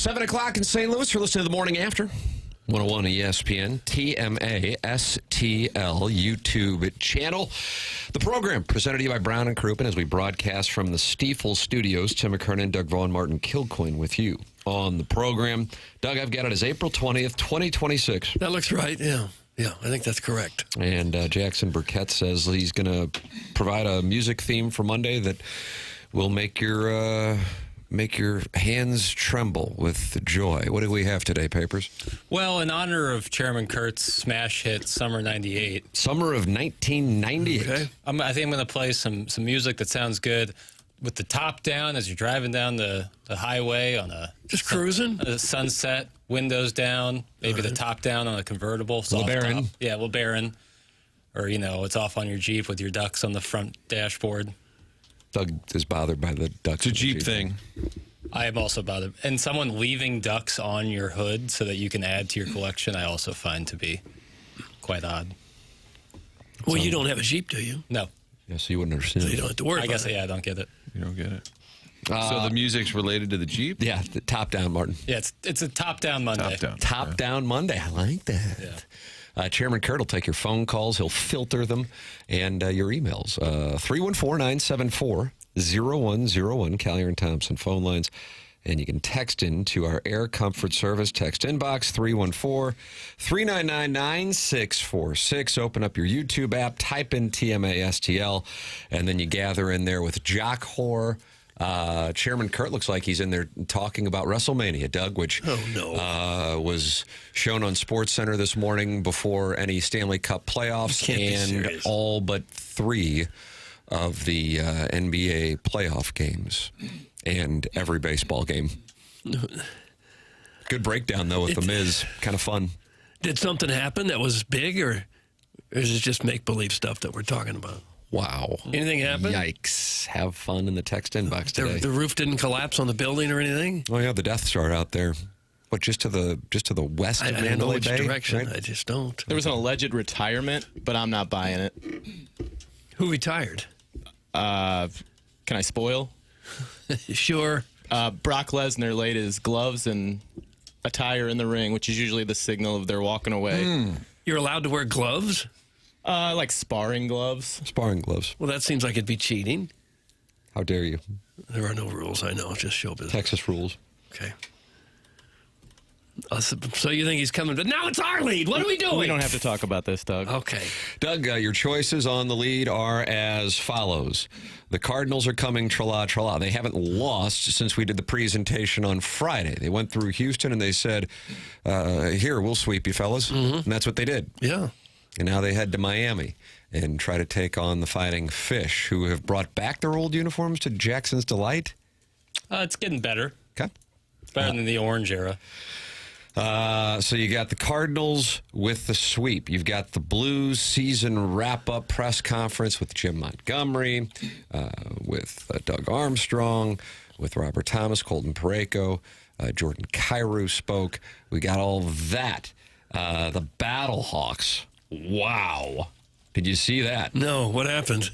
7 o'clock in St. Louis. You're listening to The Morning After. 101 ESPN, TMA, STL, YouTube channel. The program presented to you by Brown and Crouppen as we broadcast from the Stiefel Studios. Tim McKernan, Doug Vaughn, Martin Kilcoyne with you on the program. Doug, I've got it as April 20th, 2026. That looks right, yeah. Yeah, I think that's correct. And Jackson Burkett says he's going to provide a music theme for Monday that will make your hands tremble with joy. What do we have today, Papers? Well, in honor of Chairman Kurt's smash hit, Summer 98. Summer of 1998. Okay. I think I'm going to play some music that sounds good with the top down as you're driving down the highway on a... Just cruising? A sunset, windows down, maybe the top down on a convertible. LeBaron. Yeah, LeBaron. Or, it's off on your Jeep with your ducks on the front dashboard. Doug is bothered by the ducks. It's a Jeep thing. I am also bothered. And someone leaving ducks on your hood so that you can add to your collection, I also find to be quite odd. Well, you don't have a Jeep, do you? No. Yeah, so you wouldn't understand. So you don't have to worry about it. I don't get it. You don't get it. So the music's related to the Jeep? Yeah, the top down, Martin. Yeah, it's a top-down Monday. Top down Monday. I like that. Yeah. Chairman Kurt will take your phone calls. He'll filter them and your emails. 314-974-0101, Callier and Thompson phone lines. And you can text into our Air Comfort Service text inbox, 314-399-9646. Open up your YouTube app, type in TMASTL, and then you gather in there with Jock Whore. Chairman Kurt looks like he's in there talking about WrestleMania, Doug, which was shown on SportsCenter this morning before any Stanley Cup playoffs and all but 3 of the NBA playoff games and every baseball game. Good breakdown, though, with The Miz. Kind of fun. Did something happen that was big, or is it just make-believe stuff that we're talking about? Wow. Anything happen? Yikes. Have fun in the text inbox today. The roof didn't collapse on the building or anything? Oh, yeah, the Death Star out there. What, just to the west of Mandalay Bay? I don't know which direction. Right? I just don't. There was an alleged retirement, but I'm not buying it. Who retired? Can I spoil? Sure. Brock Lesnar laid his gloves and attire in the ring, which is usually the signal of they're walking away. You're allowed to wear gloves? Like sparring gloves. Sparring gloves. Well, that seems like it'd be cheating. How dare you? There are no rules, I know. It's just show business. Texas rules. Okay. So you think he's coming, but now it's our lead. What are we doing? We don't have to talk about this, Doug. Okay. Doug, your choices on the lead are as follows. The Cardinals are coming tra-la. They haven't lost since we did the presentation on Friday. They went through Houston and they said, here, we'll sweep you fellas. And that's what they did. Yeah. And now they head to Miami and try to take on the Fighting Fish, who have brought back their old uniforms to Jackson's delight. It's getting better. Okay. It's better than the orange era. So you got the Cardinals with the sweep. You've got the Blues season wrap-up press conference with Jim Montgomery, with Doug Armstrong, with Robert Thomas, Colton Parayko, Jordan Kyrou spoke. We got all that. The Battlehawks. Wow. Did you see that? No, what happened?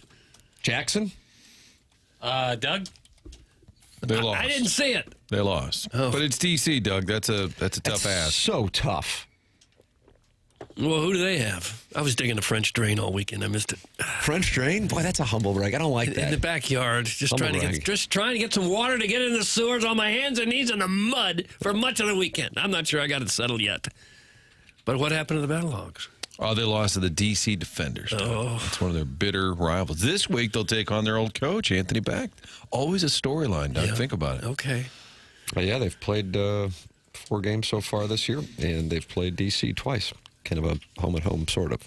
Jackson? Doug? They lost. I didn't see it. They lost. Oh. But it's DC, Doug. That's a tough ask. So tough. Well, who do they have? I was digging a French drain all weekend. I missed it. French drain? Boy, that's a humble brag. I don't like that. In the backyard, just trying to get some water to get in the sewers on my hands and knees in the mud for much of the weekend. I'm not sure I got it settled yet. But what happened to the Battlehawks? Oh, they lost to the DC Defenders. Oh. That's one of their bitter rivals. This week, they'll take on their old coach, Anthony Beck. Always a storyline, Doug. Yeah. Think about it. Okay. Yeah, they've played 4 games so far this year, and they've played DC twice. Kind of a home-and-home sort of.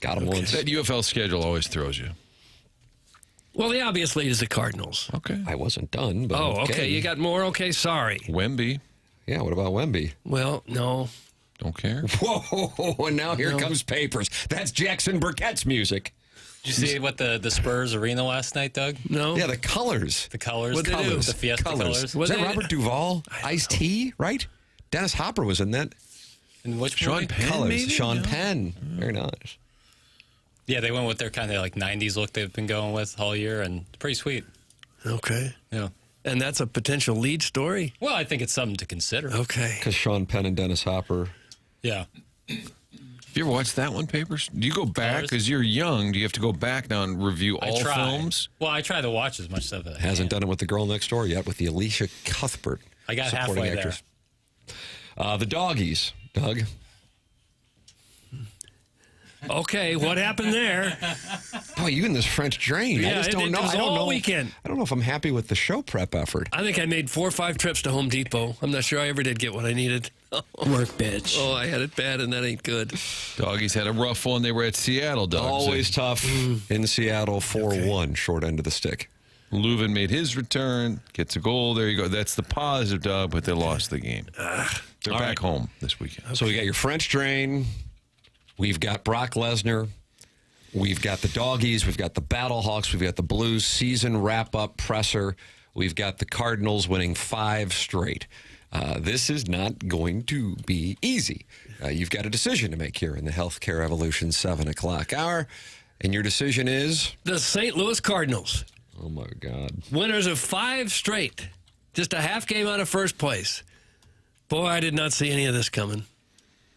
Got them once. That UFL schedule always throws you. Well, the obvious lead is the Cardinals. Okay. I wasn't done, but okay. You got more? Okay, sorry. Wemby. Yeah, what about Wemby? Well, no. Don't care. Whoa, and now here comes Papers. That's Jackson Burkett's music. Did you see what the Spurs arena last night, Doug? No. Yeah, the colors. The colors. What'd they do? The Fiesta colors. Was that Robert Duvall? Ice-T, right? Dennis Hopper was in that. And which Sean movie? Penn, Colors. maybe? Sean No. Penn. Very nice. Yeah, they went with their kind of like 90s look they've been going with all year, and pretty sweet. Okay. Yeah. And that's a potential lead story? Well, I think it's something to consider. Okay. Because Sean Penn and Dennis Hopper. Yeah. You ever watch that one, Papers? Do you go back because you're young? Do you have to go back now and review all films? Well, I try to watch as much stuff as I Hasn't can. done it with The Girl Next Door yet, with the Alicia Cuthbert. I got supporting halfway actress. The Doggies, Doug. Okay, what happened there? Boy, you and this French drain. I Yeah, just don't know. it was I don't all know. weekend. I don't know if I'm happy with the show prep effort. I think I made 4 or 5 trips to Home Depot. I'm not sure I ever did get what I needed. Work, bitch. Oh, I had it bad, and that ain't good. Doggies had a rough one. They were at Seattle, Doug. Always tough in Seattle, 4-1, short end of the stick. Leuven made his return, gets a goal. There you go. That's the positive, Doug, but they lost the game. They're back home this weekend. So we got your French drain. We've got Brock Lesnar. We've got the Doggies. We've got the Battlehawks. We've got the Blues season wrap-up presser. We've got the Cardinals winning 5 straight. This is not going to be easy. You've got a decision to make here in the Healthcare Evolution 7 o'clock hour. And your decision is? The St. Louis Cardinals, Oh, my God. winners of 5 straight. Just a half game out of first place. Boy, I did not see any of this coming.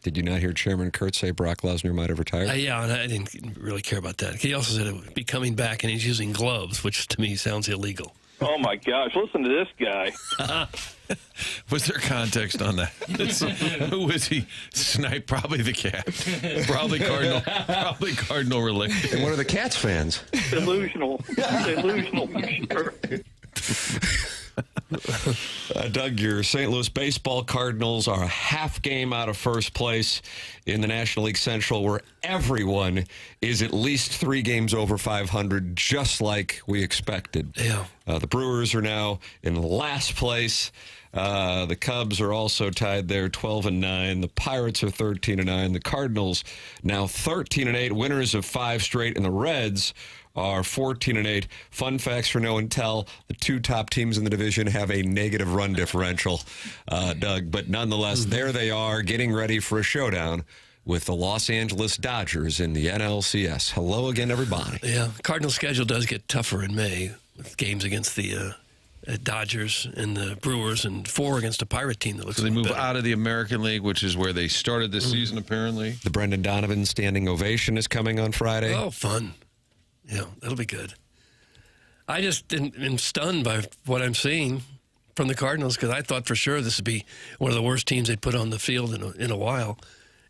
Did you not hear Chairman Kurt say Brock Lesnar might have retired? Yeah, and I didn't really care about that. He also said it would be coming back, and he's using gloves, which to me sounds illegal. Oh, my gosh. Listen to this guy. Was there context on that? Who was he? Snipe, probably the cat. Probably Cardinal related. And what are the Cats fans? Delusional. Delusional, for sure. Doug, your St. Louis baseball Cardinals are a half game out of first place in the National League Central, where everyone is at least 3 games over 500, just like we expected. Yeah. The Brewers are now in last place. The Cubs are also tied there, 12-9. The Pirates are 13-9. The Cardinals now 13-8, winners of 5 straight, and the Reds are 14-8. Fun facts for no and tell: the 2 top teams in the division have a negative run differential, Doug. But nonetheless, there they are, getting ready for a showdown with the Los Angeles Dodgers in the NLCS. Hello again, everybody. Yeah, Cardinal schedule does get tougher in May with games against the Dodgers and the Brewers and 4 against a Pirate team that looks So they a little move better. out of the American League, which is where they started this season, apparently. The Brendan Donovan standing ovation is coming on Friday. Oh, fun. Yeah, that'll be good. I just am stunned by what I'm seeing from the Cardinals, because I thought for sure this would be one of the worst teams they'd put on the field in a while.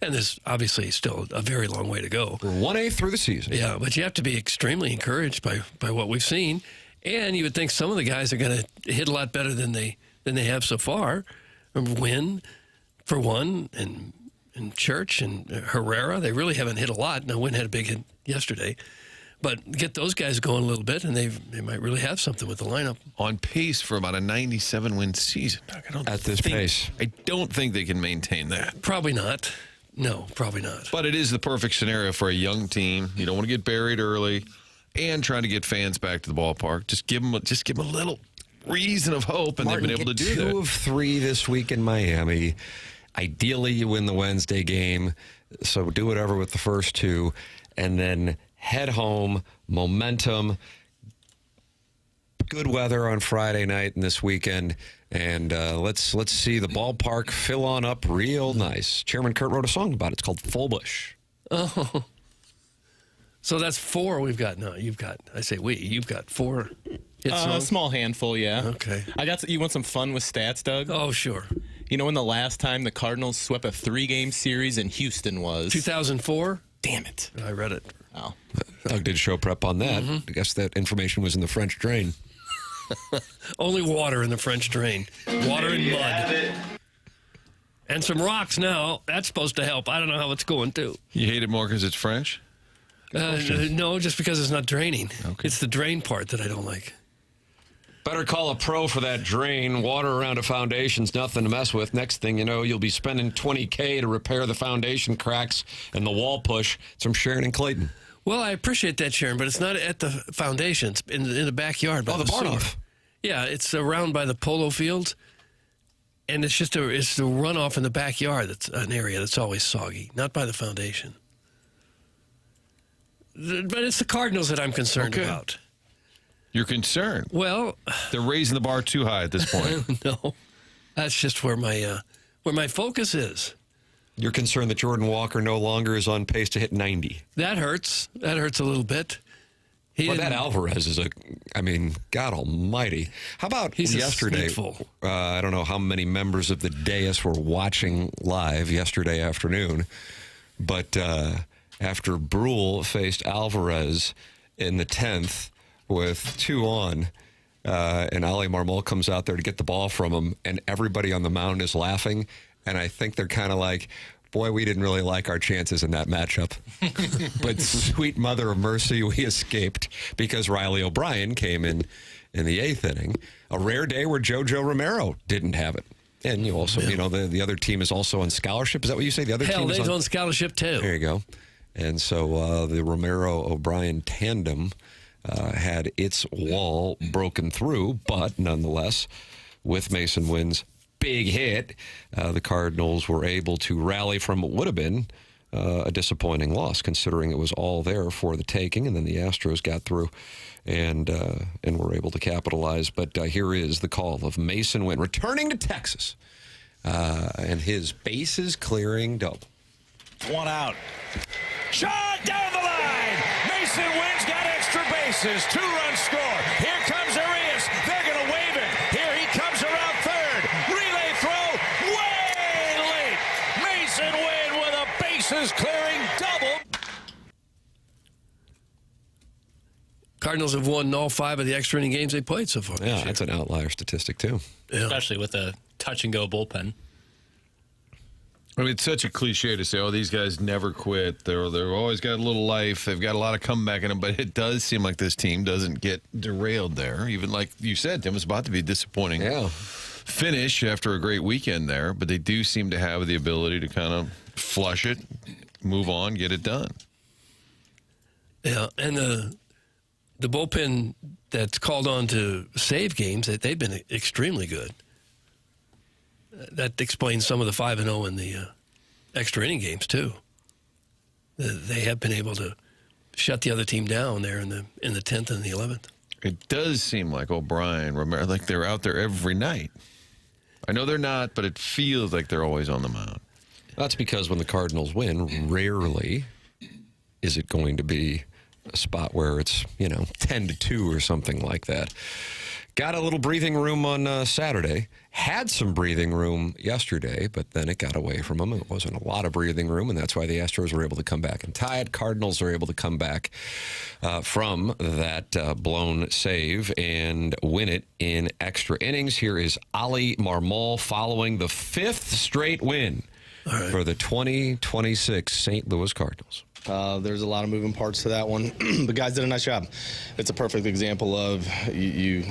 And there's obviously still a very long way to go. We're 1/8 through the season. Yeah, but you have to be extremely encouraged by what we've seen. And you would think some of the guys are going to hit a lot better than they have so far. Wynn, for one, and Church and Herrera, they really haven't hit a lot. Now, Wynn had a big hit yesterday. But get those guys going a little bit, and they might really have something with the lineup. On pace for about a 97-win season. At this pace. I don't think they can maintain that. Probably not. No, probably not. But it is the perfect scenario for a young team. You don't want to get buried early, and trying to get fans back to the ballpark. Just give them a little reason of hope, and Martin, they've been able to do get that. 2 of 3 this week in Miami. Ideally, you win the Wednesday game, so do whatever with the first 2, and then head home, momentum, good weather on Friday night and this weekend, and let's see the ballpark fill on up real nice. Chairman Kurt wrote a song about it. It's called Full Bush. Oh. So that's 4 we've got. No, you've got, I say we, you've got 4 hit A songs. small handful, yeah. Okay. You want some fun with stats, Doug? Oh, sure. You know when the last time the Cardinals swept a 3-game series in Houston was? 2004? Damn it. I read it. Oh. Doug did show prep on that. I guess that information was in the French drain. Only water in the French drain. Water and mud. And some rocks now. That's supposed to help. I don't know how it's going, too. You hate it more because it's French? No, just because it's not draining. Okay. It's the drain part that I don't like. Better call a pro for that drain. Water around a foundation's nothing to mess with. Next thing you know, you'll be spending $20K to repair the foundation cracks and the wall push. It's from Sharon and Clayton. Well, I appreciate that, Sharon, but it's not at the foundation. It's in the backyard. By Oh, the barn sewer. off. Yeah, it's around by the polo fields, and it's just it's the runoff in the backyard. That's an area that's always soggy, not by the foundation. But it's the Cardinals that I'm concerned Okay. about. You're concerned. Well, They're raising the bar too high at this point. no, that's just where my focus is. You're concerned that Jordan Walker no longer is on pace to hit 90. That hurts. That hurts a little bit. Well, that Alvarez is God almighty. How about He's a yesterday? sneakful. I don't know how many members of the dais were watching live yesterday afternoon, but after Brule faced Alvarez in the 10th with 2 on, and Ali Marmol comes out there to get the ball from him, and everybody on the mound is laughing, and I think they're kind of like, boy, we didn't really like our chances in that matchup. But sweet mother of mercy, we escaped because Riley O'Brien came in the 8th inning. A rare day where JoJo Romero didn't have it. And you also, the other team is also on scholarship. Is that what you say? The other team is on scholarship too. There you go. And so the Romero-O'Brien tandem had its wall broken through, but nonetheless, with Mason Wynn's big hit, the Cardinals were able to rally from what would have been a disappointing loss, considering it was all there for the taking, and then the Astros got through and were able to capitalize. But here is the call of Mason Wynn returning to Texas and his bases clearing double. 1 out. Shot down the line. Mason Wynn's got extra bases. 2-run score. Here comes Arias. They're going to wave it. Here he comes around third. Relay throw. Way late. Mason Wynn with a bases clearing double. Cardinals have won all 5 of the extra inning games they played so far. Yeah, that's an outlier statistic, too. Yeah. Especially with a touch-and-go bullpen. I mean, it's such a cliche to say, oh, these guys never quit. They've always got a little life. They've got a lot of comeback in them, but it does seem like this team doesn't get derailed there. Even like you said, Tim, it's about to be a disappointing finish after a great weekend there, but they do seem to have the ability to kind of flush it, move on, get it done. Yeah, and the bullpen that's called on to save games, they've been extremely good. That explains some of the 5-0 in the extra inning games too. They have been able to shut the other team down there in the 10th and the 11th. It does seem like O'Brien, Romero, like they're out there every night. I know they're not, but it feels like they're always on the mound. That's because when the Cardinals win, rarely is it going to be a spot where it's 10-2 or something like that. Got a little breathing room on Saturday. Had some breathing room yesterday, but then it got away from them. It wasn't a lot of breathing room, and that's why the Astros were able to come back and tie it. Cardinals are able to come back from that blown save and win it in extra innings. Here is Ali Marmol following the 5th straight win for the 2026 St. Louis Cardinals. There's a lot of moving parts to that one. The guys did a nice job. It's a perfect example of you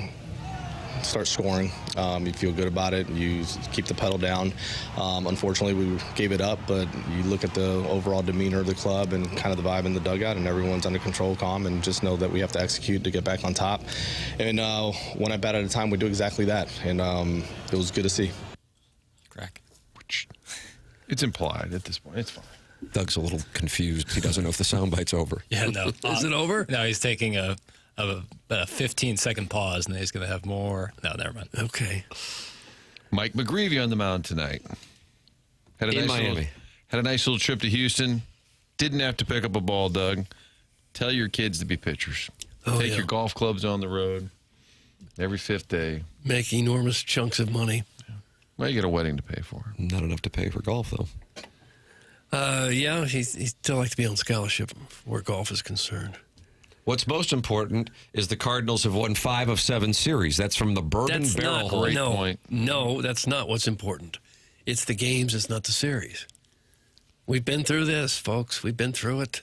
start scoring. You feel good about it. You keep the pedal down. Unfortunately, we gave it up, but you look at the overall demeanor of the club and kind of the vibe in the dugout, and everyone's under control, calm, and just know that we have to execute to get back on top. And one at bat at a time, we do exactly that, and it was good to see. Crack. It's implied at this point. It's fine. Doug's a little confused. He doesn't know if the soundbite's over. Yeah, no. Is it over? No, he's taking a 15-second pause, and then he's going to have more. No, never mind. Okay. Mike McGreevy on the mound tonight. Had a nice little trip to Houston. Didn't have to pick up a ball, Doug. Tell your kids to be pitchers. Take your golf clubs on the road every 5th day. Make enormous chunks of money. Well, you get a wedding to pay for. Not enough to pay for golf, though. Yeah, he'd still like to be on scholarship where golf is concerned. What's most important is the Cardinals have won 5 of 7 series. That's from the Bourbon Barrel. point. No, that's not what's important. It's the games, it's not the series. We've been through this, folks. We've been through it.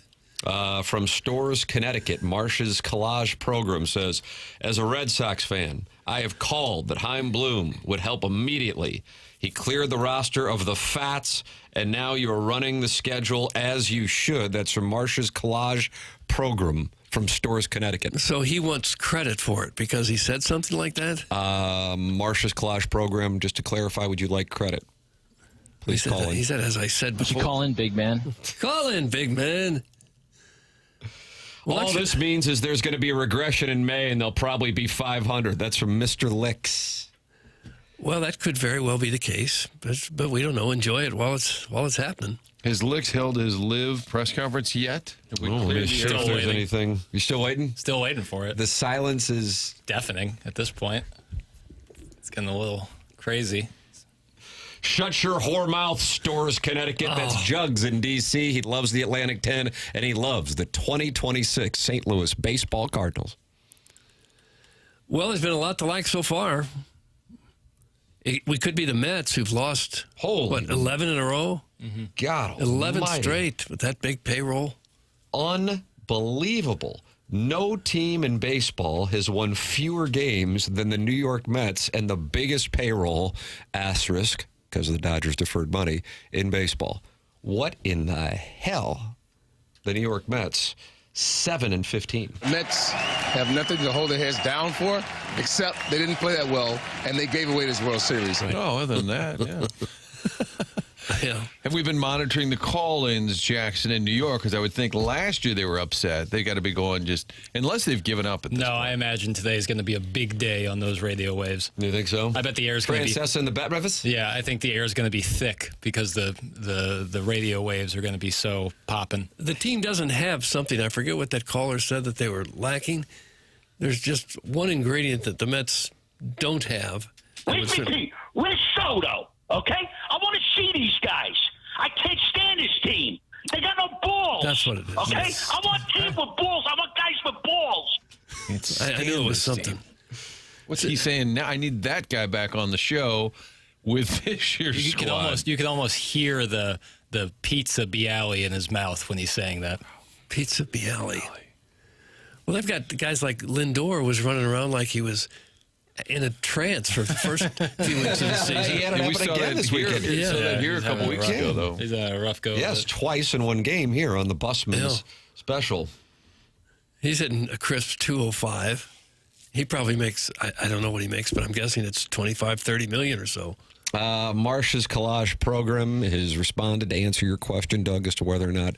From Stores, Connecticut, Marsh's Collage Program says, as a Red Sox fan, I have called that Chaim Bloom would help immediately. He cleared the roster of the Fats, and now you are running the schedule as you should. That's from Marsh's Collage Program from Stores, Connecticut. So he wants credit for it because he said something like that? Marsh's Collage Program, just to clarify, would you like credit? Please call in. He said, as I said before. Would you call in, big man? Call in, big man. Well, All this means is there's going to be a regression in May, and they'll probably be 500. That's from Mr. Licks. Well, that could very well be the case, but we don't know. Enjoy it while it's happening. Has Licks held his live press conference yet? Have we Let cleared me the see air? if Still there's waiting. anything. You still waiting? Still waiting for it. The silence is... Deafening at this point. It's getting a little crazy. Shut your whore mouth, Stores, Connecticut. That's Jugs in D.C. He loves the Atlantic 10, and he loves the 2026 St. Louis Baseball Cardinals. Well, there's been a lot to like so far. We could be the Mets, who've lost, Holy 11 in a row? God 11 almighty. straight with that big payroll. Unbelievable. No team in baseball has won fewer games than the New York Mets and the biggest payroll, asterisk, because of the Dodgers deferred money, in baseball. What in the hell? The New York Mets, 7-15. Mets have nothing to hold their heads down for, except they didn't play that well, and they gave away this World Series. No, other than that, yeah. Yeah. Have we been monitoring the call-ins, Jackson, in New York? Because I would think last year they were upset. They got to be going just, unless they've given up at this No, point. I imagine today is going to be a big day on those radio waves. You think so? I bet the air is going to be... Francesa and the Bet Brevis? Yeah, I think the air is going to be thick because the radio waves are going to be so popping. The team doesn't have something. I forget what that caller said that they were lacking. There's just one ingredient that the Mets don't have. that would certainly- Where's Soto? Okay? I want to see these guys. I can't stand this team. They got no balls. That's what it is. Okay? Yes. I want teams with balls. I want guys with balls. I knew it was something. What's he saying now? I need that guy back on the show with this year's You squad. can almost hear the pizza Bialy in his mouth when he's saying that. Pizza Bialy. Well, they've got guys like Lindor was running around like he was in a trance for the first few weeks of the season. He had it Yeah, we happen saw again that this here. weekend. We saw that here a he's couple having a weeks rough ago, though. He's a rough go. Yes, twice in one game here on the Busman's special. He's hitting a crisp 205. He probably makes, I don't know what he makes, but I'm guessing it's 25, 30 million or so. Marsh's collage program has responded to answer your question, Doug, as to whether or not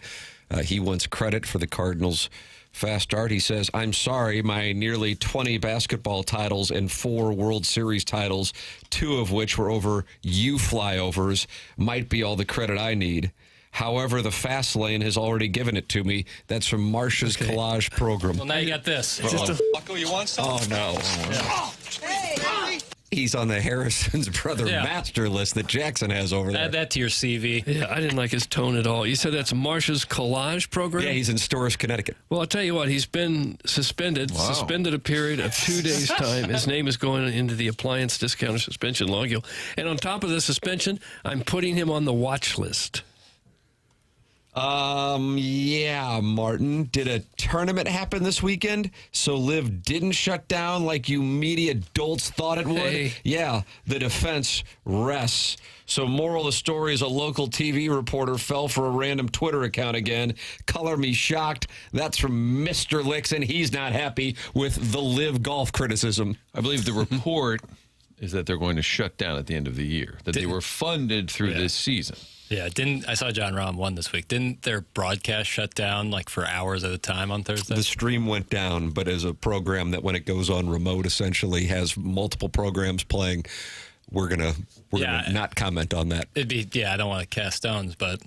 he wants credit for the Cardinals' fast start. He says, I'm sorry, my nearly 20 basketball titles and 4 World Series titles, 2 of which were over U flyovers, might be all the credit I need. However, the fast lane has already given it to me. That's from Marsh's collage program. Well, now you got this. Bucko, you want some? Oh, no. He's on the Harrison's brother master list that Jackson has over there. Add that to your CV. Yeah, I didn't like his tone at all. You said that's Marsh's collage program? Yeah, he's in Storrs, Connecticut. Well, I'll tell you what, he's been suspended a period of 2 days' time. His name is going into the appliance discounter suspension log. And on top of the suspension, I'm putting him on the watch list. Yeah, Martin. Did a tournament happen this weekend? So Liv didn't shut down like you media dolts thought it would? Hey. Yeah, the defense rests. So moral of the story is a local TV reporter fell for a random Twitter account again. Color me shocked. That's from Mr. Licks, and he's not happy with the Liv golf criticism. I believe the report is that they're going to shut down at the end of the year, that they were funded through this season. Yeah, I saw John Rahm won this week. Didn't their broadcast shut down like for hours at a time on Thursday? The stream went down, but as a program that when it goes on remote essentially has multiple programs playing, we're gonna not comment on that. It'd be I don't want to cast stones, but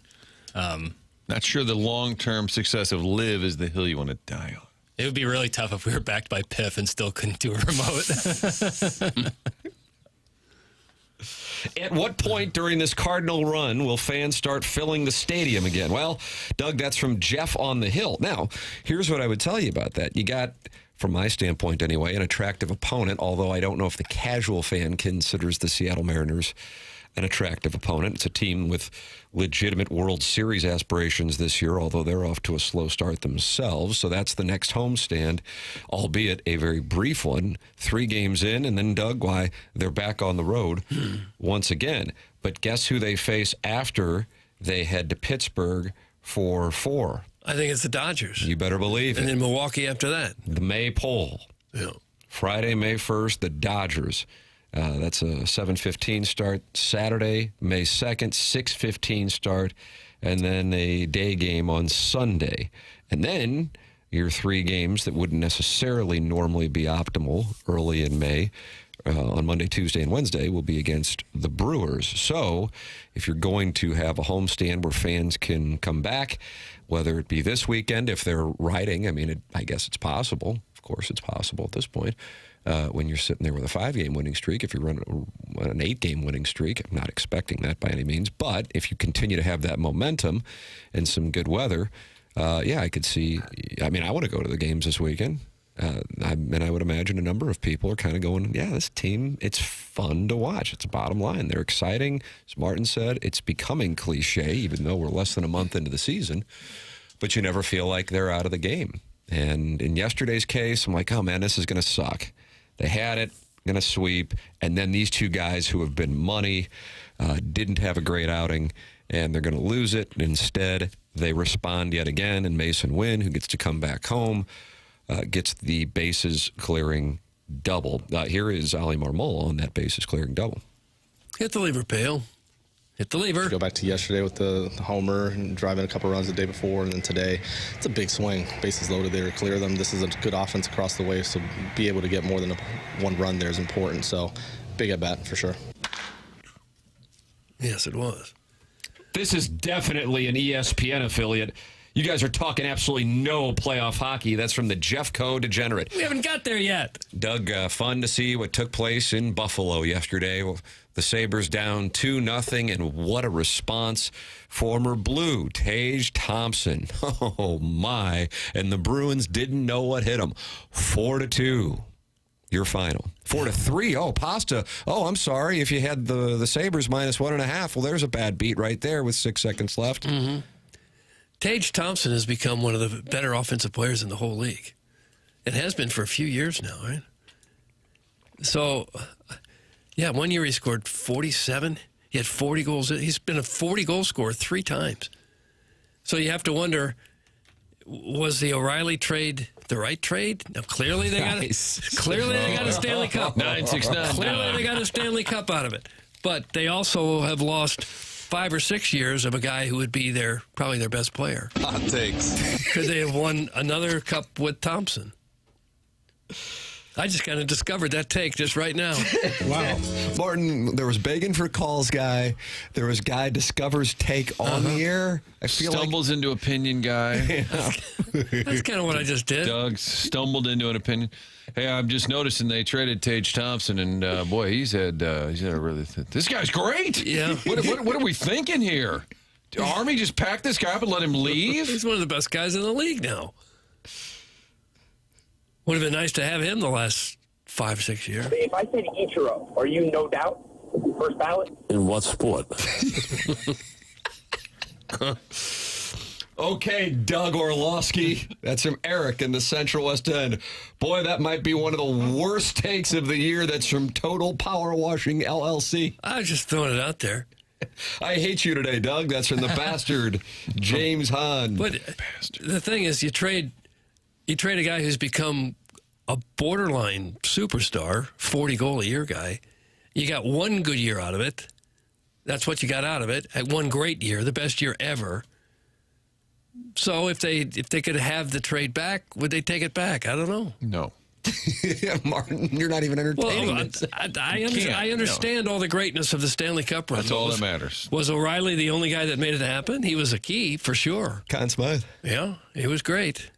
Not sure the long-term success of Liv is the hill you want to die on. it would be really tough if we were backed by Piff and still couldn't do a remote. At what point during this Cardinal run will fans start filling the stadium again? Well, Doug, that's from Jeff on the Hill. Now, here's what I would tell you about that. You got, from my standpoint anyway, an attractive opponent, although I don't know if the casual fan considers the Seattle Mariners an attractive opponent. It's a team with legitimate World Series aspirations this year, although they're off to a slow start themselves. So that's the next homestand, albeit a very brief one. 3 games in, and then, Doug, why, they're back on the road once again. But guess who they face after they head to Pittsburgh for 4? I think it's the Dodgers. You better believe it. And then Milwaukee after that. The May poll. Yeah. Friday, May 1st, the Dodgers. That's a 7:15 start. Saturday, May 2nd, 6:15 start. And then a day game on Sunday. And then your 3 games that wouldn't necessarily normally be optimal early in May on Monday, Tuesday, and Wednesday will be against the Brewers. So if you're going to have a homestand where fans can come back, whether it be this weekend, if they're riding, I guess it's possible. Of course, it's possible at this point. When you're sitting there with a 5-game winning streak, if you run an 8-game winning streak, I'm not expecting that by any means, but if you continue to have that momentum and some good weather, I could see. I want to go to the games this weekend. And I would imagine a number of people are kind of going, yeah, this team, it's fun to watch. It's a bottom line. They're exciting. As Martin said, it's becoming cliche, even though we're less than a month into the season. But you never feel like they're out of the game. And in yesterday's case, I'm like, oh, man, this is going to suck. They had it, going to sweep. And then these 2 guys who have been money didn't have a great outing, and they're going to lose it. Instead, they respond yet again, and Mason Wynn, who gets to come back home, gets the bases clearing double. Here is Ali Marmol on that bases clearing double. Hit the lever, Pale. Hit the lever. Go back to yesterday with the homer and driving a couple runs the day before, and then today, it's a big swing. Bases loaded there to clear them. This is a good offense across the way, so be able to get more than 1 run there is important. So big at bat for sure. Yes, it was. This is definitely an ESPN affiliate. You guys are talking absolutely no playoff hockey. That's from the Jeffco Degenerate. We haven't got there yet. Doug, fun to see what took place in Buffalo yesterday. The Sabres down 2-0, and what a response. Former Blue, Tage Thompson. Oh, my. And the Bruins didn't know what hit them. 4-2. Your final. 4-3. Oh, Pasta. Oh, I'm sorry. If you had the Sabres minus 1.5, well, there's a bad beat right there with 6 seconds left. Mm-hmm. Tage Thompson has become one of the better offensive players in the whole league. It has been for a few years now, right? So, yeah, 1 year he scored 47. He had 40 goals. He's been a 40-goal scorer 3 times. So you have to wonder, was the O'Reilly trade the right trade? Now, clearly they got a Stanley Cup. 969. Clearly they got a Stanley Cup out of it. But they also have lost 5 or 6 years of a guy who would be probably their best player. Hot takes. Could they have won another cup with Thompson? I just kind of discovered that take just right now. Wow. Martin, there was begging for calls guy. There was guy discovers take on the air. I feel Stumbles into opinion guy. That's kind of what I just did. Doug stumbled into an opinion. Hey, I'm just noticing they traded Tage Thompson, and boy, he's had a really. This guy's great. Yeah. What are we thinking here? Army just packed this guy up and let him leave? He's one of the best guys in the league now. Would have been nice to have him the last 5 or 6 years. If I said Ichiro, are you no doubt first ballot? In what sport? Okay, Doug Orlowski. That's from Eric in the Central West End. Boy, that might be one of the worst takes of the year. That's from Total Power Washing LLC. I was just throwing it out there. I hate you today, Doug. That's from the bastard, James Hahn. But the thing is, you trade a guy who's become a borderline superstar, 40-goal-a-year guy. You got 1 good year out of it. That's what you got out of it. At 1 great year, the best year ever. So if they could have the trade back, would they take it back? I don't know. No. Martin, you're not even entertaining it. I understand all the greatness of the Stanley Cup run. That's all that matters. Was O'Reilly the only guy that made it happen? He was a key, for sure. Conn Smythe. Yeah, he was great.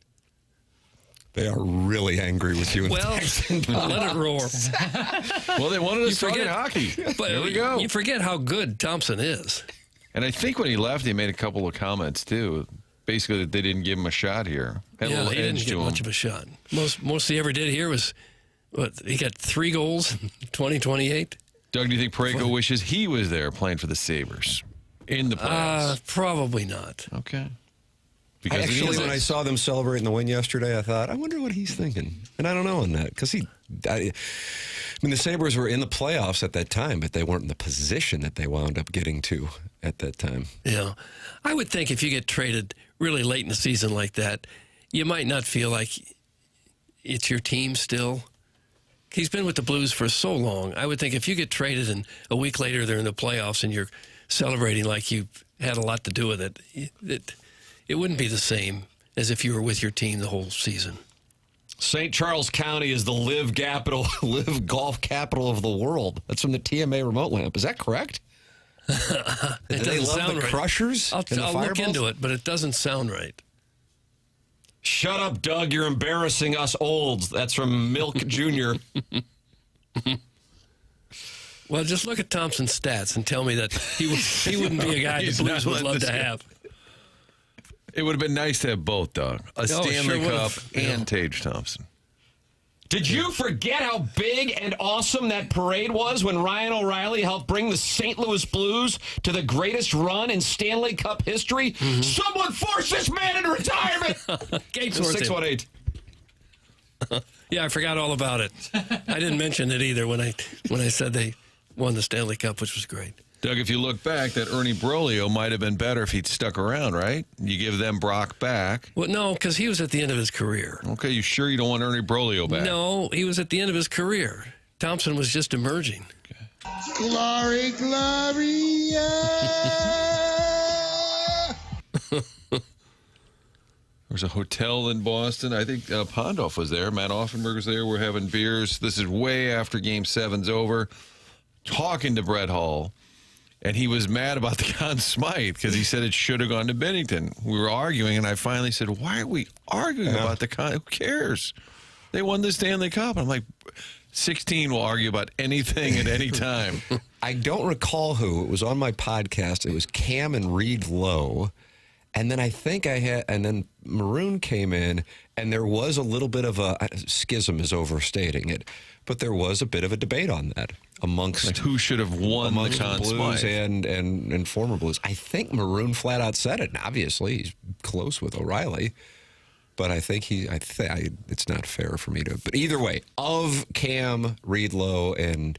They are really angry with you. Well, let it roar. Well, they wanted us to forget hockey. But there we go. You forget how good Thompson is. And I think when he left, he made a couple of comments, too. Basically, that they didn't give him a shot here. Had a little he didn't edge get to much him. of a shot. Most he ever did here was, he got 3 goals in 2028. Doug, do you think Parayko wishes he was there playing for the Sabres in the playoffs? Probably not. Okay. Because actually, when I saw them celebrating the win yesterday, I thought, I wonder what he's thinking. And I don't know on that. Because the Sabres were in the playoffs at that time, but they weren't in the position that they wound up getting to at that time. Yeah. I would think if you get traded really late in the season like that, you might not feel like it's your team still. He's been with the Blues for so long. I would think if you get traded and a week later they're in the playoffs and you're celebrating like you had a lot to do with it, it wouldn't be the same. as if you were with your team the whole season. St. Charles County is the live golf capital of the world. That's from the TMA remote lamp. Is that correct? It Do they doesn't love sound the right. Crushers? I'll and the look Fireballs? into it, but it doesn't sound right. Shut up, Doug. You're embarrassing us olds. That's from Milk Jr. Well, just look at Thompson's stats and tell me that he wouldn't be a guy the He's Blues not would letting love this to go. have. It would have been nice to have both, Doug. A Stanley sure Cup would've. and Tage Thompson. Did you forget how big and awesome that parade was when Ryan O'Reilly helped bring the St. Louis Blues to the greatest run in Stanley Cup history? Mm-hmm. Someone force this man into retirement! Gates Worth it. 618. Yeah, I forgot all about it. I didn't mention it either when I said they won the Stanley Cup, which was great. Doug, if you look back, that Ernie Broglio might have been better if he'd stuck around, right? You give them Brock back. Well, no, because he was at the end of his career. Okay, you sure you don't want Ernie Broglio back? No, he was at the end of his career. Thompson was just emerging. Glory, Gloria. There's a hotel in Boston. I think Pondoff was there. Matt Offenberg was there. We're having beers. This is way after Game 7's over. Talking to Brett Hull. And he was mad about the Conn Smythe because he said it should have gone to Binnington. We were arguing, and I finally said, why are we arguing about the Conn? Who cares? They won the Stanley Cup. I'm like, 16 will argue about anything at any time. I don't recall who. It was on my podcast. It was Cam and Reed Lowe. And then I think and then Maroon came in, and there was a little bit of a schism is overstating it, but there was a bit of a debate on that amongst like who should have won the Conn Blues Smythe. and former Blues. I think Maroon flat out said it, and obviously he's close with O'Reilly. But I think it's not fair for me to. But either way, of Cam, Reed Lowe, and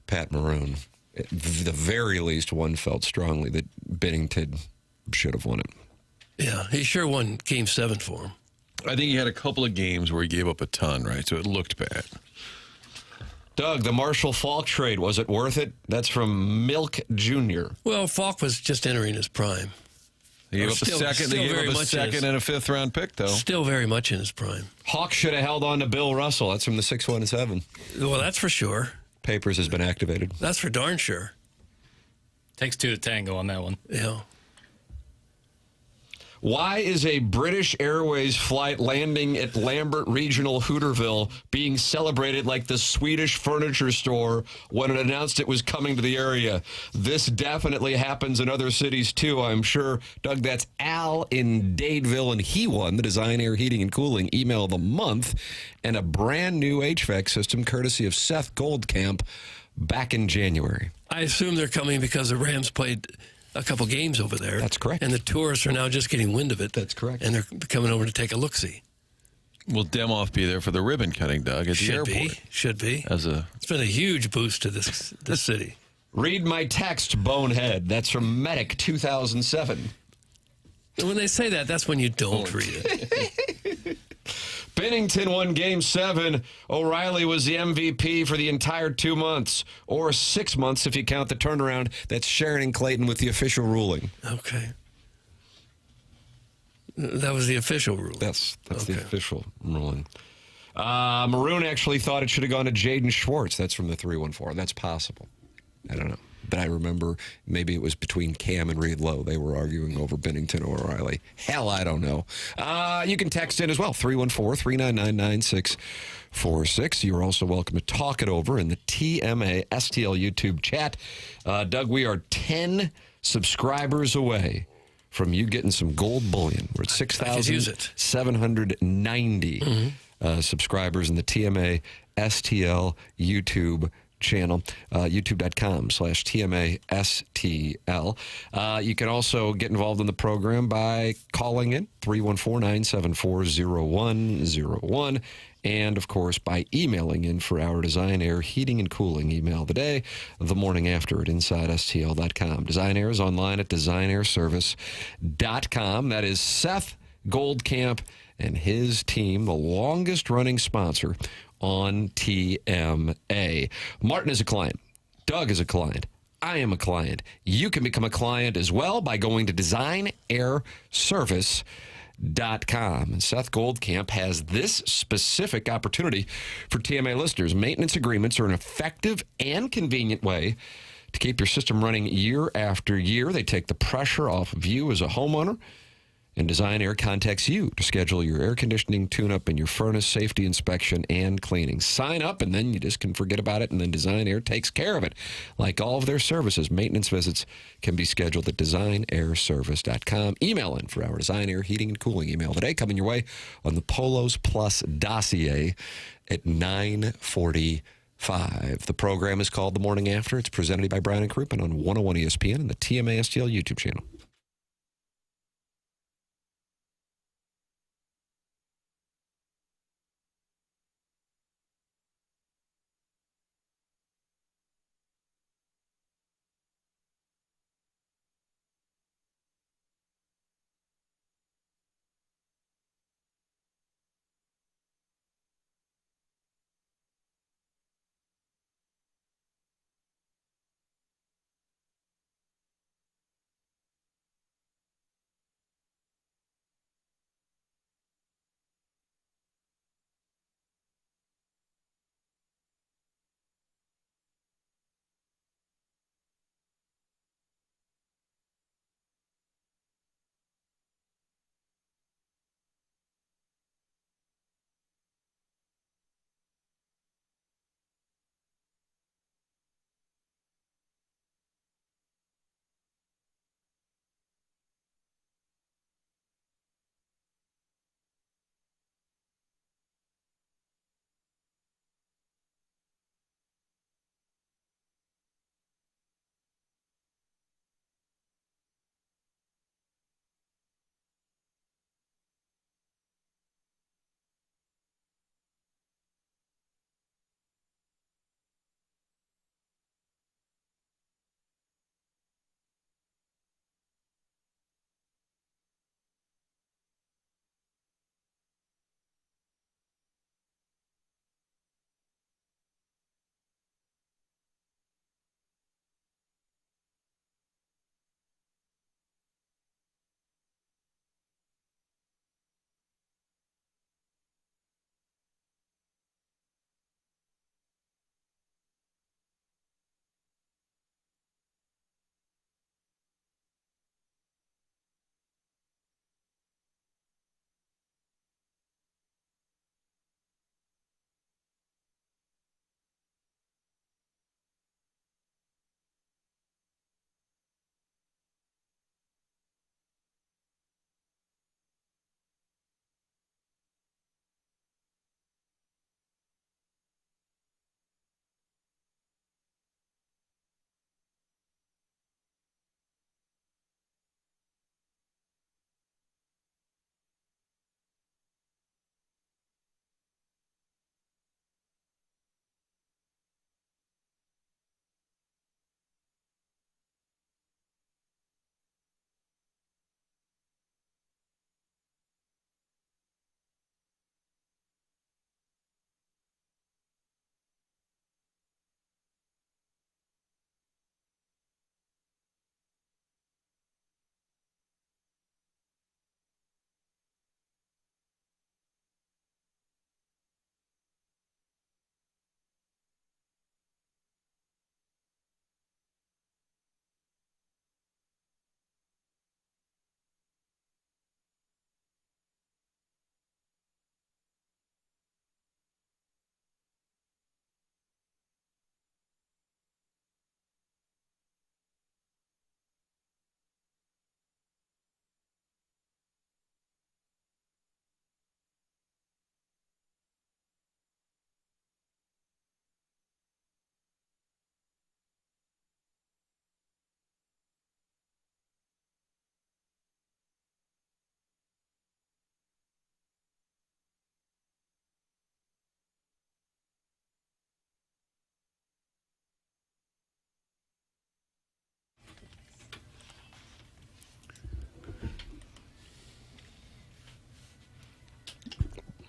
Pat Maroon, at the very least, one felt strongly that Binnington should have won it. Yeah, he sure won Game 7 for him. I think he had a couple of games where he gave up a ton, right? So it looked bad. Doug, the Marshall Falk trade, was it worth it? That's from Milk Jr. Well, Falk was just entering his prime. He gave up a second. They gave up a second and a fifth-round pick, though. Still very much in his prime. Hawk should have held on to Bill Russell. That's from the 617. Well, that's for sure. Papers has been activated. That's for darn sure. Takes two to tango on that one. Yeah. Why is a British Airways flight landing at Lambert Regional Hooterville being celebrated like the Swedish furniture store when it announced it was coming to the area? This definitely happens in other cities, too, I'm sure. Doug, that's Al in Dadeville, and he won the Design Air Heating and Cooling Email of the Month and a brand new HVAC system courtesy of Seth Goldcamp back in January. I assume they're coming because the Rams played a couple games over there. That's correct. And the tourists are now just getting wind of it. That's correct. And they're coming over to take a look-see. Will Demoff be there for the ribbon cutting, Doug, at the airport? Should be. It's been a huge boost to this city. Read my text, bonehead. That's from Medic 2007. And when they say that, that's when you don't read it. Binnington won Game 7. O'Reilly was the MVP for the entire 2 months, or 6 months if you count the turnaround. That's Sharon and Clayton with the official ruling. Okay. That was the official ruling. That's Okay. the official ruling. Maroon actually thought it should have gone to Jaden Schwartz. That's from the 314. That's possible. I don't know. But I remember maybe it was between Cam and Reed Lowe. They were arguing over Binnington or O'Reilly. Hell, I don't know. You can text in as well, 314-399-9646. You're also welcome to talk it over in the TMA STL YouTube chat. Doug, we are 10 subscribers away from you getting some gold bullion. We're at 6,790 subscribers in the TMA STL YouTube channel, youtube.com/TMASTL. You can also get involved in the program by calling in 314-974-0101, and of course by emailing in for our Design Air Heating and Cooling email of the day, the morning after at InsideSTL.com. Design Air is online at DesignAirService.com. That is Seth Goldcamp and his team, the longest running sponsor on TMA. Martin is a client. Doug is a client. I am a client. You can become a client as well by going to DesignAirService.com. And Seth Goldcamp has this specific opportunity for TMA listeners. Maintenance agreements are an effective and convenient way to keep your system running year after year. They take the pressure off of you as a homeowner, and Design Air contacts you to schedule your air conditioning tune-up and your furnace safety inspection and cleaning. Sign up, and then you just can forget about it, and then Design Air takes care of it. Like all of their services, maintenance visits can be scheduled at designairservice.com. Email in for our Design Air heating and cooling email today, coming your way on the Polos Plus dossier at 9:45. The program is called The Morning After. It's presented by Brian and Crouppen on 101 ESPN and the TMA STL YouTube channel.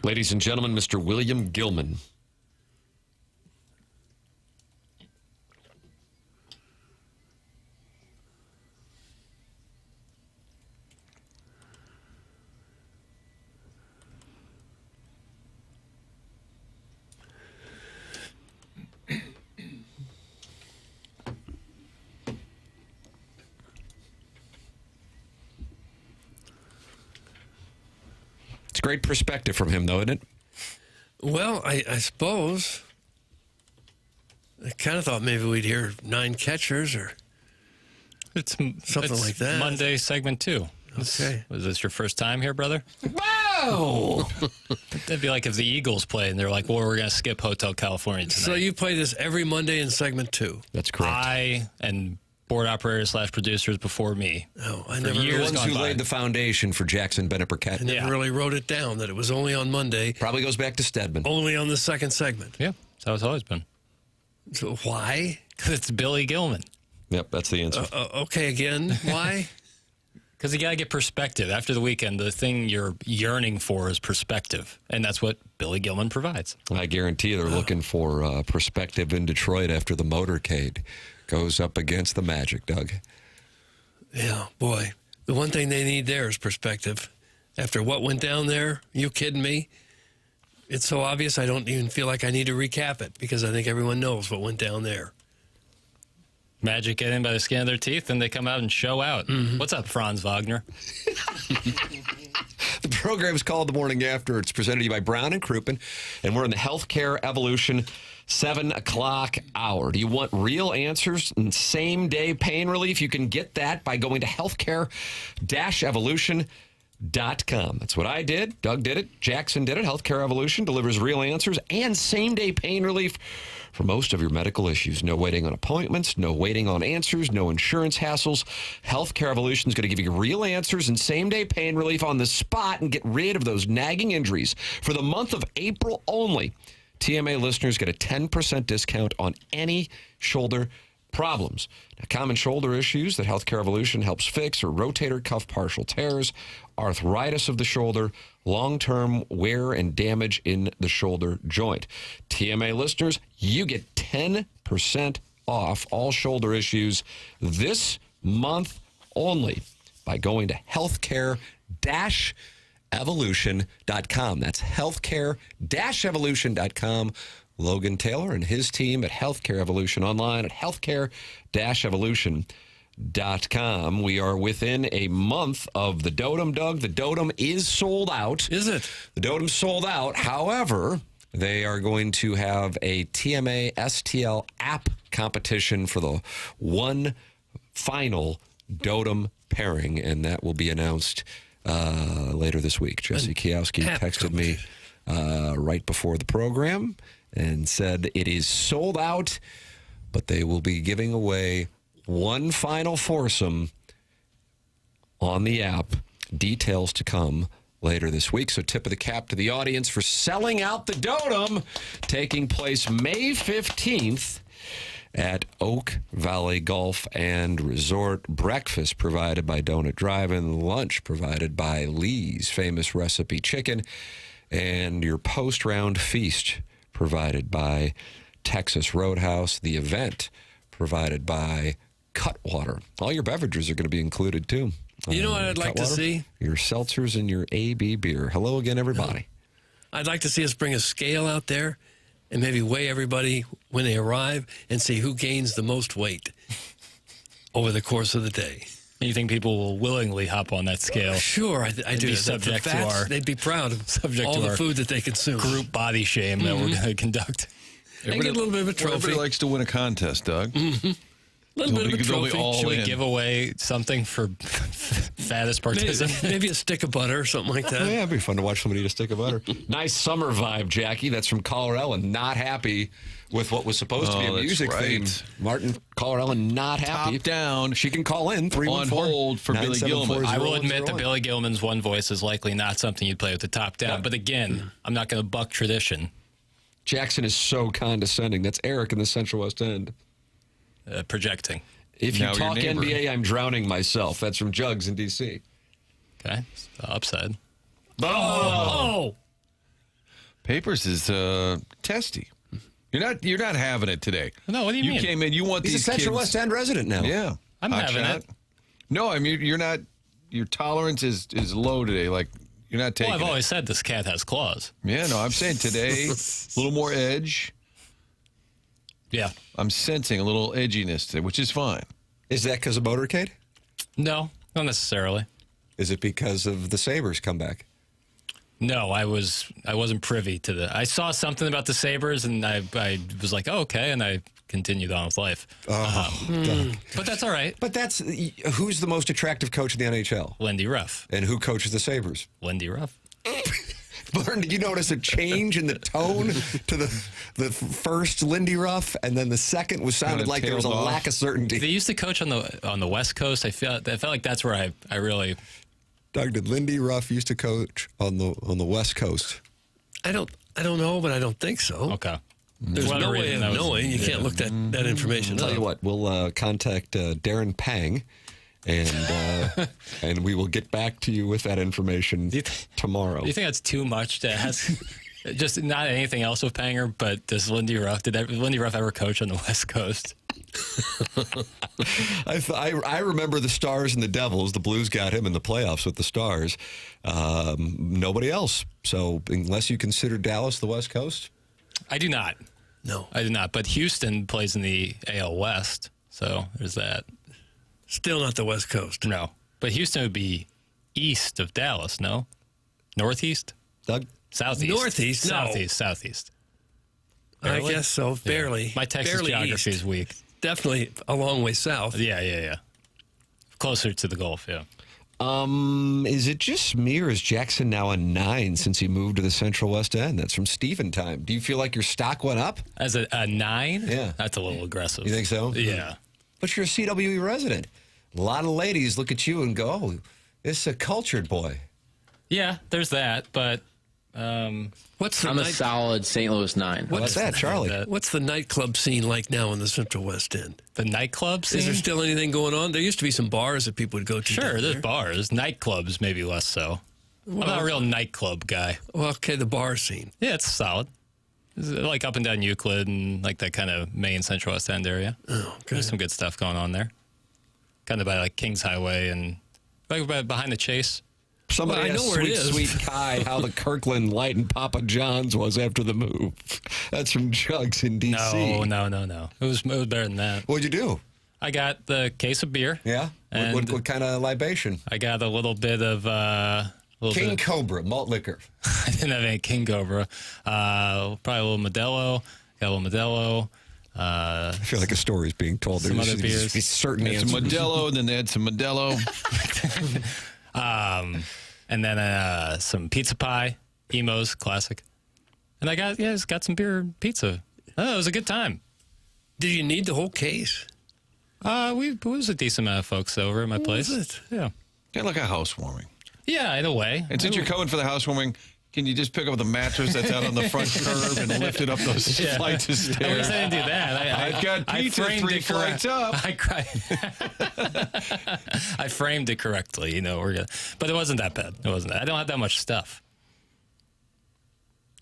Ladies and gentlemen, Mr. William Gilman. It's great perspective from him, though, isn't it? Well, I suppose. I kind of thought maybe we'd hear 9 catchers or something like that. Monday segment 2. Okay. Was this your first time here, brother? Wow! That'd be like if the Eagles play and they're like, well, we're going to skip Hotel California tonight. So you play this every Monday in segment 2? That's correct. I and board operators / producers before me. Oh, I for never. The years ones who gone by. laid the foundation for Jackson Burkett. I never really wrote it down that it was only on Monday. Probably goes back to Stedman. Only on the second segment. Yeah, that's how it's always been. So why? Because it's Billy Gilman. Yep, that's the answer. Okay, again, why? Because you got to get perspective. After the weekend, the thing you're yearning for is perspective. And that's what Billy Gilman provides. I guarantee they're looking for perspective in Detroit after the motorcade goes up against the Magic, Doug. Yeah, boy. The one thing they need there is perspective. After what went down there, you kidding me? It's so obvious I don't even feel like I need to recap it because I think everyone knows what went down there. Magic get in by the skin of their teeth, and they come out and show out. Mm-hmm. What's up, Franz Wagner? The program is called The Morning After. It's presented to you by Brown and Crouppen, and we're in the Healthcare Evolution 7 o'clock hour. Do you want real answers and same-day pain relief? You can get that by going to healthcare-evolution.com. That's what I did. Doug did it. Jackson did it. Healthcare Evolution delivers real answers and same-day pain relief for most of your medical issues. No waiting on appointments, no waiting on answers, no insurance hassles. Healthcare Evolution is going to give you real answers and same-day pain relief on the spot and get rid of those nagging injuries. For the month of April only, TMA listeners get a 10% discount on any shoulder problems. Now, common shoulder issues that Healthcare Evolution helps fix are rotator cuff partial tears, arthritis of the shoulder, long-term wear and damage in the shoulder joint. TMA listeners, you get 10% off all shoulder issues this month only by going to healthcare-evolution.com. That's healthcare-evolution.com. Logan Taylor and his team at Healthcare Evolution online at healthcare-evolution.com. We are within a month of the Dotem, Doug. The Dotem is sold out. Is it? The Dotem's sold out. However, they are going to have a TMA STL app competition for the one final Dotem pairing, and that will be announced later this week. Jesse Kiowski texted me right before the program and said it is sold out, but they will be giving away one final foursome on the app. Details to come later this week. So tip of the cap to the audience for selling out the Dotem, taking place May 15th at Oak Valley Golf and Resort. Breakfast provided by Donut Drive-In, lunch provided by Lee's Famous Recipe Chicken, and your post-round feast provided by Texas Roadhouse. The event provided by Cutwater. All your beverages are going to be included, too. You know what I'd like to see? Your seltzers and your AB beer. Hello again, everybody. I'd like to see us bring a scale out there and maybe weigh everybody when they arrive and see who gains the most weight over the course of the day. You think people will willingly hop on that scale? Sure, I do. Be subject to our they'd be proud of subject all to the our food that they consume. Group body shame that we're going to conduct. And get a little bit of a trophy. Everybody likes to win a contest, Doug. A little bit of a trophy. Should we give away something for fattest participant? Maybe a stick of butter or something like that. Oh, yeah, it'd be fun to watch somebody eat a stick of butter. Nice summer vibe, Jackie. That's from Colorado. Not happy with what was supposed to be a music theme. Martin, Colorado, not happy. Top down. She can call in 314 on hold for Billy Gilman. I will admit that Billy Gilman's one voice is likely not something you'd play with the top down. Yeah. But again, I'm not going to buck tradition. Jackson is so condescending. That's Eric in the Central West End. Projecting. If you Now talk your neighbor. NBA, I'm drowning myself. That's from Jugs in D.C. Okay. Upside. Oh! Papers is testy. You're not having it today. No, what do you mean? You came in. You want He's these a Central kids. West End resident now. Yeah, I'm Hot having shot. it. No, I mean you're not. Your tolerance is low today. Like you're not taking. Well, I've it. always said this cat has claws. Yeah, no, I'm saying today a little more edge. Yeah. I'm sensing a little edginess today, which is fine. Is that because of motorcade? No, not necessarily. Is it because of the Sabres comeback? No, I wasn't privy to the. I saw something about the Sabres, and I was like, oh, okay, and I continued on with life. But that's all right. But that's who's the most attractive coach in the NHL? Lindy Ruff. And who coaches the Sabres? Lindy Ruff. Vaughn, did you notice a change in the tone to the first Lindy Ruff, and then the second sounded like there was a lack of certainty? They used to coach on the West Coast. I felt like that's where I really. Doug, did Lindy Ruff used to coach on the West Coast? I don't know, but I don't think so. Okay. There's no way of knowing. You can't look that information up. Tell you what, we'll contact Darren Pang, and we will get back to you with that information tomorrow. Do you think that's too much to ask? Just not anything else with Panger, but does Lindy Ruff? Did Lindy Ruff ever coach on the West Coast? I remember the Stars and the Devils. The Blues got him in the playoffs with the Stars. Nobody else. So unless you consider Dallas the West Coast? I do not. No. I do not. But Houston plays in the AL West, so there's that. Still not the West Coast. No. But Houston would be east of Dallas, no? Northeast? Doug? Southeast. Northeast? No. Southeast. Barely? I guess so. Barely. Yeah. My Texas barely geography east. is weak. Definitely a long way south. Yeah. Closer to the Gulf, yeah. Is it just me, or is Jackson now a 9 since he moved to the Central West End? That's from Steven time. Do you feel like your stock went up? As a 9? Yeah. That's a little aggressive. You think so? Yeah. But you're a CWE resident. A lot of ladies look at you and go, oh, this is a cultured boy. Yeah, there's that, but... I'm a solid St. Louis 9. What's that, Charlie? What's the nightclub scene like now in the Central West End? The nightclub scene? Is there still anything going on? There used to be some bars that people would go to. Sure, there's bars. Nightclubs, maybe less so. I'm not a real nightclub guy. Well, okay, the bar scene. Yeah, it's solid. It's like up and down Euclid and like that kind of Main Central West End area. Oh, okay. There's some good stuff going on there. Kind of by like Kings Highway and like behind the Chase. Somebody I know asked where it is. Sweet Kai how the Kirkland Light and Papa John's was after the move. That's from Jugs in D.C. No. It was better than that. What'd you do? I got the case of beer. Yeah? And What kind of libation? I got a little bit of... King Cobra, malt liquor. I didn't have any King Cobra. Probably a little Modelo. Got a little Modelo. I feel like a story is being told. Some other beers. There's certain Some Modelo, and then they had some Modelo. And then some pizza pie, Emo's classic. And I got some beer and pizza. Oh, it was a good time. Did you need the whole case? It was a decent amount of folks over at my place. Was it? Yeah. Kind of like a housewarming. Yeah, in a way. And since you're coming for the housewarming, can you just pick up the mattress that's out on the front curb and lift it up those flights of stairs? At least I didn't do that. I've got pizza 3 flights up. I framed it correctly, but it wasn't that bad. It wasn't. I don't have that much stuff.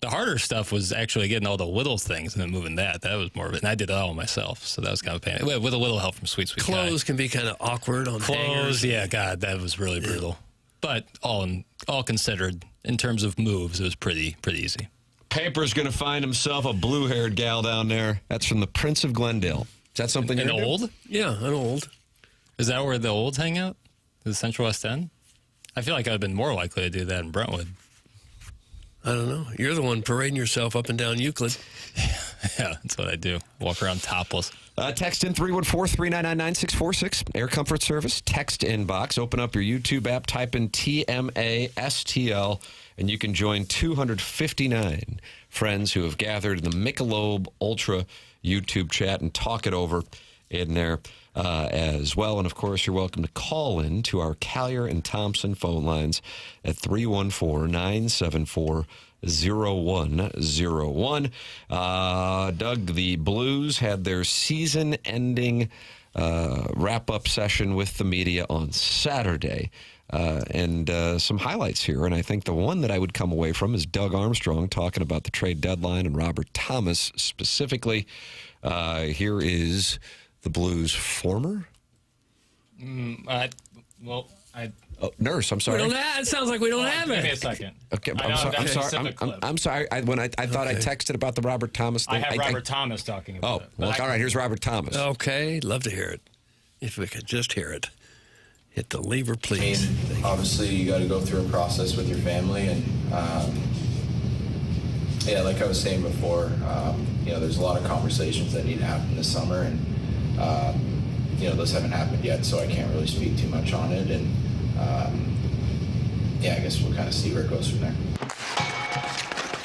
The harder stuff was actually getting all the little things and then moving that. That was more of it. And I did it all myself, so that was kind of a pain. With a little help from Sweet Clothes Guy. can be kind of awkward on hangers. Yeah, God, that was really brutal. But all considered, in terms of moves, it was pretty easy. Paper's going to find himself a blue-haired gal down there. That's from the Prince of Glendale. Is that something An you're old? doing? Yeah, an old. Is that where the olds hang out? The Central West End? I feel like I'd been more likely to do that in Brentwood. I don't know. You're the one parading yourself up and down Euclid. Yeah, that's what I do. Walk around topless. Text in 314-399-9646. Air Comfort Service. Text inbox. Open up your YouTube app. Type in TMASTL. And you can join 259 friends who have gathered in the Michelob Ultra YouTube chat and talk it over in there as well. And, of course, you're welcome to call in to our Collier and Thompson phone lines at 314-974-0101. Doug, the Blues had their season-ending wrap-up session with the media on Saturday. And some highlights here. And I think the one that I would come away from is Doug Armstrong talking about the trade deadline and Robert Thomas specifically. Here is the Blues' former? Nurse, I'm sorry. It sounds like we don't have it. Give me a second. Okay, I'm sorry. I'm sorry. I thought I texted about the Robert Thomas thing. I have Robert Thomas talking about it. Well, all right, here's Robert Thomas. Okay, love to hear it. If we could just hear it. Hit the lever, please. Obviously, you got to go through a process with your family, and yeah, like I was saying before, there's a lot of conversations that need to happen this summer, and those haven't happened yet, so I can't really speak too much on it. And I guess we'll kind of see where it goes from there.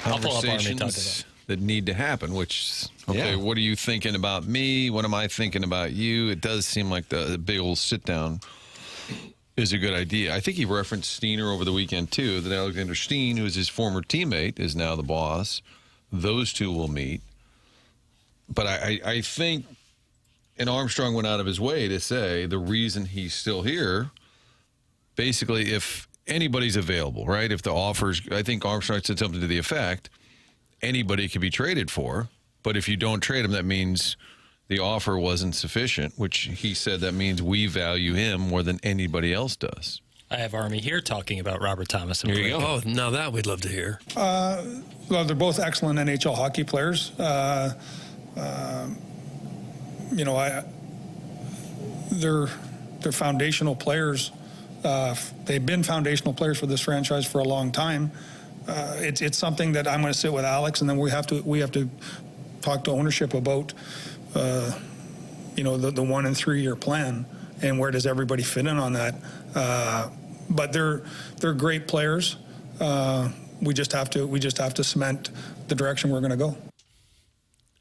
Conversations that need to happen, which, okay, what are you thinking about me? What am I thinking about you? It does seem like the big old sit down is a good idea. I think he referenced Steiner over the weekend, too, that Alexander Steen, who is his former teammate, is now the boss. Those two will meet. But I think, and Armstrong went out of his way to say the reason he's still here, basically, if anybody's available, right? If the offers, I think Armstrong said something to the effect, anybody can be traded for, but if you don't trade him, that means the offer wasn't sufficient, which he said that means we value him more than anybody else does. I have Army here talking about Robert Thomas. Here you go. Oh, now that we'd love to hear. Well, they're both excellent NHL hockey players. They're foundational players. They've been foundational players for this franchise for a long time. It's something that I'm going to sit with Alex, and then we have to talk to ownership about, the 1 and 3 year plan, and where does everybody fit in on that. But they're great players. We just have to cement the direction we're going to go.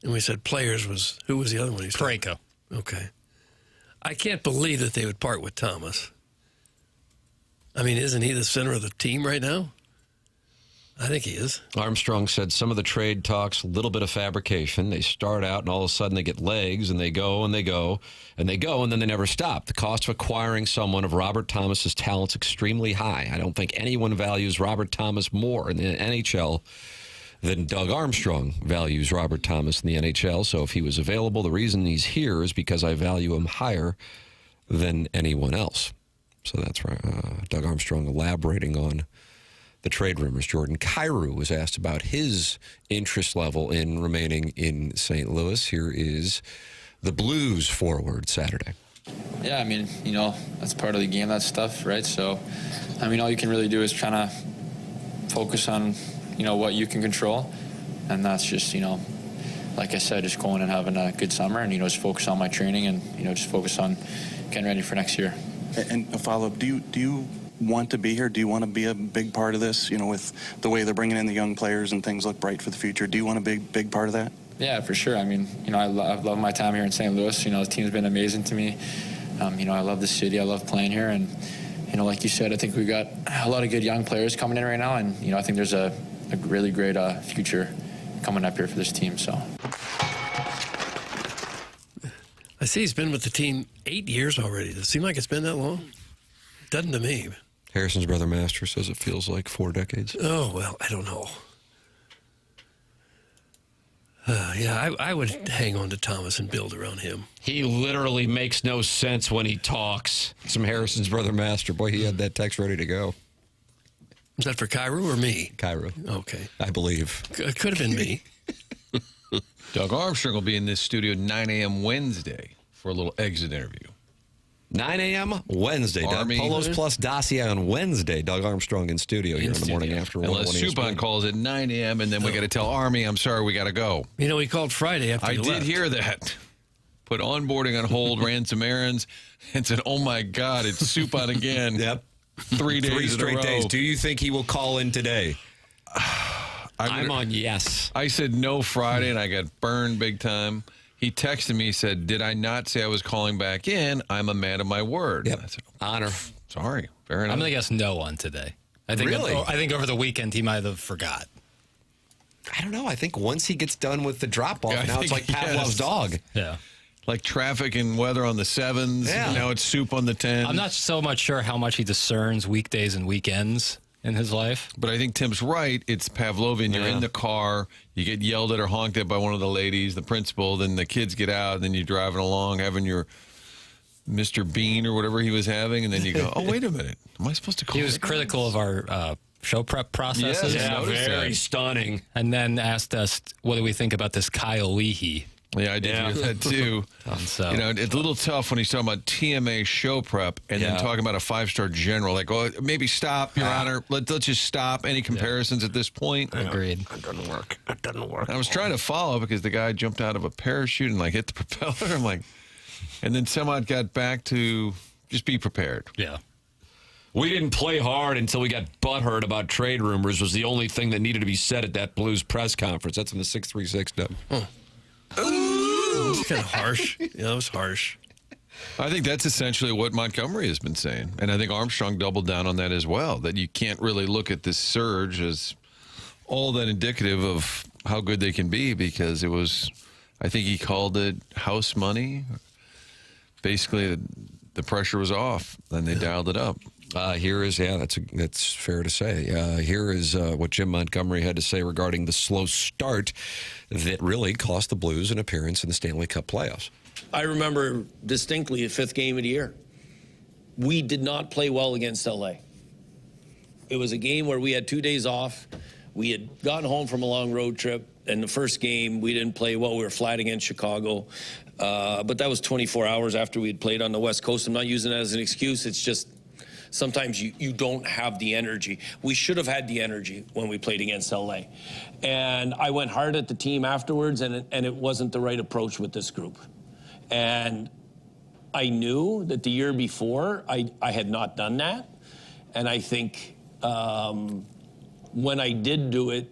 And we said players who was the other one? Parayko. Okay. I can't believe that they would part with Thomas. I mean, isn't he the center of the team right now? I think he is. Armstrong said some of the trade talks, a little bit of fabrication. They start out and all of a sudden they get legs and they go and they go and they go and then they never stop. The cost of acquiring someone of Robert Thomas's talent's extremely high. I don't think anyone values Robert Thomas more in the NHL than Doug Armstrong values Robert Thomas in the NHL. So if he was available, the reason he's here is because I value him higher than anyone else. So that's right. Doug Armstrong elaborating on the trade rumors. Jordan Kyrou was asked about his interest level in remaining in St. Louis. Here is the Blues forward Saturday. Yeah, I mean, that's part of the game, that stuff, right? So, I mean, all you can really do is try to focus on, what you can control. And that's just, like I said, just going and having a good summer and, just focus on my training and, just focus on getting ready for next year. And a follow-up, do you want to be here? Do you want to be a big part of this? With the way they're bringing in the young players and things look bright for the future. Do you want to be a big part of that? Yeah, for sure. I mean, I love my time here in St. Louis. The team's been amazing to me. I love the city. I love playing here. And, like you said, I think we've got a lot of good young players coming in right now. And, I think there's a really great future coming up here for this team. So I see he's been with the team 8 years already. Does it seem like it's been that long? Doesn't to me. Harrison's brother Master says it feels like 4 decades. Oh, well, I don't know. I would hang on to Thomas and build around him. He literally makes no sense when he talks. Some Harrison's brother Master. Boy, he had that text ready to go. Is that for Kyrou or me? Kyrou. Okay. I believe. It could have been me. Doug Armstrong will be in this studio 9 a.m. Wednesday for a little exit interview. 9 a.m. Wednesday. Army. Polos plus Dossier on Wednesday. Doug Armstrong in studio here in the morning after. Unless Suppan calls at 9 a.m. and then we got to tell Army, I'm sorry, we got to go. He called Friday after I did left. hear that. Put onboarding on hold, ran some errands, and said, oh, my God, it's Suppan again. Yep. 3 days 3 straight in a row. days. Do you think he will call in today? I'm on yes. I said no Friday, and I got burned big time. He texted me, said, did I not say I was calling back in? I'm a man of my word. Yep. I said, honor. Sorry. Fair enough. I'm going to guess no on today. I think over the weekend he might have forgot. I don't know. I think once he gets done with the drop-off, now it's like Pavlov's dog. Yeah. Like traffic and weather on the 7s. Yeah. Now it's soup on the 10s. I'm not so much sure how much he discerns weekdays and weekends in his life. But I think Tim's right. It's Pavlovian. You're in the car. You get yelled at or honked at by one of the ladies, the principal. Then the kids get out. Then you're driving along having your Mr. Bean or whatever he was having. And then you go, oh, wait a minute. Am I supposed to call He was critical of our show prep processes. Yeah, very stunning. And then asked us, what do we think about this Kyle Leahy Yeah, I did hear that too. So. You know, it's a little tough when he's talking about TMA show prep and then talking about a 5-star general. Like, oh, maybe stop, Your Honor. Let's just stop any comparisons at this point. Agreed. It doesn't work. It doesn't work. I was trying to follow because the guy jumped out of a parachute and like hit the propeller. I'm like, and then somehow it got back to just be prepared. Yeah. We didn't play hard until we got butthurt about trade rumors was the only thing that needed to be said at that Blues press conference. That's in the 636 dub. It's kind of harsh. Yeah, that was harsh. I think that's essentially what Montgomery has been saying. And I think Armstrong doubled down on that as well, that you can't really look at this surge as all that indicative of how good they can be because it was, I think he called it house money. Basically, the pressure was off, and they dialed it up. Here is, that's fair to say. Here is what Jim Montgomery had to say regarding the slow start that really cost the Blues an appearance in the Stanley Cup playoffs. I remember distinctly the 5th game of the year. We did not play well against LA. It was a game where we had 2 days off. We had gotten home from a long road trip, and the first game we didn't play well. We were flat against Chicago. But that was 24 hours after we had played on the West Coast. I'm not using that as an excuse. It's just sometimes you don't have the energy. We should have had the energy when we played against LA. And I went hard at the team afterwards, and it wasn't the right approach with this group. And I knew that the year before I had not done that. And I think when I did do it,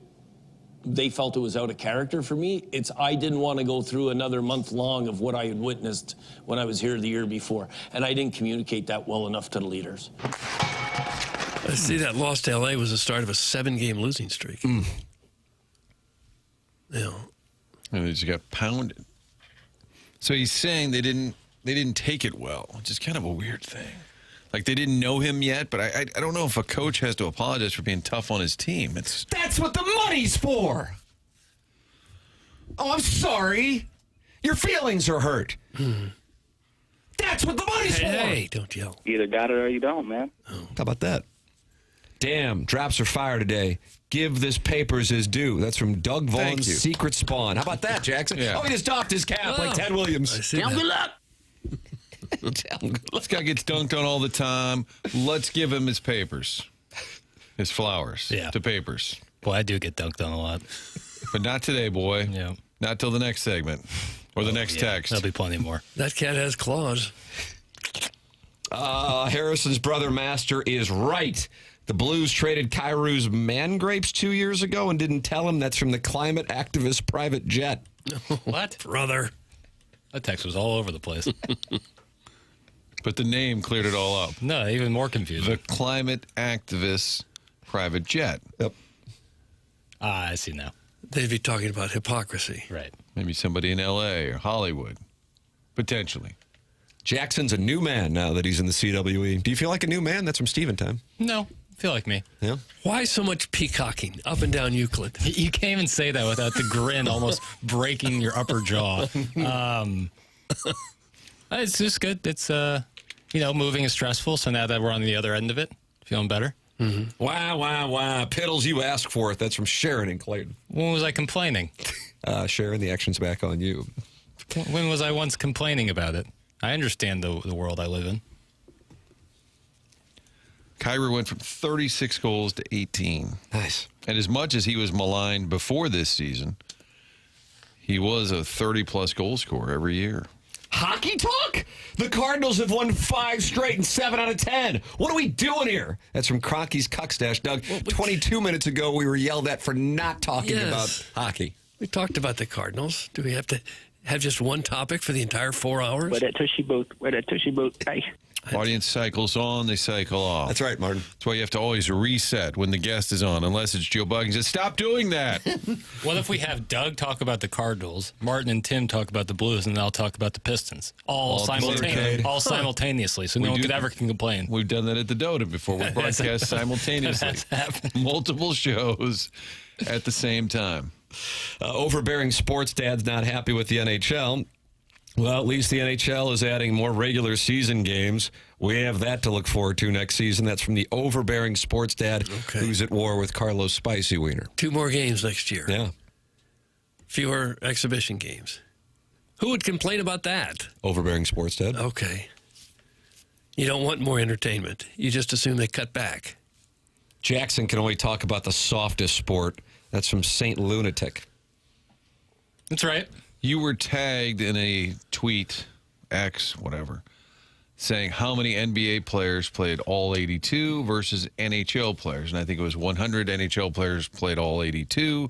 they felt it was out of character for me. I didn't want to go through another month long of what I had witnessed when I was here the year before. And I didn't communicate that well enough to the leaders. I see that loss to LA was the start of a 7-game losing streak. Yeah. And they just got pounded. So he's saying they didn't take it well, which is kind of a weird thing. Like they didn't know him yet, but I don't know if a coach has to apologize for being tough on his team. That's what the money's for. Oh, I'm sorry. Your feelings are hurt. That's what the money's for. Hey, don't yell. You either got it or you don't, man. How about that? Damn, drops are fire today. Give this papers his due. That's from Doug Vaughn's Secret Spawn. How about that, Jackson? Yeah. Oh, he just doffed his cap like Ted Williams. Good luck. This guy gets dunked on all the time. Let's give him his papers, his flowers to papers. Boy, I do get dunked on a lot. But not today, boy. Yeah. Not till the next segment or the next text. There'll be plenty more. That cat has claws. Harrison's brother Master is right. The Blues traded Kairou's man grapes 2 years ago and didn't tell him. That's from the climate activist private jet. What? Brother. That text was all over the place. But the name cleared it all up. No, even more confusing. The climate activist private jet. Yep. I see now. They'd be talking about hypocrisy. Right. Maybe somebody in L.A. or Hollywood. Potentially. Jackson's a new man now that he's in the CWE. Do you feel like a new man? That's from Steven time. No, I feel like me. Yeah. Why so much peacocking up and down Euclid? You can't even say that without the grin almost breaking your upper jaw. It's just good. It's, moving is stressful. So now that we're on the other end of it, feeling better. Mm-hmm. Wow. Piddles, you ask for it. That's from Sharon and Clayton. When was I complaining? Sharon, the action's back on you. When was I once complaining about it? I understand the world I live in. Kyrie went from 36 goals to 18. Nice. And as much as he was maligned before this season, he was a 30-plus goal scorer every year. Hockey talk? The Cardinals have won 5 straight and 7 out of 10. What are we doing here? That's from Crocky's Cuckstash. Doug, 22 minutes ago, we were yelled at for not talking about hockey. We talked about the Cardinals. Do we have to have just one topic for the entire 4 hours? Where that tushy boat, hey. Audience cycles on, they cycle off. That's right, Martin. That's why you have to always reset when the guest is on, unless it's Joe Buggins. Says, stop doing that. What if we have Doug talk about the Cardinals, Martin and Tim talk about the Blues, and I'll talk about the Pistons? All simultaneously, so no one ever can complain. We've done that at the Dota before. We broadcast simultaneously. That's happened. Multiple shows at the same time. Overbearing sports dad's not happy with the NHL. Well, at least the NHL is adding more regular season games. We have that to look forward to next season. That's from the overbearing sports dad who's at war with Carlos Spicy Wiener. 2 more games next year. Yeah. Fewer exhibition games. Who would complain about that? Overbearing Sports Dad. Okay. You don't want more entertainment. You just assume they cut back. Jackson can only talk about the softest sport. That's from Saint Lunatic. That's right. You were tagged in a tweet, X, whatever, saying how many NBA players played all 82 versus NHL players. And I think it was 100 NHL players played all 82,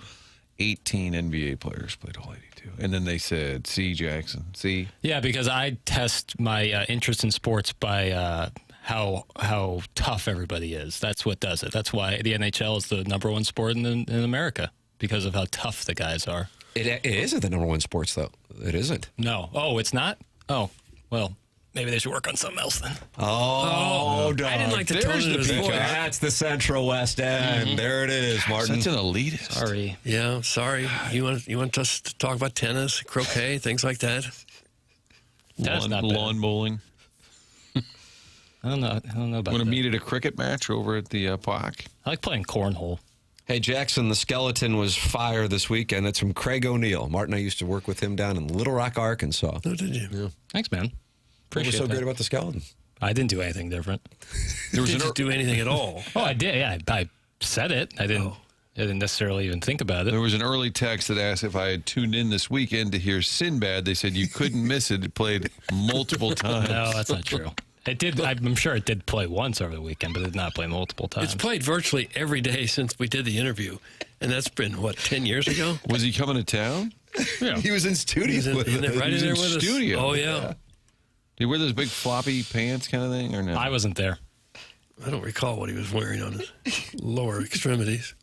18 NBA players played all 82. And then they said, see, Jackson, see? Yeah, because I test my interest in sports by how tough everybody is. That's what does it. That's why the NHL is the number one sport in America, because of how tough the guys are. It isn't the number one sports, though. It isn't. No. Oh, it's not? Oh, well, maybe they should work on something else then. Oh, dog. I didn't like the tone of his voice. That's the Central West End. Mm-hmm. There it is, Martin. Such an elitist. Sorry. Yeah, sorry. You want us to talk about tennis, croquet, things like that? Lawn bowling. I don't know about Want to that. meet at a cricket match over at the park? I like playing cornhole. Hey, Jackson, the skeleton was fire this weekend. It's from Craig O'Neill. Martin, I used to work with him down in Little Rock, Arkansas. Oh, did you? Yeah. Thanks, man. What Appreciate was so that. great about the skeleton? I didn't do anything different. Did you do anything at all? Oh, I did. Yeah, I said it. I didn't necessarily even think about it. There was an early text that asked if I had tuned in this weekend to hear Sinbad. They said you couldn't miss it. It played multiple times. No, that's not true. It did. I'm sure it did play once over the weekend, but it did not play multiple times. It's played virtually every day since we did the interview, and that's been, 10 years ago? Was he coming to town? Yeah. He was in studio with us. Right in there with us. Studio. Oh, yeah. Did he wear those big floppy pants kind of thing, or no? I wasn't there. I don't recall what he was wearing on his lower extremities.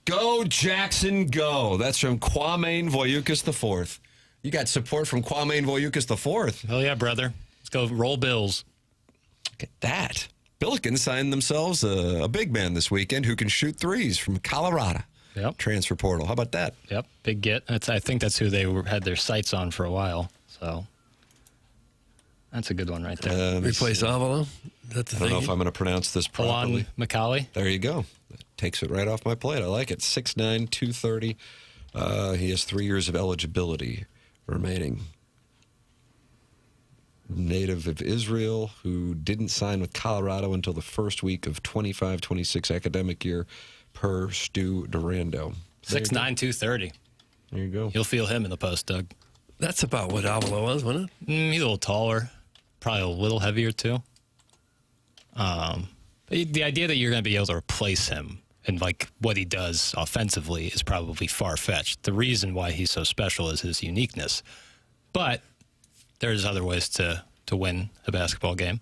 Go, Jackson, go. That's from Kwame Voyukas IV. You got support from Kwame Voyukas IV. Hell yeah, brother. Let's go roll Bills. Look at that. Billikens signed themselves a big man this weekend who can shoot threes from Colorado. Yep. Transfer portal. How about that? Yep. Big get. I think that's who they had their sights on for a while. So that's a good one right there. Replace Avila? Is that the I don't thing? know if I'm going to pronounce this properly. Alon McCauley. There you go. Takes it right off my plate. I like it. 6'9", 230. He has 3 years of eligibility remaining. Native of Israel, who didn't sign with Colorado until the first week of 25-26 academic year, per Stu Durando. 6'9", 230. There you go. You'll feel him in the post, Doug. That's about what Avila was, wasn't it? He's a little taller, probably a little heavier too. The idea that you're going to be able to replace him and like what he does offensively is probably far-fetched. The reason why he's so special is his uniqueness. But there's other ways to win a basketball game.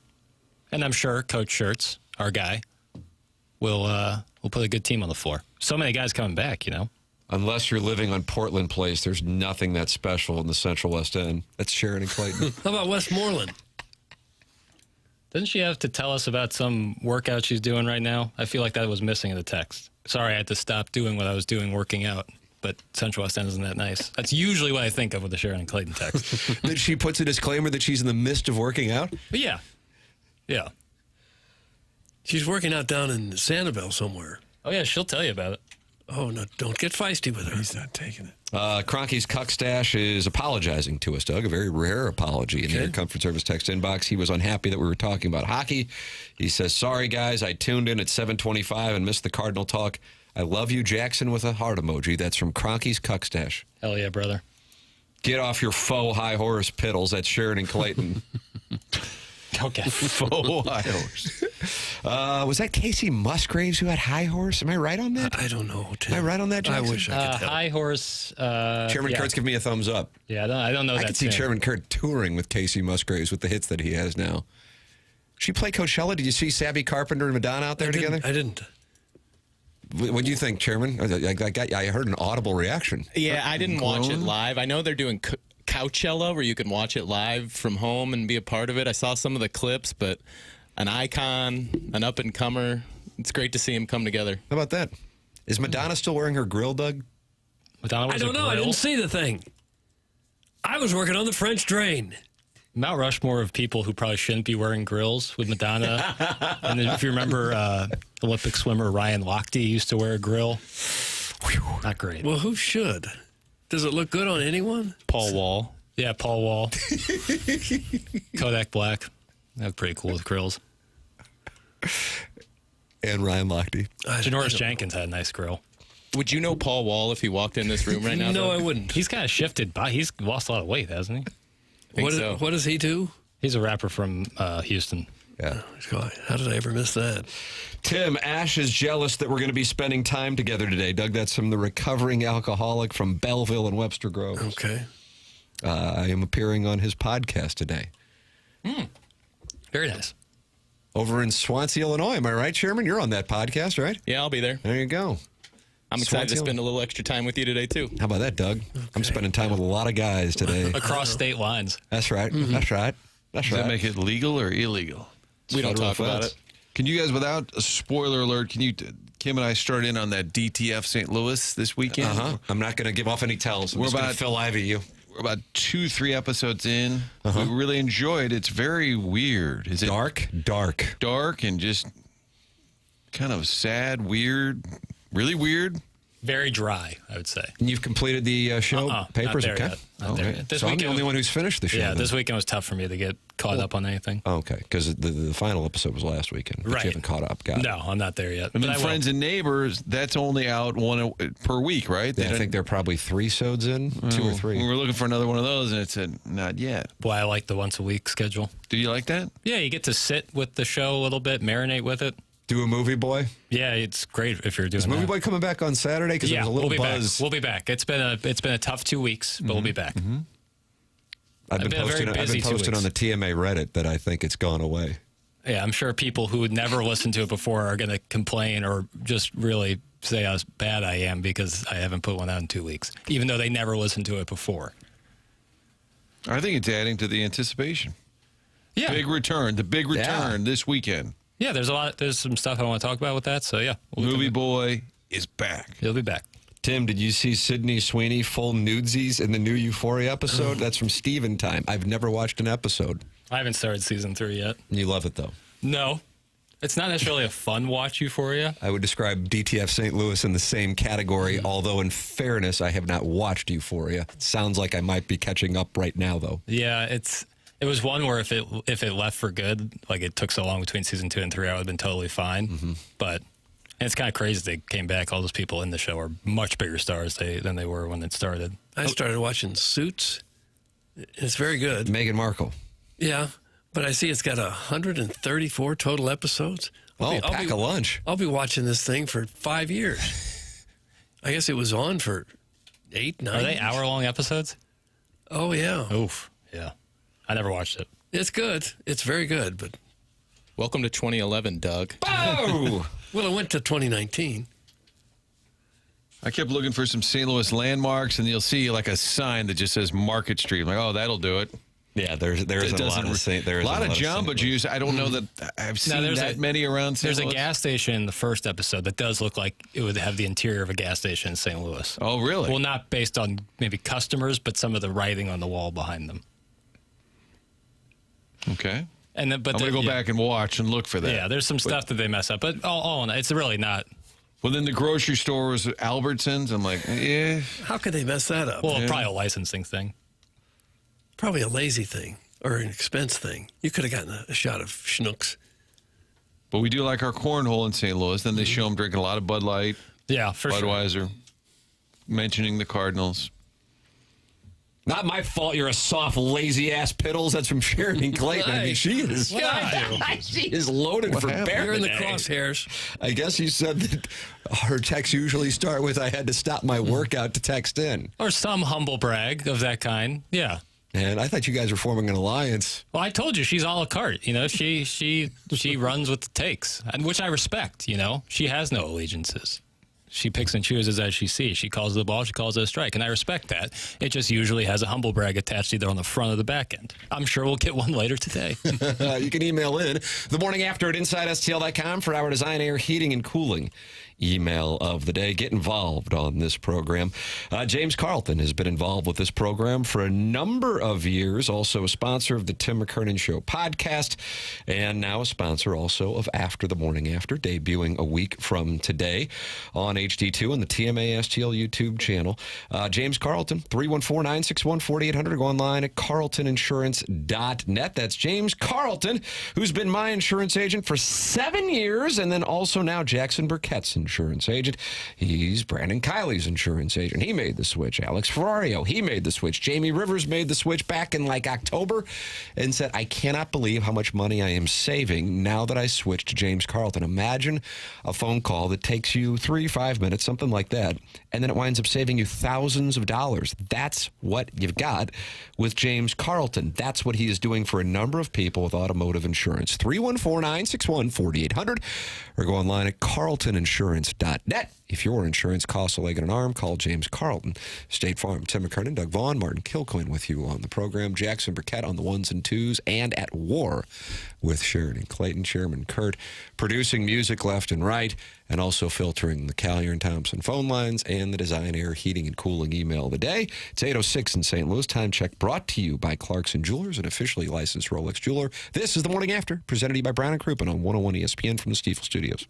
And I'm sure Coach Schertz, our guy, will put a good team on the floor. So many guys coming back, you know. Unless you're living on Portland Place, there's nothing that special in the Central West End. That's Sharon and Clayton. How about Westmoreland? Doesn't she have to tell us about some workout she's doing right now? I feel like that was missing in the text. Sorry, I had to stop doing what I was doing working out. But Central West End isn't that nice. That's usually what I think of with the Sharon and Clayton text. That she puts a disclaimer that she's in the midst of working out? But yeah. Yeah. She's working out down in Sanibel somewhere. Oh, yeah, she'll tell you about it. Oh, no, don't get feisty with her. He's not taking it. Cronky's Cuck Stash is apologizing to us, Doug. A very rare apology in the Comfort Service text inbox. He was unhappy that we were talking about hockey. He says, sorry, guys, I tuned in at 7:25 and missed the Cardinal talk. I love you, Jackson, with a heart emoji. That's from Cronky's Cuck Stash. Hell yeah, brother. Get off your faux high horse piddles. That's Sharon and Clayton. Okay. Faux high horse. Was that Casey Musgraves who had high horse? Am I right on that? I don't know, Tim. Am I right on that, Jackson? I wish I could tell. High horse. Chairman yeah. Kurt's giving me a thumbs up. Yeah, I don't know that. I could see Chairman Kurt touring with Casey Musgraves with the hits that he has now. She play Coachella? Did you see Sabby Carpenter and Madonna out there together? I didn't. What do you think, Chairman? I heard an audible reaction. Yeah, I didn't watch it live. I know they're doing Coachella, where you can watch it live from home and be a part of it. I saw some of the clips, but an icon, an up-and-comer. It's great to see him come together. How about that? Is Madonna still wearing her grill, Doug? Madonna was I don't know. I didn't see the thing. I was working on the French drain. Mount Rushmore of people who probably shouldn't be wearing grills with Madonna. And then if you remember, Olympic swimmer Ryan Lochte used to wear a grill. Not great. Well, who should? Does it look good on anyone? Paul Wall. Yeah, Paul Wall. Kodak Black. That was pretty cool with grills. And Ryan Lochte. Janoris Jenkins had a nice grill. Would you know Paul Wall if he walked in this room right now? No, Doug? I wouldn't. He's kind of shifted. He's lost a lot of weight, hasn't he? What does he do? He's a rapper from Houston. Yeah. How did I ever miss that? Tim, Ash is jealous that we're going to be spending time together today. Doug, that's from the recovering alcoholic from Belleville and Webster Groves. Okay. I am appearing on his podcast today. Very nice. Over in Swansea, Illinois. Am I right, Chairman? You're on that podcast, right? Yeah, I'll be there. There you go. I'm excited to spend a little extra time with you today, too. How about that, Doug? Okay. I'm spending time with a lot of guys today. Across state lines. That's right. That's right. That's Does right. that make it legal or illegal? We don't talk about it. Can you guys, without a spoiler alert, Kim and I started in on that DTF St. Louis this weekend? I'm not going to give off any tells. We're about to Phil Ivey you. We're about 2-3 episodes in. We really enjoyed it. It's very weird. Is it dark? Dark and just kind of sad, weird, really weird. Very dry, I would say. And you've completed the show papers, not there okay? Yet. Not there yet. So I'm the only one who's finished the show. Yeah, then. this weekend was tough for me to get caught up on anything. Okay, because the final episode was last weekend. But Right. you haven't caught up. Got it. No, I'm not there yet. And But then I Friends and Neighbors, that's only out one per week, right? Yeah, I think they're probably 3 sods in, 2 or 3. We were looking for another one of those, and it said not yet. Boy, I like the once a week schedule. Do you like that? Yeah, you get to sit with the show a little bit, marinate with it. Do a Movie Boy? Yeah, it's great if you're doing Is Movie that. Boy coming back on Saturday? Because Yeah, there was a little we'll be buzz. back. We'll be back. It's been a tough 2 weeks, but we'll be back. I've been posting on the TMA Reddit that I think it's gone away. Yeah, I'm sure people who would never listened to it before are going to complain or just really say how bad I am because I haven't put one out in 2 weeks, even though they never listened to it before. I think it's adding to the anticipation. Yeah. The big return this weekend. Yeah, there's some stuff I want to talk about with that. So yeah, Movie Boy is back. He'll be back. Tim, did you see Sydney Sweeney full nudesies in the new Euphoria episode? That's from Steven Time. I've never watched an episode. I haven't started season 3 yet. You love it, though. No. It's not necessarily a fun watch, Euphoria. I would describe DTF St. Louis in the same category, although in fairness, I have not watched Euphoria. It sounds like I might be catching up right now, though. Yeah, it was one where if it left for good, like it took so long between season 2 and 3, I would have been totally fine. But and it's kind of crazy they came back. All those people in the show are much bigger stars than they were when it started. I started watching Suits. It's very good. Meghan Markle. Yeah, but I see it's got 134 total episodes. Pack a lunch. I'll be watching this thing for 5 years. I guess it was on for 8, 9 Are they years. hour-long episodes? Oh, yeah. Oof, yeah. I never watched it. It's good. It's very good, but... Welcome to 2011, Doug. Oh! Well, it went to 2019. I kept looking for some St. Louis landmarks, and you'll see like a sign that just says Market Street. I'm like, oh, that'll do it. Yeah, there's a lot of St. A lot of Jamba Juice. I don't know that I've seen that many around St. There's Louis. a gas station in the first episode that does look like it would have the interior of a gas station in St. Louis. Oh, really? Well, not based on maybe customers, but some of the writing on the wall behind them. Okay. And then, but I'm going to go back and watch and look for that. Yeah, there's some stuff that they mess up, but all in all, it's really not. Well, then the grocery store was Albertsons. I'm like, yeah. How could they mess that up? Well, probably a licensing thing. Probably a lazy thing or an expense thing. You could have gotten a shot of Schnucks. But we do like our cornhole in St. Louis. Then they show them drinking a lot of Bud Light. Yeah, for sure. Budweiser. Mentioning the Cardinals. Not my fault you're a soft, lazy-ass piddles. That's from Sharon and Clayton. I mean, she is she is loaded for bear. You're in the today. crosshairs. I guess you said that her texts usually start with, I had to stop my workout to text in. Or some humble brag of that kind. Yeah. And I thought you guys were forming an alliance. Well, I told you she's a la carte. You know, she runs with the takes, and which I respect. You know, she has no allegiances. She picks and chooses as she sees. She calls it a ball, she calls it a strike, and I respect that. It just usually has a humble brag attached either on the front or the back end. I'm sure we'll get one later today. You can email in the morning after at InsideSTL.com for our design, air, heating, and cooling email of the day. Get involved on this program. James Carlton has been involved with this program for a number of years, also a sponsor of the Tim McKernan Show podcast, and now a sponsor also of After the Morning After, debuting a week from today on on HD2 and the TMA STL YouTube channel. James Carlton, 314-961-4800. Go online at carltoninsurance.net. That's James Carlton, who's been my insurance agent for 7 years, and then also now Jackson Burkett's insurance agent. He's Brandon Kiley's insurance agent. He made the switch. Alex Ferrario, he made the switch. Jamie Rivers made the switch back in like October and said, I cannot believe how much money I am saving now that I switched to James Carlton. Imagine a phone call that takes you 3-5 minutes, something like that, and then it winds up saving you thousands of dollars. That's what you've got with James Carlton. That's what he is doing for a number of people with automotive insurance. 314-961-4800 or go online at carltoninsurance.net. If your insurance costs a leg and an arm, call James Carlton. State Farm, Tim McKernan, Doug Vaughn, Martin Kilcoyne with you on the program. Jackson Burkett on the ones and twos and at war with Sheridan Clayton, Chairman Kurt, producing music left and right, and also filtering the Collier and Thompson phone lines and the Design Air Heating and Cooling email of the day. It's 8:06 in St. Louis. Time check brought to you by Clarkson Jewelers, an officially licensed Rolex jeweler. This is The Morning After, presented to you by Brown & Crouppen on 101 ESPN from the Stiefel Studios.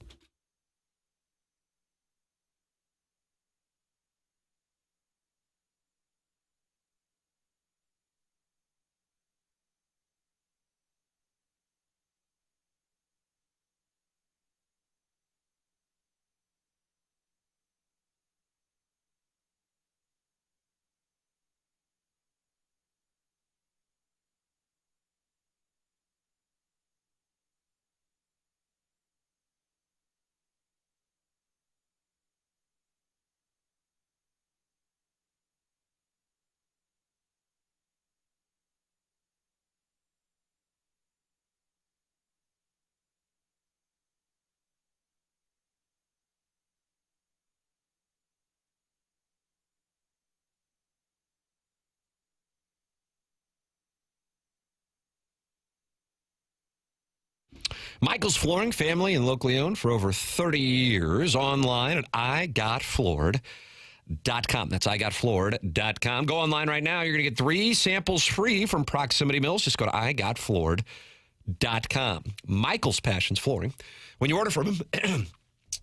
Michael's Flooring, family and locally owned for over 30 years. Online at igotfloored.com. That's igotfloored.com. Go online right now. You're going to get 3 samples free from Proximity Mills. Just go to igotfloored.com. Michael's Passions Flooring. When you order from him,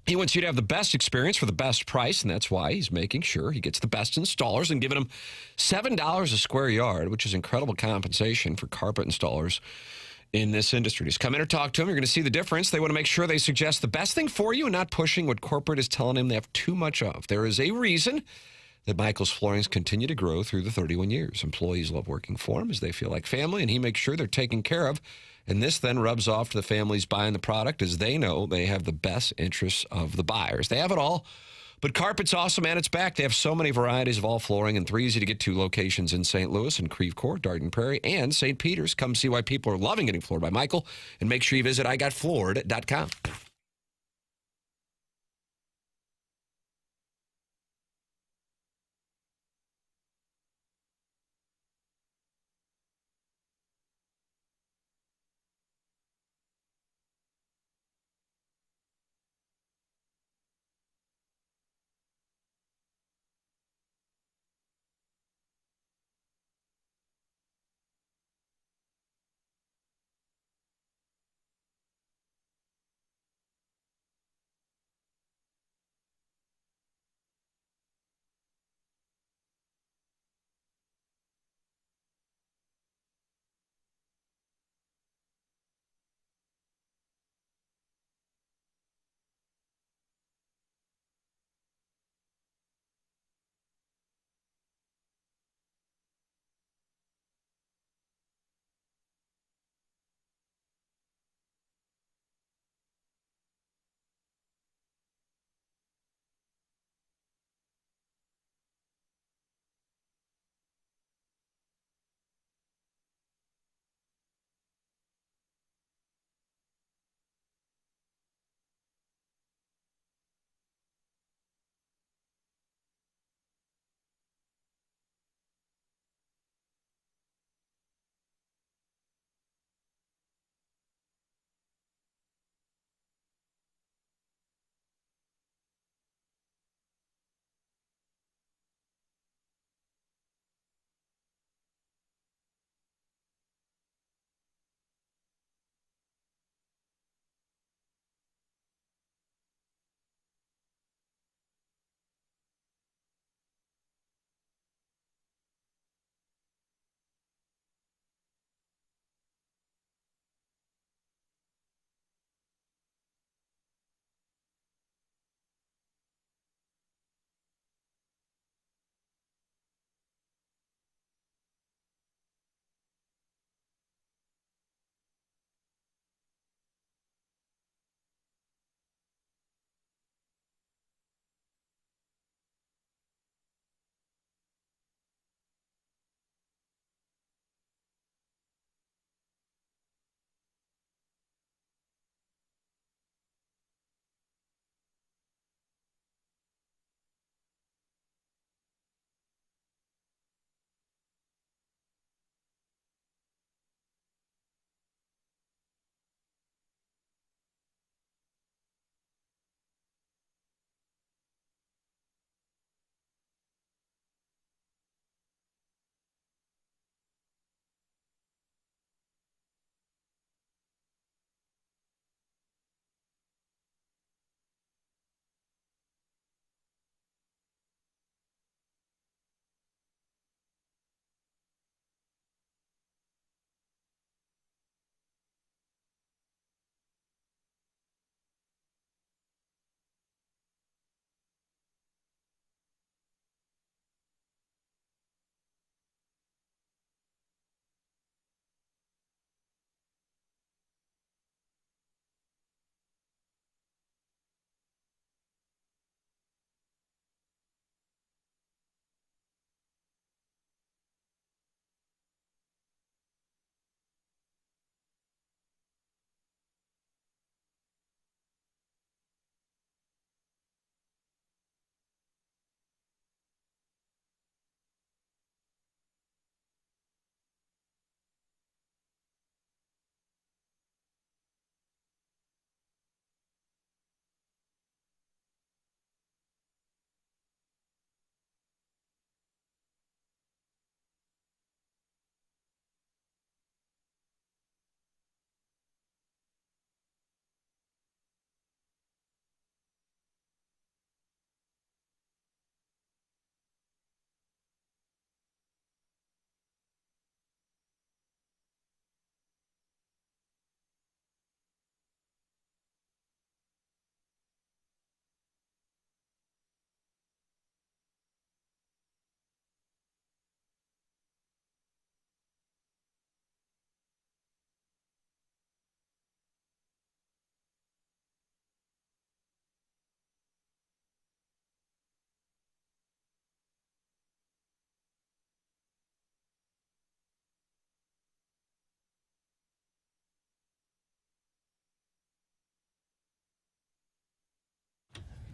he wants you to have the best experience for the best price, and that's why he's making sure he gets the best installers and giving them $7 a square yard, which is incredible compensation for carpet installers in this industry. Just come in or talk to them. You're going to see the difference. They want to make sure they suggest the best thing for you and not pushing what corporate is telling them they have too much of. There is a reason that Michael's Floorings continue to grow through the 31 years. Employees love working for him as they feel like family, and he makes sure they're taken care of. And this then rubs off to the families buying the product as they know they have the best interests of the buyers. They have it all. But carpet's awesome, and it's back. They have so many varieties of all flooring and 3 easy-to-get-to locations in St. Louis and Creve Coeur, Darden Prairie, and St. Peter's. Come see why people are loving getting floored by Michael, and make sure you visit igotfloored.com.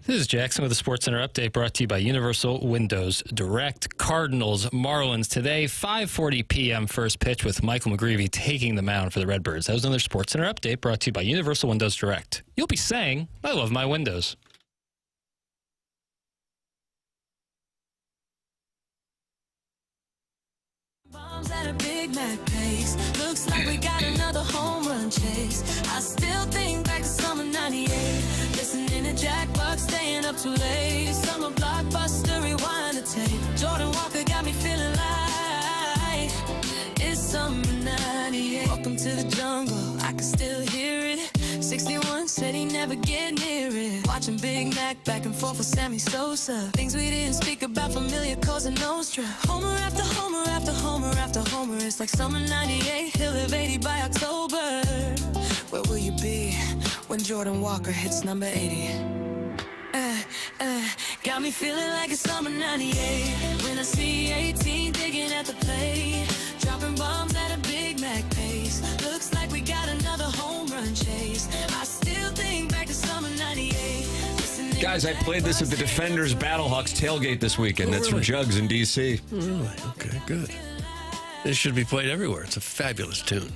This is Jackson with the SportsCenter update brought to you by Universal Windows Direct. Cardinals, Marlins today, 5:40 p.m. first pitch with Michael McGreevy taking the mound for the Redbirds. That was another SportsCenter update brought to you by Universal Windows Direct. You'll be saying, I love my windows. Bombs at a Big Mac pace. Looks like we got another home run chase. I still think back to summer 98. Listening to Jack Buck, staying up too late. Summer blockbuster, rewind the tape. Jordan Walker got me feeling like it's summer 98. Welcome to the jungle, I can still hear it. 61 said he never get near it. Watching Big Mac back and forth with Sammy Sosa. Things we didn't speak about, familiar Cosa Nostra. Homer after homer after homer after homer. It's like summer 98, he'll have 80 by October. Where will you be when Jordan Walker hits number 80? Got me feeling like it's summer 98. When I see 18 digging at the plate. Dropping bombs at a Big Mac pace. Looks like we got another home run chase. I still think back to summer 98. Guys, I played this at the Defenders Battlehawks tailgate this weekend. That's from Jugs in D.C. Really? Okay, good. This should be played everywhere. It's a fabulous tune.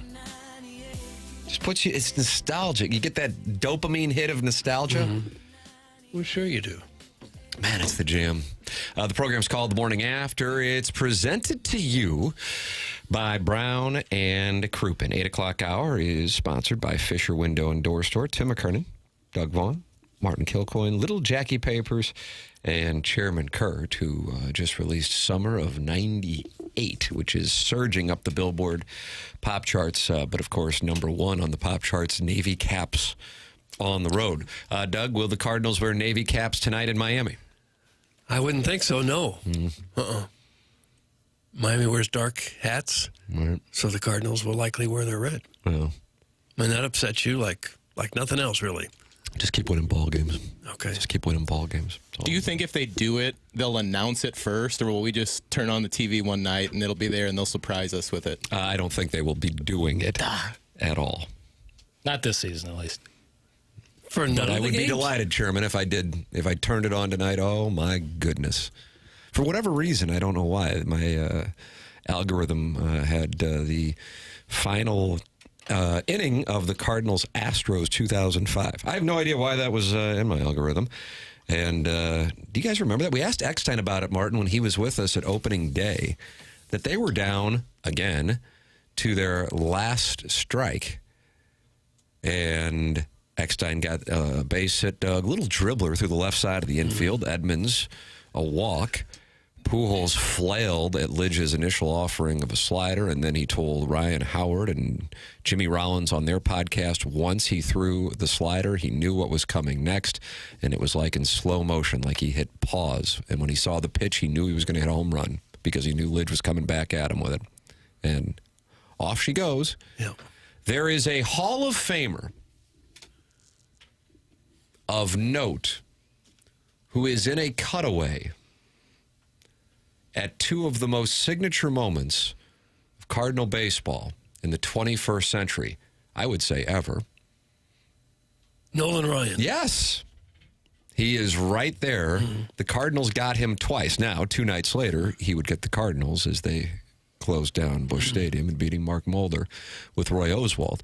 Just puts you, it's nostalgic. You get that dopamine hit of nostalgia. Mm-hmm. Well, sure you do. Man, it's the jam. The program's called The Morning After. It's presented to you by Brown and Crouppen. 8 o'clock hour is sponsored by Fisher Window and Door Store. Tim McKernan, Doug Vaughn, Martin Kilcoyne, Little Jackie Papers, and Chairman Kurt, who just released Summer of 98, which is surging up the Billboard pop charts. But, of course, number one on the pop charts, Navy caps on the road. Doug, will the Cardinals wear Navy caps tonight in Miami? I wouldn't think so, no. Miami wears dark hats, so the Cardinals will likely wear their red. Well, and that upsets you like nothing else, really. Just keep winning ball games. Okay. Just keep winning ball games. Do you think if they do it, they'll announce it first, or will we just turn on the TV one night and it'll be there and they'll surprise us with it? I don't think they will be doing it at all. Not this season, at least. For none but of I the would be games? delighted, Chairman, if I turned it on tonight. Oh, my goodness. For whatever reason, I don't know why, my algorithm had the final inning of the Cardinals-Astros 2005. I have no idea why that was in my algorithm. And do you guys remember that? We asked Eckstein about it, Martin, when he was with us at opening day, that they were down, again, to their last strike. And Eckstein got a base hit, a little dribbler through the left side of the infield. Edmonds, a walk. Pujols flailed at Lidge's initial offering of a slider, and then he told Ryan Howard and Jimmy Rollins on their podcast once he threw the slider, he knew what was coming next, and it was like in slow motion, like he hit pause. And when he saw the pitch, he knew he was going to hit a home run because he knew Lidge was coming back at him with it. And off she goes. Yeah. There is a Hall of Famer of note who is in a cutaway at two of the most signature moments of Cardinal baseball in the 21st century, I would say ever. Nolan Ryan. Yes. He is right there. Mm-hmm. The Cardinals got him twice. Now, 2 nights later, he would get the Cardinals as they closed down Busch Stadium and beating Mark Mulder with Roy Oswald.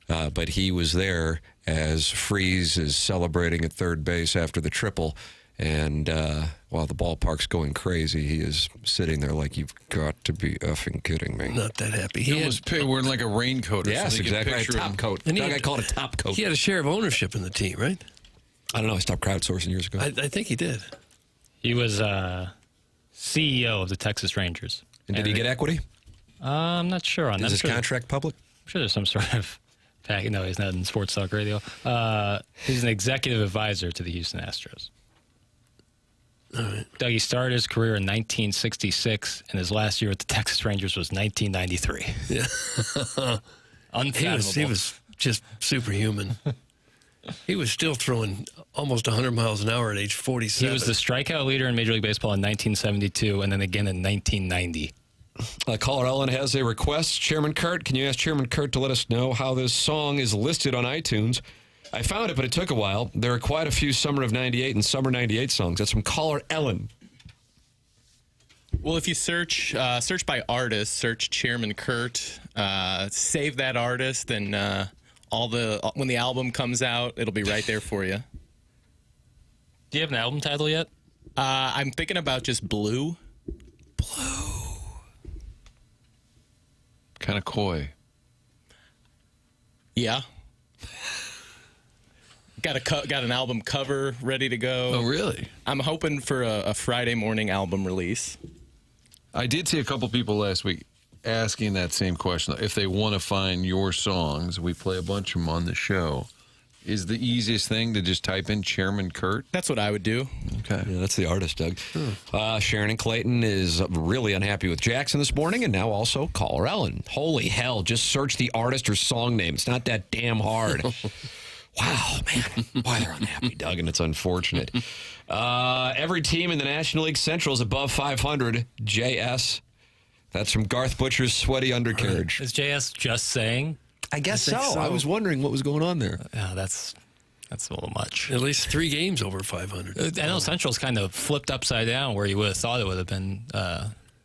But he was there as Freese is celebrating at third base after the triple. And while the ballpark's going crazy, he is sitting there like, you've got to be effing kidding me. Not that happy. He was wearing like a raincoat or yes, something. Exactly. A top coat. And I call it a top coat. He had a share of ownership in the team, right? I don't know. I stopped crowdsourcing years ago. I think he did. He was CEO of the Texas Rangers. And did he get equity? I'm not sure on that. Is his contract public? I'm sure there's some sort of package. No, he's not in sports talk radio. He's an executive advisor to the Houston Astros. All right. Doug, he started his career in 1966, and his last year at the Texas Rangers was 1993. Yeah. Unfathomable. He was just superhuman. He was still throwing almost 100 miles an hour at age 47. He was the strikeout leader in Major League Baseball in 1972, and then again in 1990. Caller Ellen has a request. Chairman Kurt, can you ask Chairman Kurt to let us know how this song is listed on iTunes? I found it, but it took a while. There are quite a few Summer of 98 and Summer 98 songs. That's from caller Ellen. Well, if you search by artist, search Chairman Kurt, save that artist, and when the album comes out, it'll be right there for you. Do you have an album title yet? I'm thinking about just Blue. Kind of coy. Yeah. Got an album cover ready to go. Oh, really? I'm hoping for a Friday morning album release. I did see a couple people last week asking that same question. If they want to find your songs, we play a bunch of them on the show. Is the easiest thing to just type in Chairman Kurt? That's what I would do. Okay. Yeah, that's the artist, Doug. Sharon and Clayton is really unhappy with Jackson this morning, and now also caller Ellen. Holy hell, just search the artist or song name. It's not that damn hard. Wow, man. Why they're unhappy, Doug, and it's unfortunate. Every team in the National League Central is above 500. JS. That's from Garth Butcher's Sweaty Undercarriage. Is JS just saying? I guess so. I was wondering what was going on there. Yeah, that's a little much. At least 3 games over 500. NL Central's kind of flipped upside down where you would have thought it would have been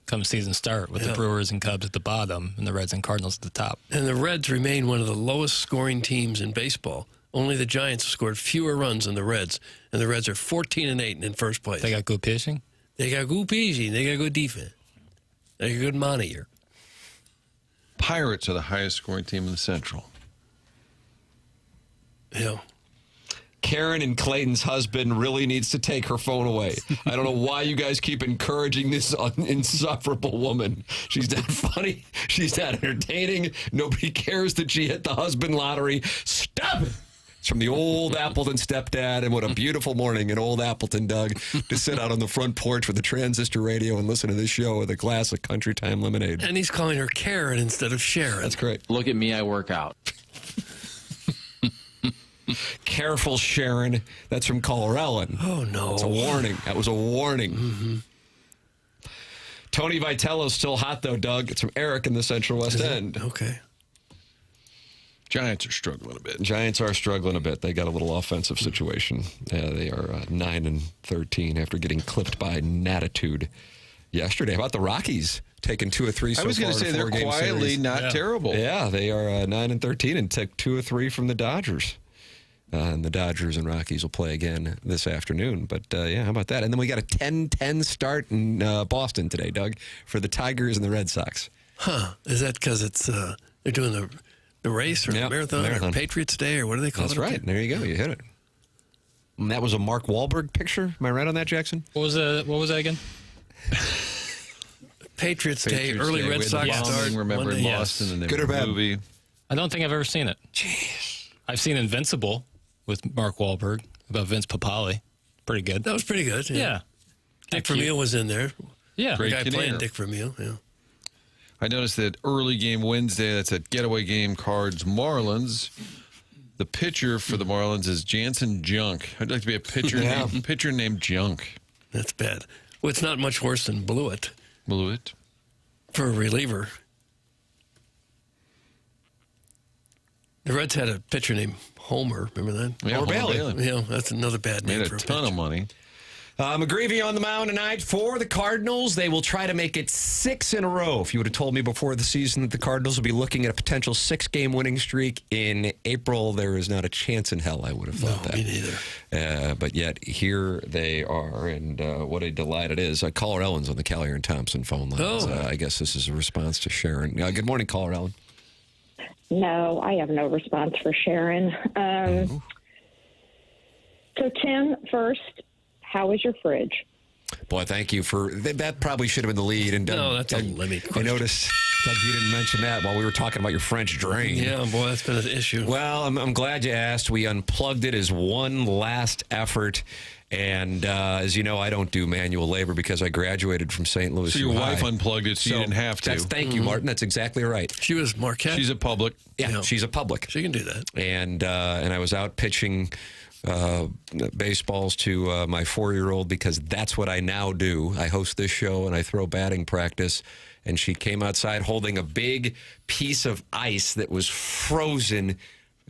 come season start with the Brewers and Cubs at the bottom and the Reds and Cardinals at the top. And the Reds remain one of the lowest scoring teams in baseball. Only the Giants have scored fewer runs than the Reds, and the Reds are 14-8 in first place. They got good pitching? They got good pitching. They got good defense. They got good monitor. Pirates are the highest scoring team in the Central. Yeah. Karen and Clayton's husband really needs to take her phone away. I don't know why you guys keep encouraging this insufferable woman. She's not funny. She's not entertaining. Nobody cares that she hit the husband lottery. Stop it. It's from the old Appleton stepdad, and what a beautiful morning in old Appleton, Doug, to sit out on the front porch with a transistor radio and listen to this show with a glass of Country Time lemonade. And he's calling her Karen instead of Sharon. That's great. Look at me, I work out. Careful, Sharon. That's from caller Ellen. Oh, no. That's a warning. That was a warning. Mm-hmm. Tony Vitello's still hot, though, Doug. It's from Eric in the Central West End. Okay. Giants are struggling a bit. Giants are struggling a bit. They got a little offensive situation. They are 9-13 after getting clipped by Natitude yesterday. How about the Rockies taking 2 or 3 so far? I was going to say they're quietly not terrible. Yeah, they are 9-13 and took 2 or 3 from the Dodgers. And the Dodgers and Rockies will play again this afternoon. But, yeah, how about that? And then we got a 10-10 start in Boston today, Doug, for the Tigers and the Red Sox. Huh. Is that because it's they're doing the race or the marathon or Patriots Day or what do they call it? That's right. There you go. You hit it. And that was a Mark Wahlberg picture. Am I right on that, Jackson? What was that again? Patriots Day, early Red Sox start. Remember in Boston and Good or bad? movie. I don't think I've ever seen it. Jeez. I've seen Invincible with Mark Wahlberg about Vince Papale. Pretty good. That was pretty good. Yeah. Dick Vermeil was in there. Yeah. The guy Great playing kid. Dick Vermeil. Yeah. I noticed that early game Wednesday, that's a getaway game, Cards Marlins. The pitcher for the Marlins is Jansen Junk. I'd like to be a pitcher named Junk. That's bad. Well, it's not much worse than Blewett. Blewett? For a reliever. The Reds had a pitcher named Homer. Remember that? Yeah, Homer Bailey. Yeah, that's another bad name Made for a a ton pitcher. of money. McGreevy on the mound tonight for the Cardinals. They will try to make it 6 in a row. If you would have told me before the season that the Cardinals would be looking at a potential 6-game winning streak in April, there is not a chance in hell I would have thought that. Me neither. But yet, here they are, and what a delight it is. Caller Ellen's on the Callier and Thompson phone lines. I guess this is a response to Sharon. Good morning, Caller Ellen. No, I have no response for Sharon. So, Tim, first, how is your fridge? Boy, thank you for that. Probably should have been the lead. And Doug, No, that's a limit I question. noticed, Doug, you didn't mention that while we were talking about your French drain. Yeah, boy, that's been an issue. Well, I'm glad you asked. We unplugged it as one last effort. And as you know, I don't do manual labor because I graduated from St. Louis. So your High. wife unplugged it so you didn't have to. Thank you, Martin. That's exactly right. She was Marquette. She's a public. Yeah, she's a public. She can do that. And I was out pitching baseballs to my 4-year-old because that's what I now do. I host this show and I throw batting practice. And she came outside holding a big piece of ice that was frozen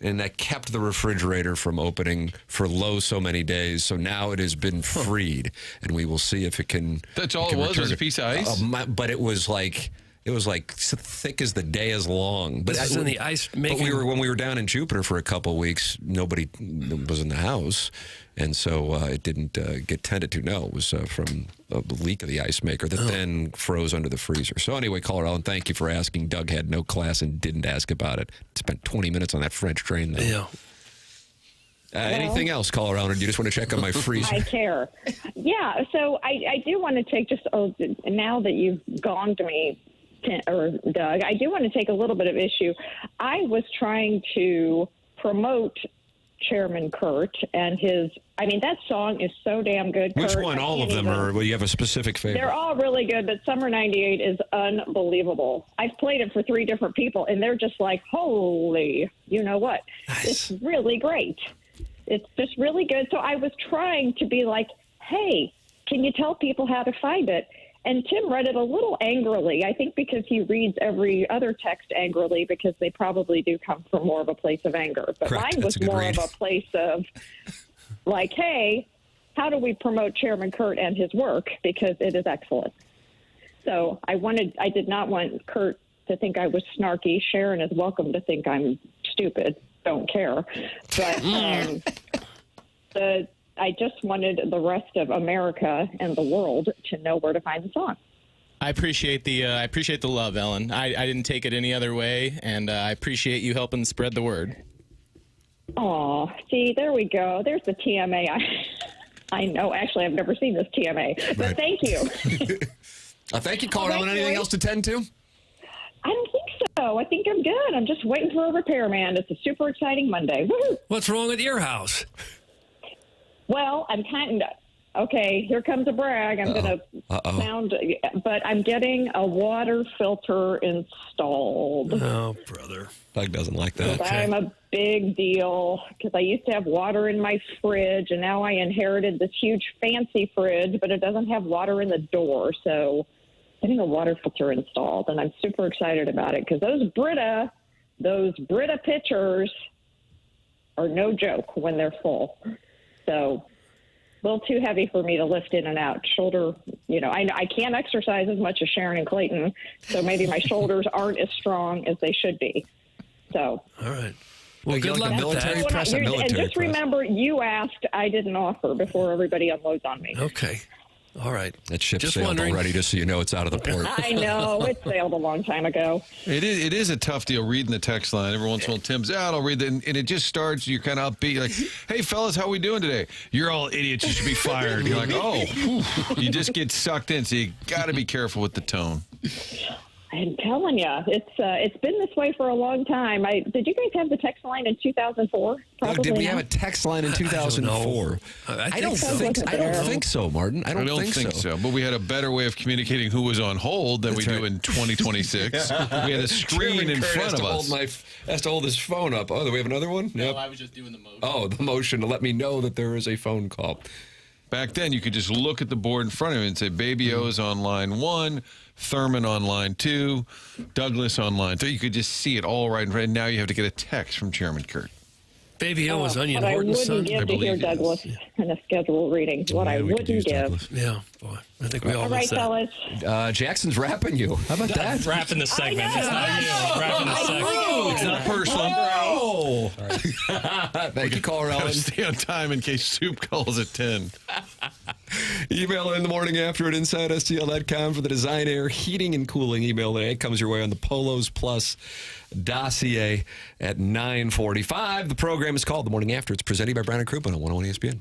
and that kept the refrigerator from opening for so many days. So now it has been freed, and we will see if it can. That's all it was a piece of ice? But it was like so thick as the day is long. But This is in the ice making. But when we were down in Jupiter for a couple of weeks, nobody was in the house, and so it didn't get tended to. No, it was from a leak of the ice maker that then froze under the freezer. So anyway, caller Ellen, thank you for asking. Doug had no class and didn't ask about it. Spent 20 minutes on that French train, though. Yeah. Anything else, caller Ellen, or do you just want to check on my freezer? I care. Yeah, so I do want to take now that you've gonged me, or Doug, I do want to take a little bit of issue. I was trying to promote Chairman Kurt and that song is so damn good. Which Kurt, one? All of them, or will you have a specific favorite? They're all really good, but Summer 98 is unbelievable. I've played it for 3 different people, and they're just like, holy, you know what? Nice. It's really great. It's just really good. So I was trying to be like, hey, can you tell people how to find it? And Tim read it a little angrily, I think because he reads every other text angrily because they probably do come from more of a place of anger. But Correct. mine was more read. of a place of like, hey, how do we promote Chairman Kurt and his work? Because it is excellent. So I did not want Kurt to think I was snarky. Sharon is welcome to think I'm stupid. Don't care. But I just wanted the rest of America and the world to know where to find the song. I appreciate the love, Ellen. I didn't take it any other way, and I appreciate you helping spread the word. Oh, see, there we go. There's the TMA. I know. Actually, I've never seen this TMA, but thank you. Thank you, caller Ellen. Anything else to tend to? I don't think so. I think I'm good. I'm just waiting for a repairman. It's a super exciting Monday. Woo-hoo. What's wrong with your house? Well, I'm kind of, okay, here comes a brag. I'm going to sound, but I'm getting a water filter installed. Oh, brother. Doug doesn't like that. I'm a big deal because I used to have water in my fridge, and now I inherited this huge fancy fridge, but it doesn't have water in the door. So getting a water filter installed, and I'm super excited about it because those Brita pitchers are no joke when they're full. So a little too heavy for me to lift in and out. Shoulder, I can't exercise as much as Sharon and Clayton, so maybe my shoulders aren't as strong as they should be. So. All right. Well, good luck with that. And just remember, you asked, I didn't offer before everybody unloads on me. Okay. All right. That ship sailed already, just so you know it's out of the port. I know. It sailed a long time ago. It is a tough deal reading the text line. Every once in a while, Tim's out. I'll read it, and it just starts. You're kind of upbeat. You're like, hey, fellas, how we doing today? You're all idiots. You should be fired. You're like, oh. You just get sucked in, so you got to be careful with the tone. I'm telling you, it's been this way for a long time. Did you guys have the text line in 2004? Did we have a text line in 2004? I don't think so, Martin. I don't think so. But we had a better way of communicating who was on hold than we do in 2026. We had a screen in front of us. Has to hold his phone up. Oh, do we have another one? No, Yep. I was just doing the motion. Oh, the motion to let me know that there is a phone call. Back then, you could just look at the board in front of you and say, Baby O's on line 1, Thurman on line 2, Douglas on line 3. You could just see it all right in front. And now you have to get a text from Chairman Kurt. Baby O was Onion What Horton's son. I wouldn't give to hear Douglas in a schedule reading. What I wouldn't give. Douglas. Yeah, boy. I think we all right, fellas. Jackson's rapping you. How about that? Wrapping the segment. It's not you. Wrapping the segment. It's not personal. Oh. Thank you, caller Ellen. Stay on time in case Soup calls at 10. Email in the morning after at InsideSTL.com for the Design Air Heating and Cooling email today. It comes your way on the Polos Plus dossier at 9:45. The program is called The Morning After. It's presented by Brown & Crouppen on 101 ESPN.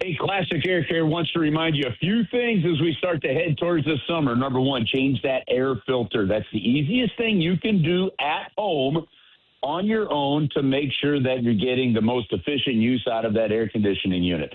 Hey, Classic Air Care wants to remind you a few things as we start to head towards the summer. Number one, change that air filter. That's the easiest thing you can do at home on your own to make sure that you're getting the most efficient use out of that air conditioning unit.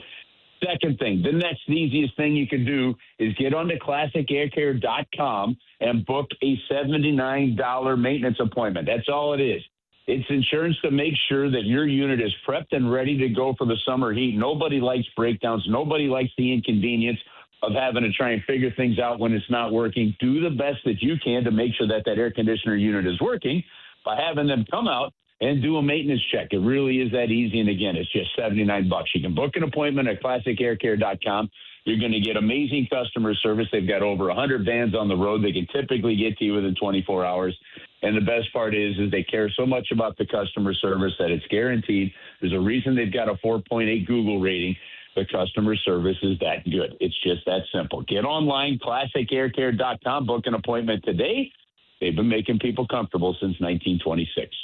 Second thing, the next easiest thing you can do is get onto ClassicAirCare.com and book a $79 maintenance appointment. That's all it is. It's insurance to make sure that your unit is prepped and ready to go for the summer heat. Nobody likes breakdowns. Nobody likes the inconvenience of having to try and figure things out when it's not working. Do the best that you can to make sure that air conditioner unit is working by having them come out and do a maintenance check. It really is that easy. And again, it's just $79. You can book an appointment at ClassicAirCare.com. You're going to get amazing customer service. They've got over 100 vans on the road. They can typically get to you within 24 hours. And the best part is they care so much about the customer service that it's guaranteed. There's a reason they've got a 4.8 Google rating. The customer service is that good. It's just that simple. Get online, ClassicAirCare.com. Book an appointment today. They've been making people comfortable since 1926.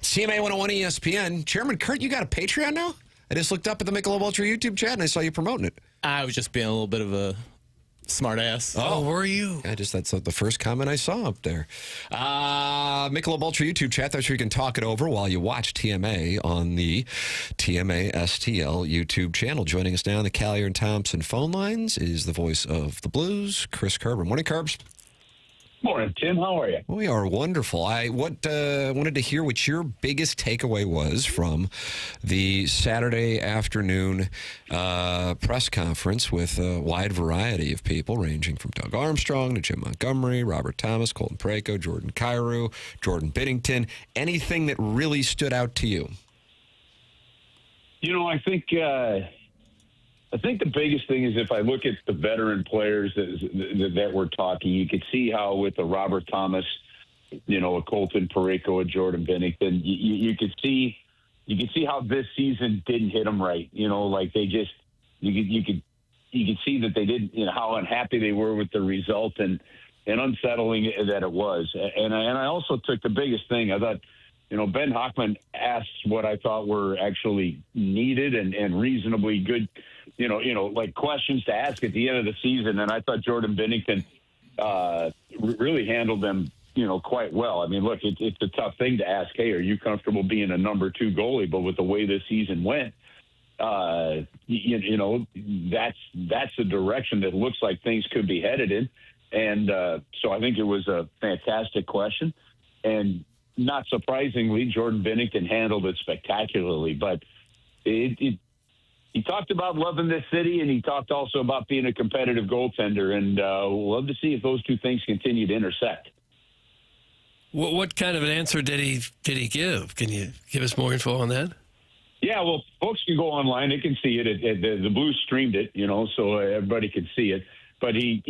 CMA 101 ESPN. Chairman Kurt, you got a Patreon now? I just looked up at the Michelob Ultra YouTube chat and I saw you promoting it. I was just being a little bit of a smart ass. Oh, were you? That's the first comment I saw up there. Michelob Ultra YouTube chat. That's where you can talk it over while you watch TMA on the TMA STL YouTube channel. Joining us now on the Callier and Thompson phone lines is the voice of the Blues, Chris Kerber. Morning, Kerbs. Morning, Tim. How are you? We are wonderful. I wanted to hear what your biggest takeaway was from the Saturday afternoon press conference with a wide variety of people, ranging from Doug Armstrong to Jim Montgomery, Robert Thomas, Colton Parayko, Jordan Kyrou, Jordan Binnington. Anything that really stood out to you? You know, I think the biggest thing is if I look at the veteran players that we're talking, you could see how with a Robert Thomas, a Colton Parayko, a Jordan Binnington, you could see how this season didn't hit them right. Like they just you could see that they didn't, how unhappy they were with the result and unsettling that it was. And I also took the biggest thing. I thought, Ben Hockman asked what I thought were actually needed and reasonably good, like questions to ask at the end of the season. And I thought Jordan Binnington really handled them, quite well. I mean, look, it's a tough thing to ask, hey, are you comfortable being a number 2 goalie? But with the way this season went, that's the direction that looks like things could be headed in. And so I think it was a fantastic question. And not surprisingly, Jordan Binnington handled it spectacularly. But he talked about loving this city, and he talked also about being a competitive goaltender. And we'll love to see if those two things continue to intersect. What kind of an answer did he give? Can you give us more info on that? Yeah, well, folks can go online. They can see it. The Blues streamed it, so everybody could see it. But he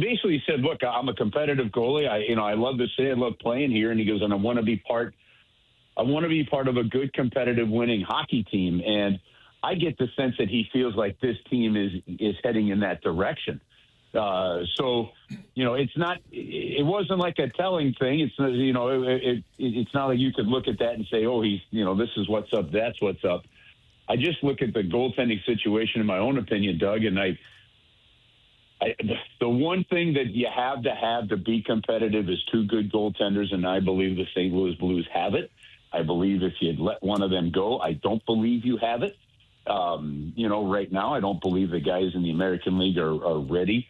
basically said, look, I'm a competitive goalie. I love the city. I love playing here. And he goes, and I want to be part of a good, competitive, winning hockey team. And I get the sense that he feels like this team is heading in that direction. So, it wasn't like a telling thing. It's, it's not like you could look at that and say, oh, he's, this is what's up. That's what's up. I just look at the goaltending situation in my own opinion, Doug, and the one thing that you have to be competitive is 2 good goaltenders, and I believe the St. Louis Blues have it. I believe if you'd let one of them go, I don't believe you have it. Right now, I don't believe the guys in the American League are ready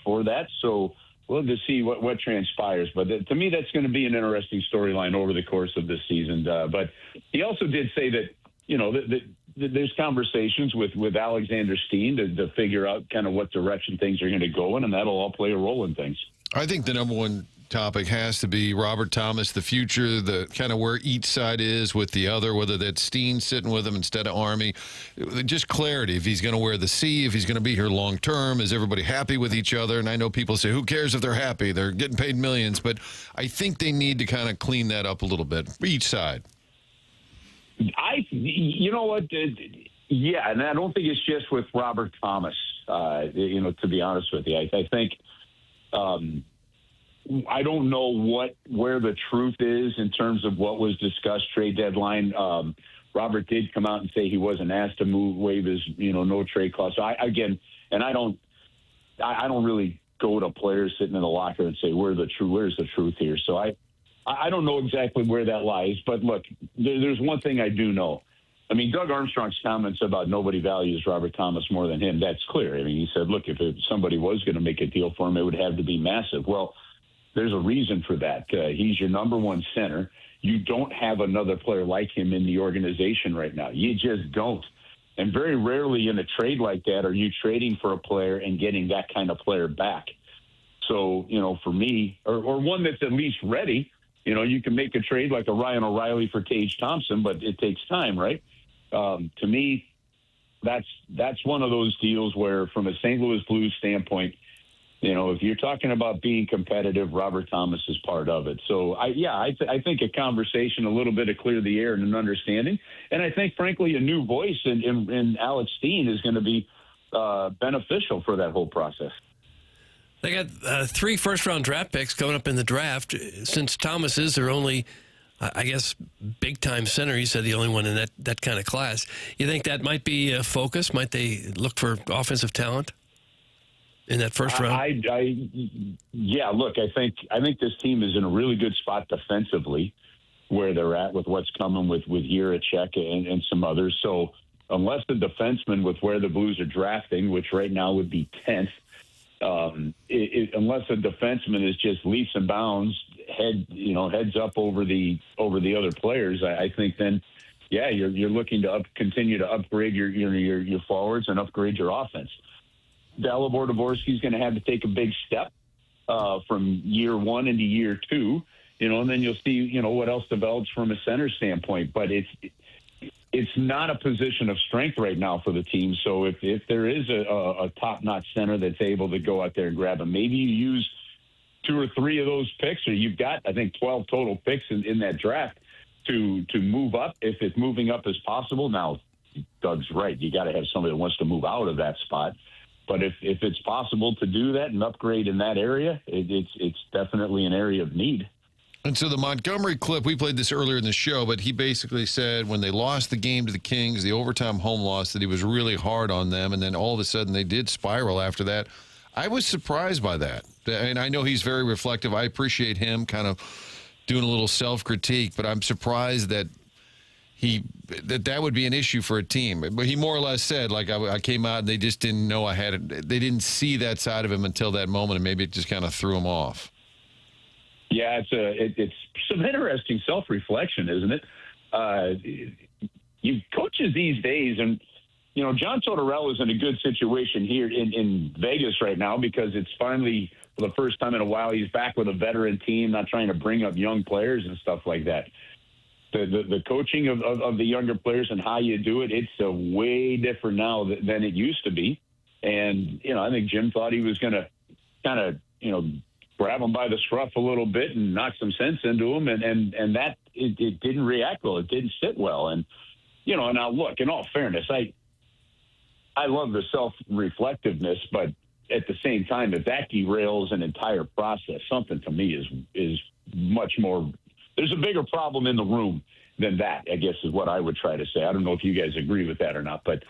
for that. So we'll just see what transpires. But to me, that's going to be an interesting storyline over the course of this season. But he also did say that, that there's conversations with Alexander Steen to figure out kind of what direction things are going to go in, and that'll all play a role in things. I think the number one topic has to be Robert Thomas, the future, the kind of where each side is with the other, whether that's Steen sitting with him instead of Army. Just clarity, if he's going to wear the C, if he's going to be here long term, is everybody happy with each other? And I know people say, who cares if they're happy? They're getting paid millions. But I think they need to kind of clean that up a little bit, each side. You know what? Yeah, and I don't think it's just with Robert Thomas, to be honest with you. I think I don't know where the truth is in terms of what was discussed trade deadline. Robert did come out and say he wasn't asked to waive his no trade clause. So I don't really go to players sitting in the locker and say where's the truth here. So I don't know exactly where that lies. But look, there's one thing I do know. I mean, Doug Armstrong's comments about nobody values Robert Thomas more than him, that's clear. I mean, he said, look, if somebody was going to make a deal for him, it would have to be massive. Well, there's a reason for that. He's your number one center. You don't have another player like him in the organization right now. You just don't. And very rarely in a trade like that are you trading for a player and getting that kind of player back. So, for me, or one that's at least ready, you can make a trade like a Ryan O'Reilly for Tage Thompson, but it takes time, right? To me, that's one of those deals where, from a St. Louis Blues standpoint, if you're talking about being competitive, Robert Thomas is part of it. So, I think a conversation, a little bit of clear the air and an understanding. And I think, frankly, a new voice in Alex Steen is going to be beneficial for that whole process. They got 3 first-round draft picks coming up in the draft. Since Thomas is their only, I guess, big-time center, he said the only one in that kind of class. You think that might be a focus? Might they look for offensive talent in that first round? Look, I think this team is in a really good spot defensively where they're at with what's coming with Jiricek and some others. So unless the defenseman with where the Blues are drafting, which right now would be 10th, unless a defenseman is just leaps and bounds, heads up over the other players, I think then, you're looking to continue to upgrade your forwards and upgrade your offense. Dalibor Dvorsky's going to have to take a big step from year 1 into year 2, and then you'll see, what else develops from a center standpoint. But it's not a position of strength right now for the team. So if there is a top-notch center that's able to go out there and grab him, maybe you use 2 or 3 of those picks, or you've got, I think, 12 total picks in that draft to move up if it's moving up as possible. Now, Doug's right. You got to have somebody that wants to move out of that spot. But if it's possible to do that and upgrade in that area, it's definitely an area of need. And so the Montgomery clip, we played this earlier in the show, but he basically said when they lost the game to the Kings, the overtime home loss, that he was really hard on them. And then all of a sudden they did spiral after that. I was surprised by that. And I know he's very reflective. I appreciate him kind of doing a little self-critique, but I'm surprised that that would be an issue for a team. But he more or less said, like, I came out and they just didn't know I had it. They didn't see that side of him until that moment, and maybe it just kind of threw him off. Yeah, it's some interesting self-reflection, isn't it? You coaches these days, and John Tortorella is in a good situation here in Vegas right now because it's finally, for the first time in a while, he's back with a veteran team, not trying to bring up young players and stuff like that. The coaching of the younger players and how you do it, it's way different now than it used to be. And, I think Jim thought he was going to kind of, grab him by the scruff a little bit and knock some sense into him. And that it didn't react well. It didn't sit well. And, now look, in all fairness, I love the self-reflectiveness, but at the same time, if that derails an entire process, something to me is much more. There's a bigger problem in the room than that, I guess, is what I would try to say. I don't know if you guys agree with that or not, but,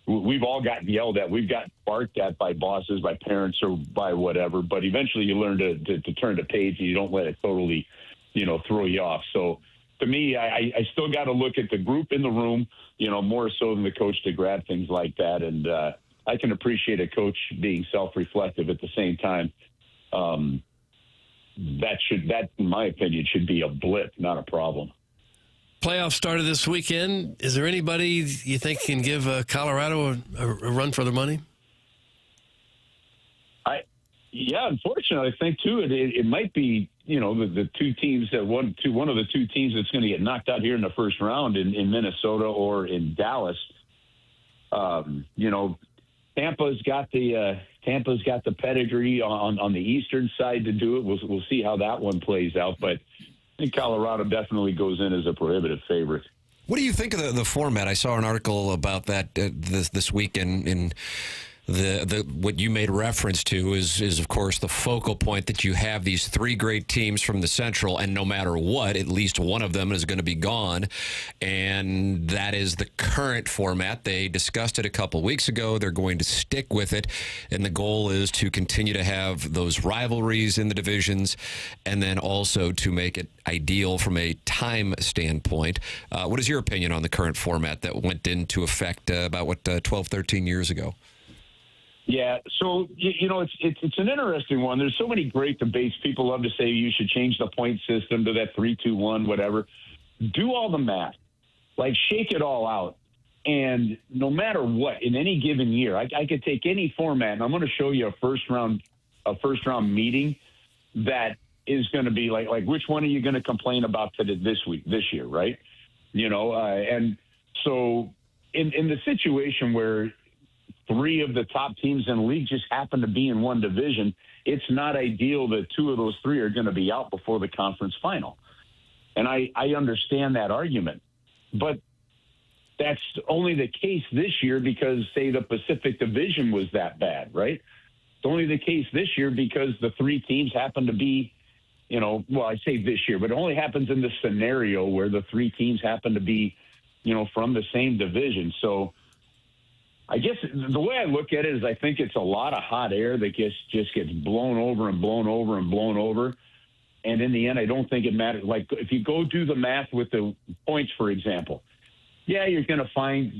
we've all gotten yelled at. We've gotten barked at by bosses, by parents, or by whatever. But eventually you learn to turn the page and you don't let it totally, throw you off. So to me, I still got to look at the group in the room, more so than the coach to grab things like that. And I can appreciate a coach being self-reflective at the same time. That, in my opinion, should be a blip, not a problem. Playoffs started this weekend. Is there anybody you think can give Colorado a run for their money? Yeah, unfortunately, I think too it might be the two teams that one of the two teams that's going to get knocked out here in the first round in Minnesota or in Dallas. Tampa's got the pedigree on the eastern side to do it. We'll see how that one plays out, but I think Colorado definitely goes in as a prohibitive favorite. What do you think of the format? I saw an article about that this week in the what you made reference to is of course the focal point that you have these three great teams from the Central, and no matter what, at least one of them is going to be gone, and that is the current format. They discussed it a couple weeks ago. They're going to stick with it, and the goal is to continue to have those rivalries in the divisions, and then also to make it ideal from a time standpoint. What is your opinion on the current format that went into effect about 12, 13 years ago? Yeah, so it's an interesting one. There's so many great debates. People love to say you should change the point system to that 3-2-1, whatever. Do all the math, like shake it all out, and no matter what, in any given year, I could take any format, and I'm going to show you a first round meeting that is going to be like which one are you going to complain about this year, right? And so in the situation where three of the top teams in the league just happen to be in one division, it's not ideal that two of those three are going to be out before the conference final. And I understand that argument. But that's only the case this year because, say, the Pacific Division was that bad, right? It's only the case this year because the three teams happen to be, I say this year, but it only happens in the scenario where the three teams happen to be, from the same division. So I guess the way I look at it is I think it's a lot of hot air that just gets blown over and blown over and blown over. And in the end, I don't think it matters. Like if you go do the math with the points, for example, yeah, you're going to find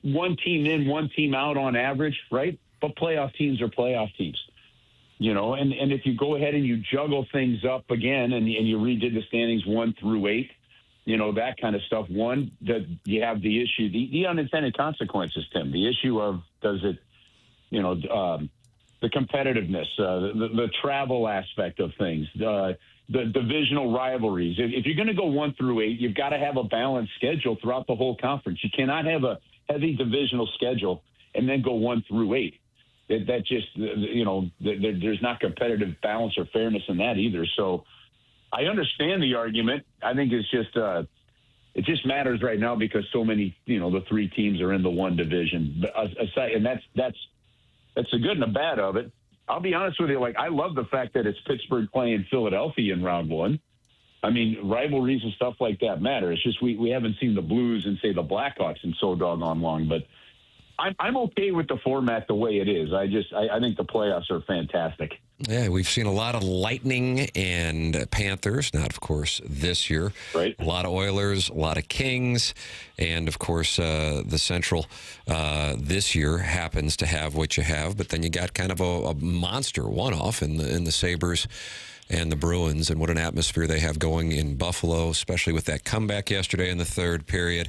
one team in, one team out on average, right? But playoff teams are playoff teams, and if you go ahead and you juggle things up again and you redid the standings 1 through 8, that kind of stuff. One, that you have the issue, the unintended consequences, Tim. The issue of does it, the competitiveness, the travel aspect of things, the divisional rivalries. If you're going to go 1 through 8, you've got to have a balanced schedule throughout the whole conference. You cannot have a heavy divisional schedule and then go 1 through 8. That just, there's not competitive balance or fairness in that either. So I understand the argument. I think it's just it just matters right now because so many, the three teams are in the one division. But aside, and that's the good and the bad of it. I'll be honest with you. I love the fact that it's Pittsburgh playing Philadelphia in round 1. I mean, rivalries and stuff like that matter. It's just we haven't seen the Blues and say the Blackhawks in so doggone long. But I'm okay with the format the way it is. I think the playoffs are fantastic. Yeah, we've seen a lot of Lightning and Panthers, not, of course, this year. Right. A lot of Oilers, a lot of Kings, and, of course, the Central this year happens to have what you have, but then you got kind of a monster one-off in the Sabres and the Bruins, and what an atmosphere they have going in Buffalo, especially with that comeback yesterday in the third period.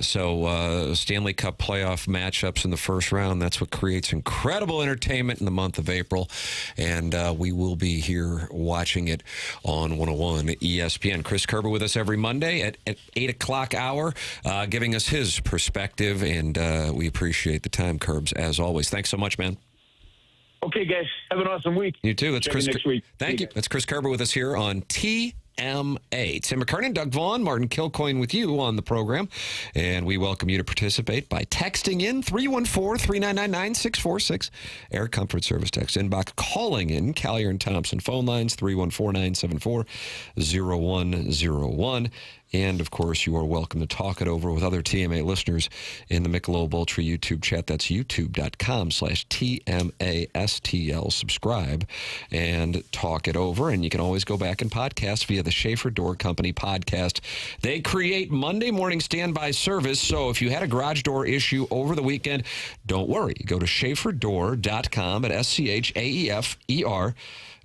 So Stanley Cup playoff matchups in the first round, that's what creates incredible entertainment in the month of April, and we will be here watching it on 101 ESPN. Chris Kerber with us every Monday at 8 o'clock hour, giving us his perspective, and we appreciate the time, Kerbs, as always. Thanks so much, man. Okay, guys. Have an awesome week. You too. That's Chris. Next week. Thank you. That's Chris Kerber with us here on TMA. Tim McKernan, Doug Vaughn, Martin Kilcoyne with you on the program. And we welcome you to participate by texting in 314-399-9646. Air Comfort Service text inbox. Calling in Callier and Thompson phone lines 314-974-0101. And, of course, you are welcome to talk it over with other TMA listeners in the Michelob Ultra YouTube chat. That's youtube.com/TMASTL. Subscribe and talk it over. And you can always go back and podcast via the Schaefer Door Company podcast. They create Monday morning standby service. So if you had a garage door issue over the weekend, don't worry. Go to schaeferdoor.com at SCHAEFER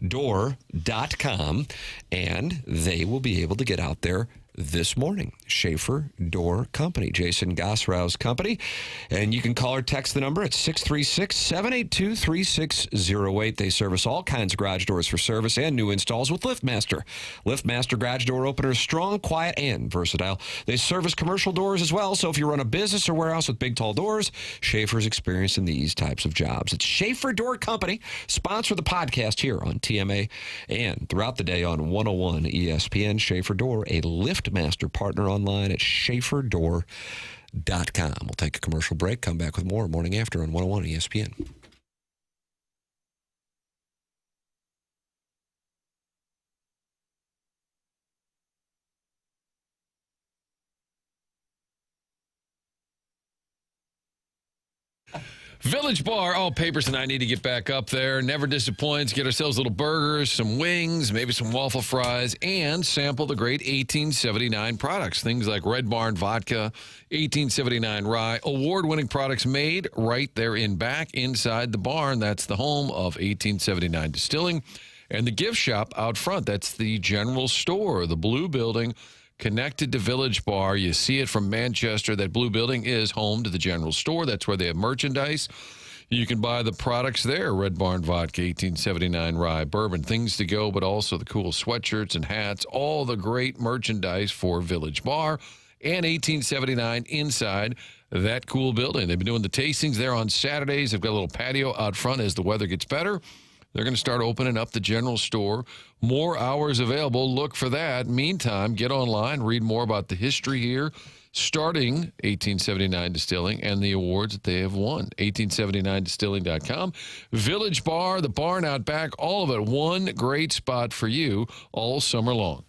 door.com, and they will be able to get out there this morning. Schaefer Door Company, Jason Gosrow's company. And you can call or text the number at 636-782-3608. They service all kinds of garage doors for service and new installs with LiftMaster. LiftMaster garage door openers, strong, quiet, and versatile. They service commercial doors as well, so if you run a business or warehouse with big, tall doors, Schaefer's experienced in these types of jobs. It's Schaefer Door Company, sponsor the podcast here on TMA and throughout the day on 101 ESPN. Schaefer Door, a LiftMaster partner, online at schaeferdoor.com. We'll take a commercial break, come back with more morning after on 101 ESPN. Village Bar, all Papers and I need to get back up there. Never disappoints. Get ourselves little burgers, some wings, maybe some waffle fries, and sample the great 1879 products. Things like Red Barn Vodka, 1879 Rye, award-winning products made right there in back inside the barn. That's the home of 1879 Distilling. And the gift shop out front, that's the general store, the blue building, connected to Village Bar. You see it from Manchester. That blue building is home to the general store. That's where they have merchandise. You can buy the products there. Red Barn Vodka, 1879 Rye, bourbon, things to go, but also the cool sweatshirts and hats, all the great merchandise for Village Bar and 1879 inside that cool building. They've been doing the tastings there on Saturdays. They've got a little patio out front as the weather gets better. They're going to start opening up the general store. More hours available. Look for that. Meantime, get online, read more about the history here, starting 1879 Distilling and the awards that they have won. 1879distilling.com. Village Bar, the barn out back, all of it. One great spot for you all summer long.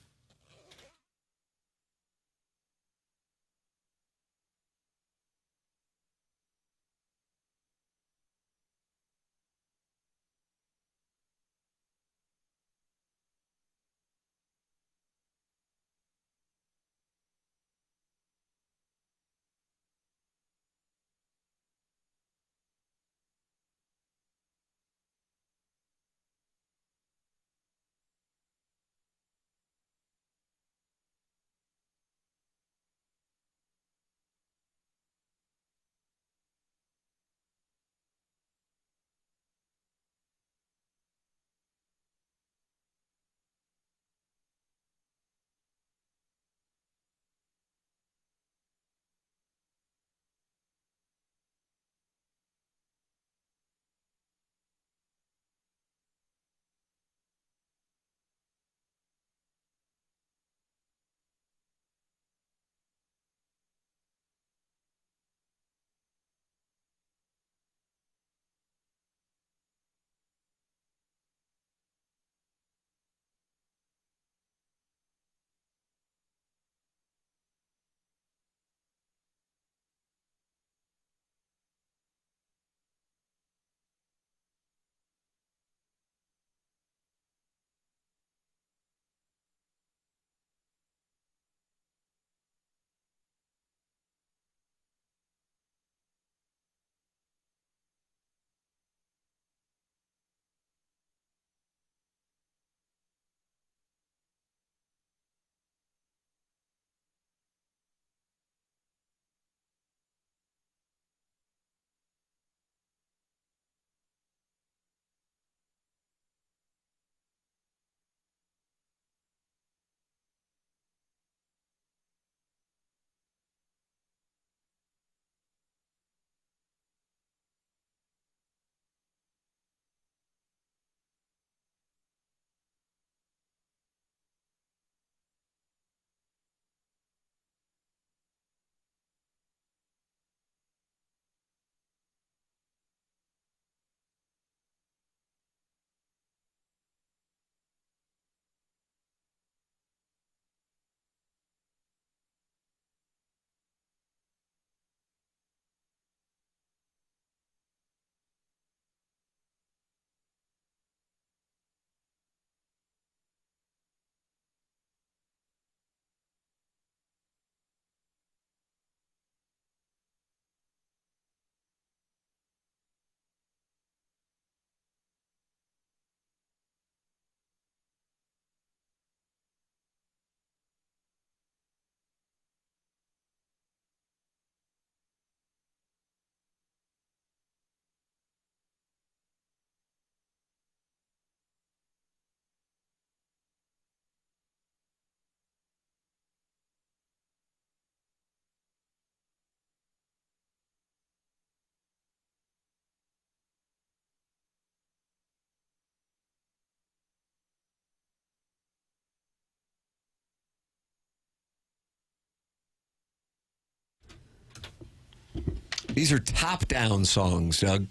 These are top-down songs, Doug.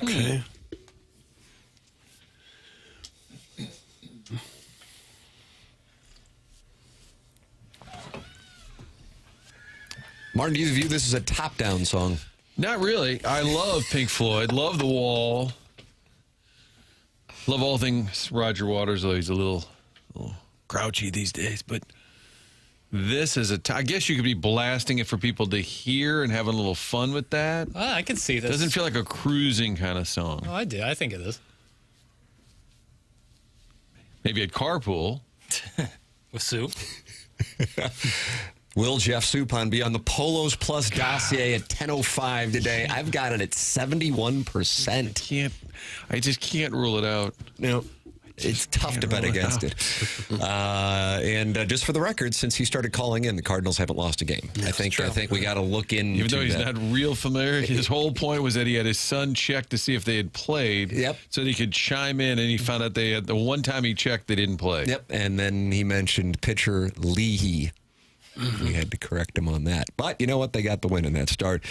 Okay. Martin, do you view this as a top-down song? Not really. I love Pink Floyd. Love The Wall. Love all things Roger Waters, though he's a little grouchy these days. But this is I guess you could be blasting it for people to hear and having a little fun with that. I can see this. Doesn't feel like a cruising kind of song. Oh, I do. I think it is. Maybe a carpool. With Sue. Will Jeff Suppan be on the Polos Plus dossier at 10:05 today? I've got it at 71%. I just can't rule it out. No, it's tough to bet against it. And just for the record, since he started calling in, the Cardinals haven't lost a game. I think we got to look into Even though he's that. not real familiar, his whole point was that he had his son check to see if they had played. Yep. So that he could chime in, and he found out they had the one time he checked, they didn't play. Yep. And then he mentioned pitcher Leahy. We had to correct him on that. But you know what? They got the win in that start.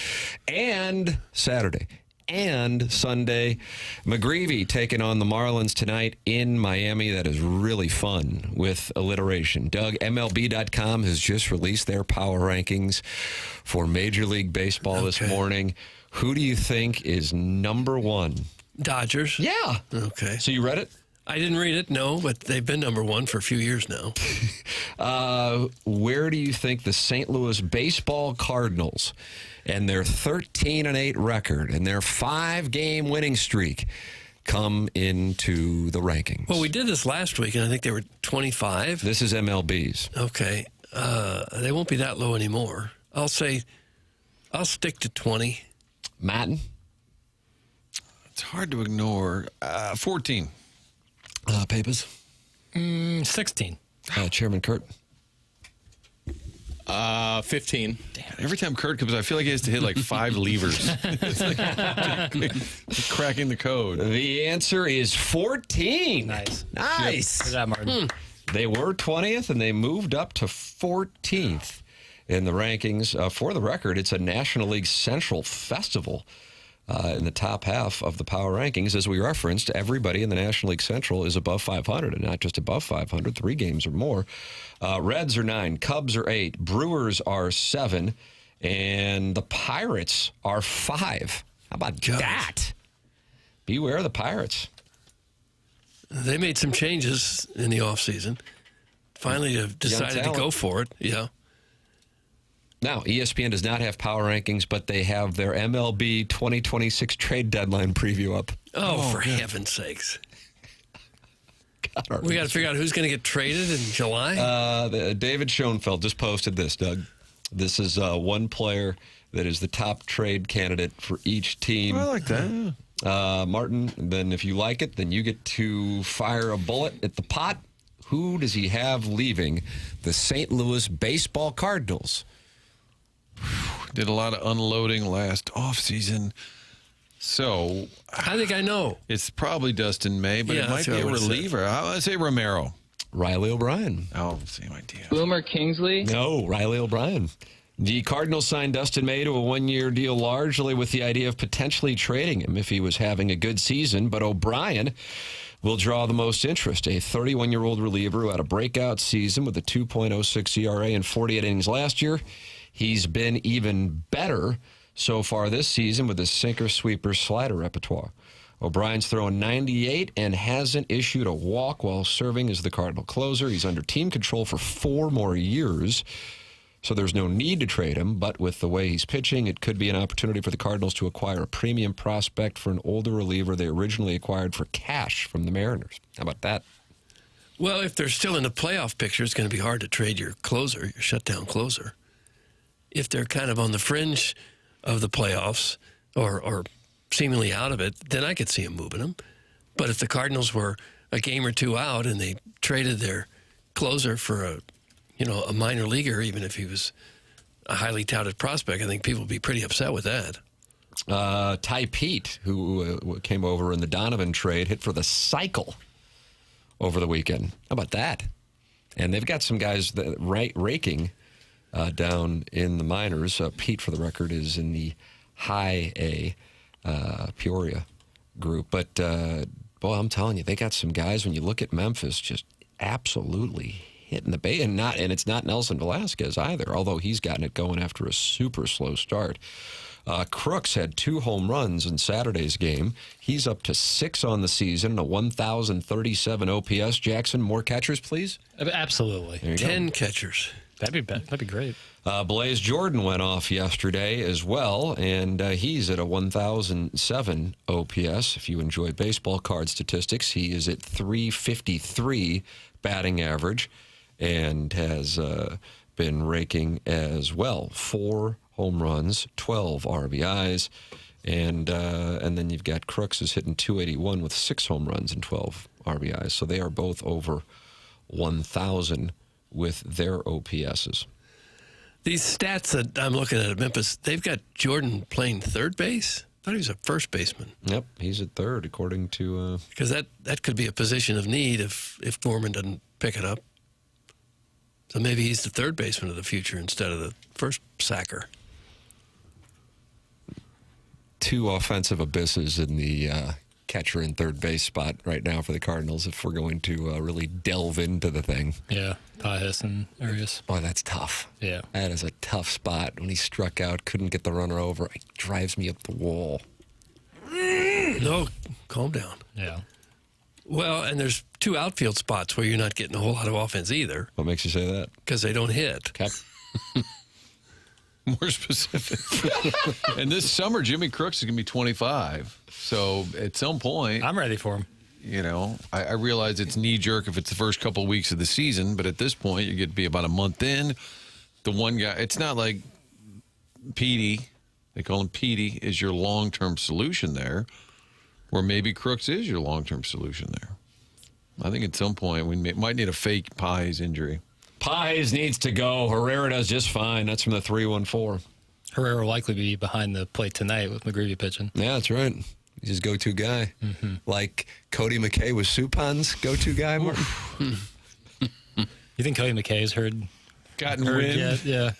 And Saturday and Sunday, McGreevy taking on the Marlins tonight in Miami. That is really fun with alliteration. Doug, MLB.com has just released their power rankings for Major League Baseball this morning. Who do you think is number one? Dodgers. Yeah. Okay. So you read it? I didn't read it, no, but they've been number one for a few years now. Where do you think the St. Louis Baseball Cardinals and their 13-8 record and their 5-game winning streak come into the rankings? Well, we did this last week, and I think they were 25. This is MLB's. Okay. They won't be that low anymore. I'll stick to 20. Matten? It's hard to ignore. 14. Papers? 16. Chairman Kurt? 15. Damn, every time Kurt comes, I feel like he has to hit like 5 levers. It's like cracking the code. The answer is 14. Nice. Nice. Good job, Martin. They were 20th, and they moved up to 14th in the rankings. For the record, it's a National League Central festival. In the top half of the power rankings, as we referenced, everybody in the National League Central is above 500, and not just above 500, 3 games or more. Reds are 9, Cubs are 8, Brewers are 7, and the Pirates are 5. How about that? Beware the Pirates. They made some changes in the offseason. Finally have decided to go for it. Yeah. Now, ESPN does not have power rankings, but they have their MLB 2026 trade deadline preview up. Oh, for heaven's sakes. We got to figure out who's going to get traded in July. David Schoenfeld just posted this, Doug. This is one player that is the top trade candidate for each team. I like that. Martin, then if you like it, then you get to fire a bullet at the pot. Who does he have leaving the St. Louis Baseball Cardinals? Did a lot of unloading last offseason. So I think I know. It's probably Dustin May, but it might be a reliever. I would say Romero. Riley O'Brien. Oh, same idea. Boomer Kingsley? No, Riley O'Brien. The Cardinals signed Dustin May to a 1-year deal largely with the idea of potentially trading him if he was having a good season, but O'Brien will draw the most interest. A 31-year-old reliever who had a breakout season with a 2.06 ERA in 48 innings last year. He's been even better so far this season with his sinker, sweeper, slider repertoire. O'Brien's thrown 98 and hasn't issued a walk while serving as the Cardinal closer. He's under team control for 4 more years, so there's no need to trade him. But with the way he's pitching, it could be an opportunity for the Cardinals to acquire a premium prospect for an older reliever they originally acquired for cash from the Mariners. How about that? Well, if they're still in the playoff picture, it's going to be hard to trade your closer, your shutdown closer. If they're kind of on the fringe of the playoffs or seemingly out of it, then I could see him moving them. But if the Cardinals were a game or 2 out and they traded their closer for a minor leaguer, even if he was a highly touted prospect, I think people would be pretty upset with that. Ty Pete, who came over in the Donovan trade, hit for the cycle over the weekend. How about that? And they've got some guys that raking down in the minors. Pete, for the record, is in the high A Peoria group. But, boy, I'm telling you, they got some guys, when you look at Memphis, just absolutely hitting the bay. And it's not Nelson Velasquez either, although he's gotten it going after a super slow start. Crooks had 2 home runs in Saturday's game. He's up to 6 on the season, a 1,037 OPS. Jackson, more catchers, please? Absolutely. 10 catchers. That'd be great. Blaze Jordan went off yesterday as well, and he's at a 1,007 OPS. If you enjoy baseball card statistics, he is at 353 batting average and has been raking as well. 4 home runs, 12 RBIs, and then you've got Crooks is hitting 281 with 6 home runs and 12 RBIs. So they are both over 1,000 with their OPSs. These stats that I'm looking at Memphis, they've got Jordan playing third base. I thought he was a first baseman. Yep, he's at third, according to... Because that could be a position of need if Gorman doesn't pick it up. So maybe he's the third baseman of the future instead of the first sacker. 2 offensive abysses in the catcher and third base spot right now for the Cardinals if we're going to really delve into the thing. Yeah, Pahis and Arias. Boy, that's tough. Yeah. That is a tough spot. When he struck out, couldn't get the runner over. It drives me up the wall. No, calm down. Yeah. Well, and there's 2 outfield spots where you're not getting a whole lot of offense either. What makes you say that? Because they don't hit. Okay. More specific. And this summer, Jimmy Crooks is going to be 25. So at some point, I'm ready for him. You know, I realize it's knee-jerk if it's the first couple of weeks of the season, but at this point, you get to be about a month in. The one guy, it's not like Petey, they call him Petey, is your long-term solution there, where maybe Crooks is your long-term solution there. I think at some point, we might need a fake Pies injury. Pies needs to go. Herrera does just fine. That's from the 314. Herrera will likely be behind the plate tonight with McGreevy pitching. Yeah, that's right. He's his go-to guy. Mm-hmm. Like Cody McKay was Suppan's go-to guy, Martin. You think Cody McKay's gotten wind? Yet? Yeah.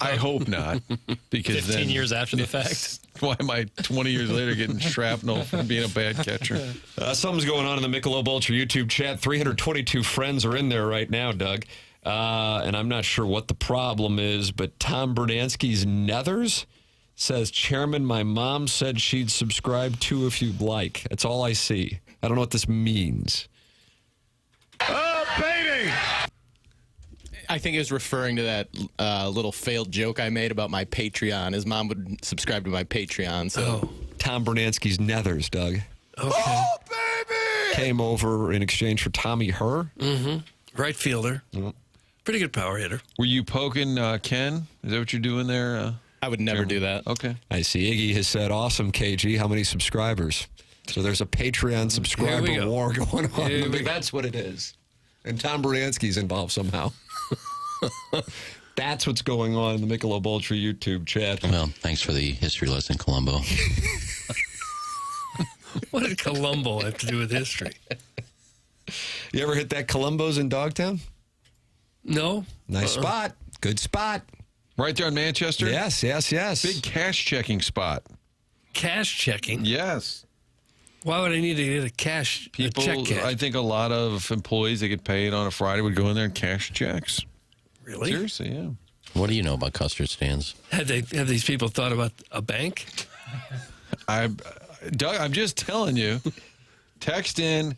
I hope not. Because 15 years after the fact. Why am I 20 years later getting shrapnel from being a bad catcher? Something's going on in the Michelob Ultra YouTube chat. 322 friends are in there right now, Doug. And I'm not sure what the problem is, but Tom Bernansky's Nethers says, Chairman, my mom said she'd subscribe to if you'd like. That's all I see. I don't know what this means. Oh, baby! I think he was referring to that little failed joke I made about my Patreon. His mom would subscribe to my Patreon. So Tom Bernansky's Nethers, Doug. Okay. Oh, baby! Came over in exchange for Tommy Herr. Mm-hmm. Right fielder. Mm-hmm. Pretty good power hitter. Were you poking Ken? Is that what you're doing there? I would never do that. Okay. I see Iggy has said, awesome, KG. How many subscribers? So there's a Patreon subscriber war going on. That's what it is. And Tom Bernansky's involved somehow. That's what's going on in the Michelob Ultra YouTube chat. Well, thanks for the history lesson, Columbo. What did Columbo have to do with history? You ever hit that Columbo's in Dogtown? No. Nice spot. Good spot. Right there in Manchester? Yes. Big cash checking spot. Cash checking? Yes. Why would I need to get a check cash? I think a lot of employees that get paid on a Friday would go in there and cash checks. Really? Seriously, yeah. What do you know about custard stands? Have these people thought about a bank? Doug, I'm just telling you. Text in.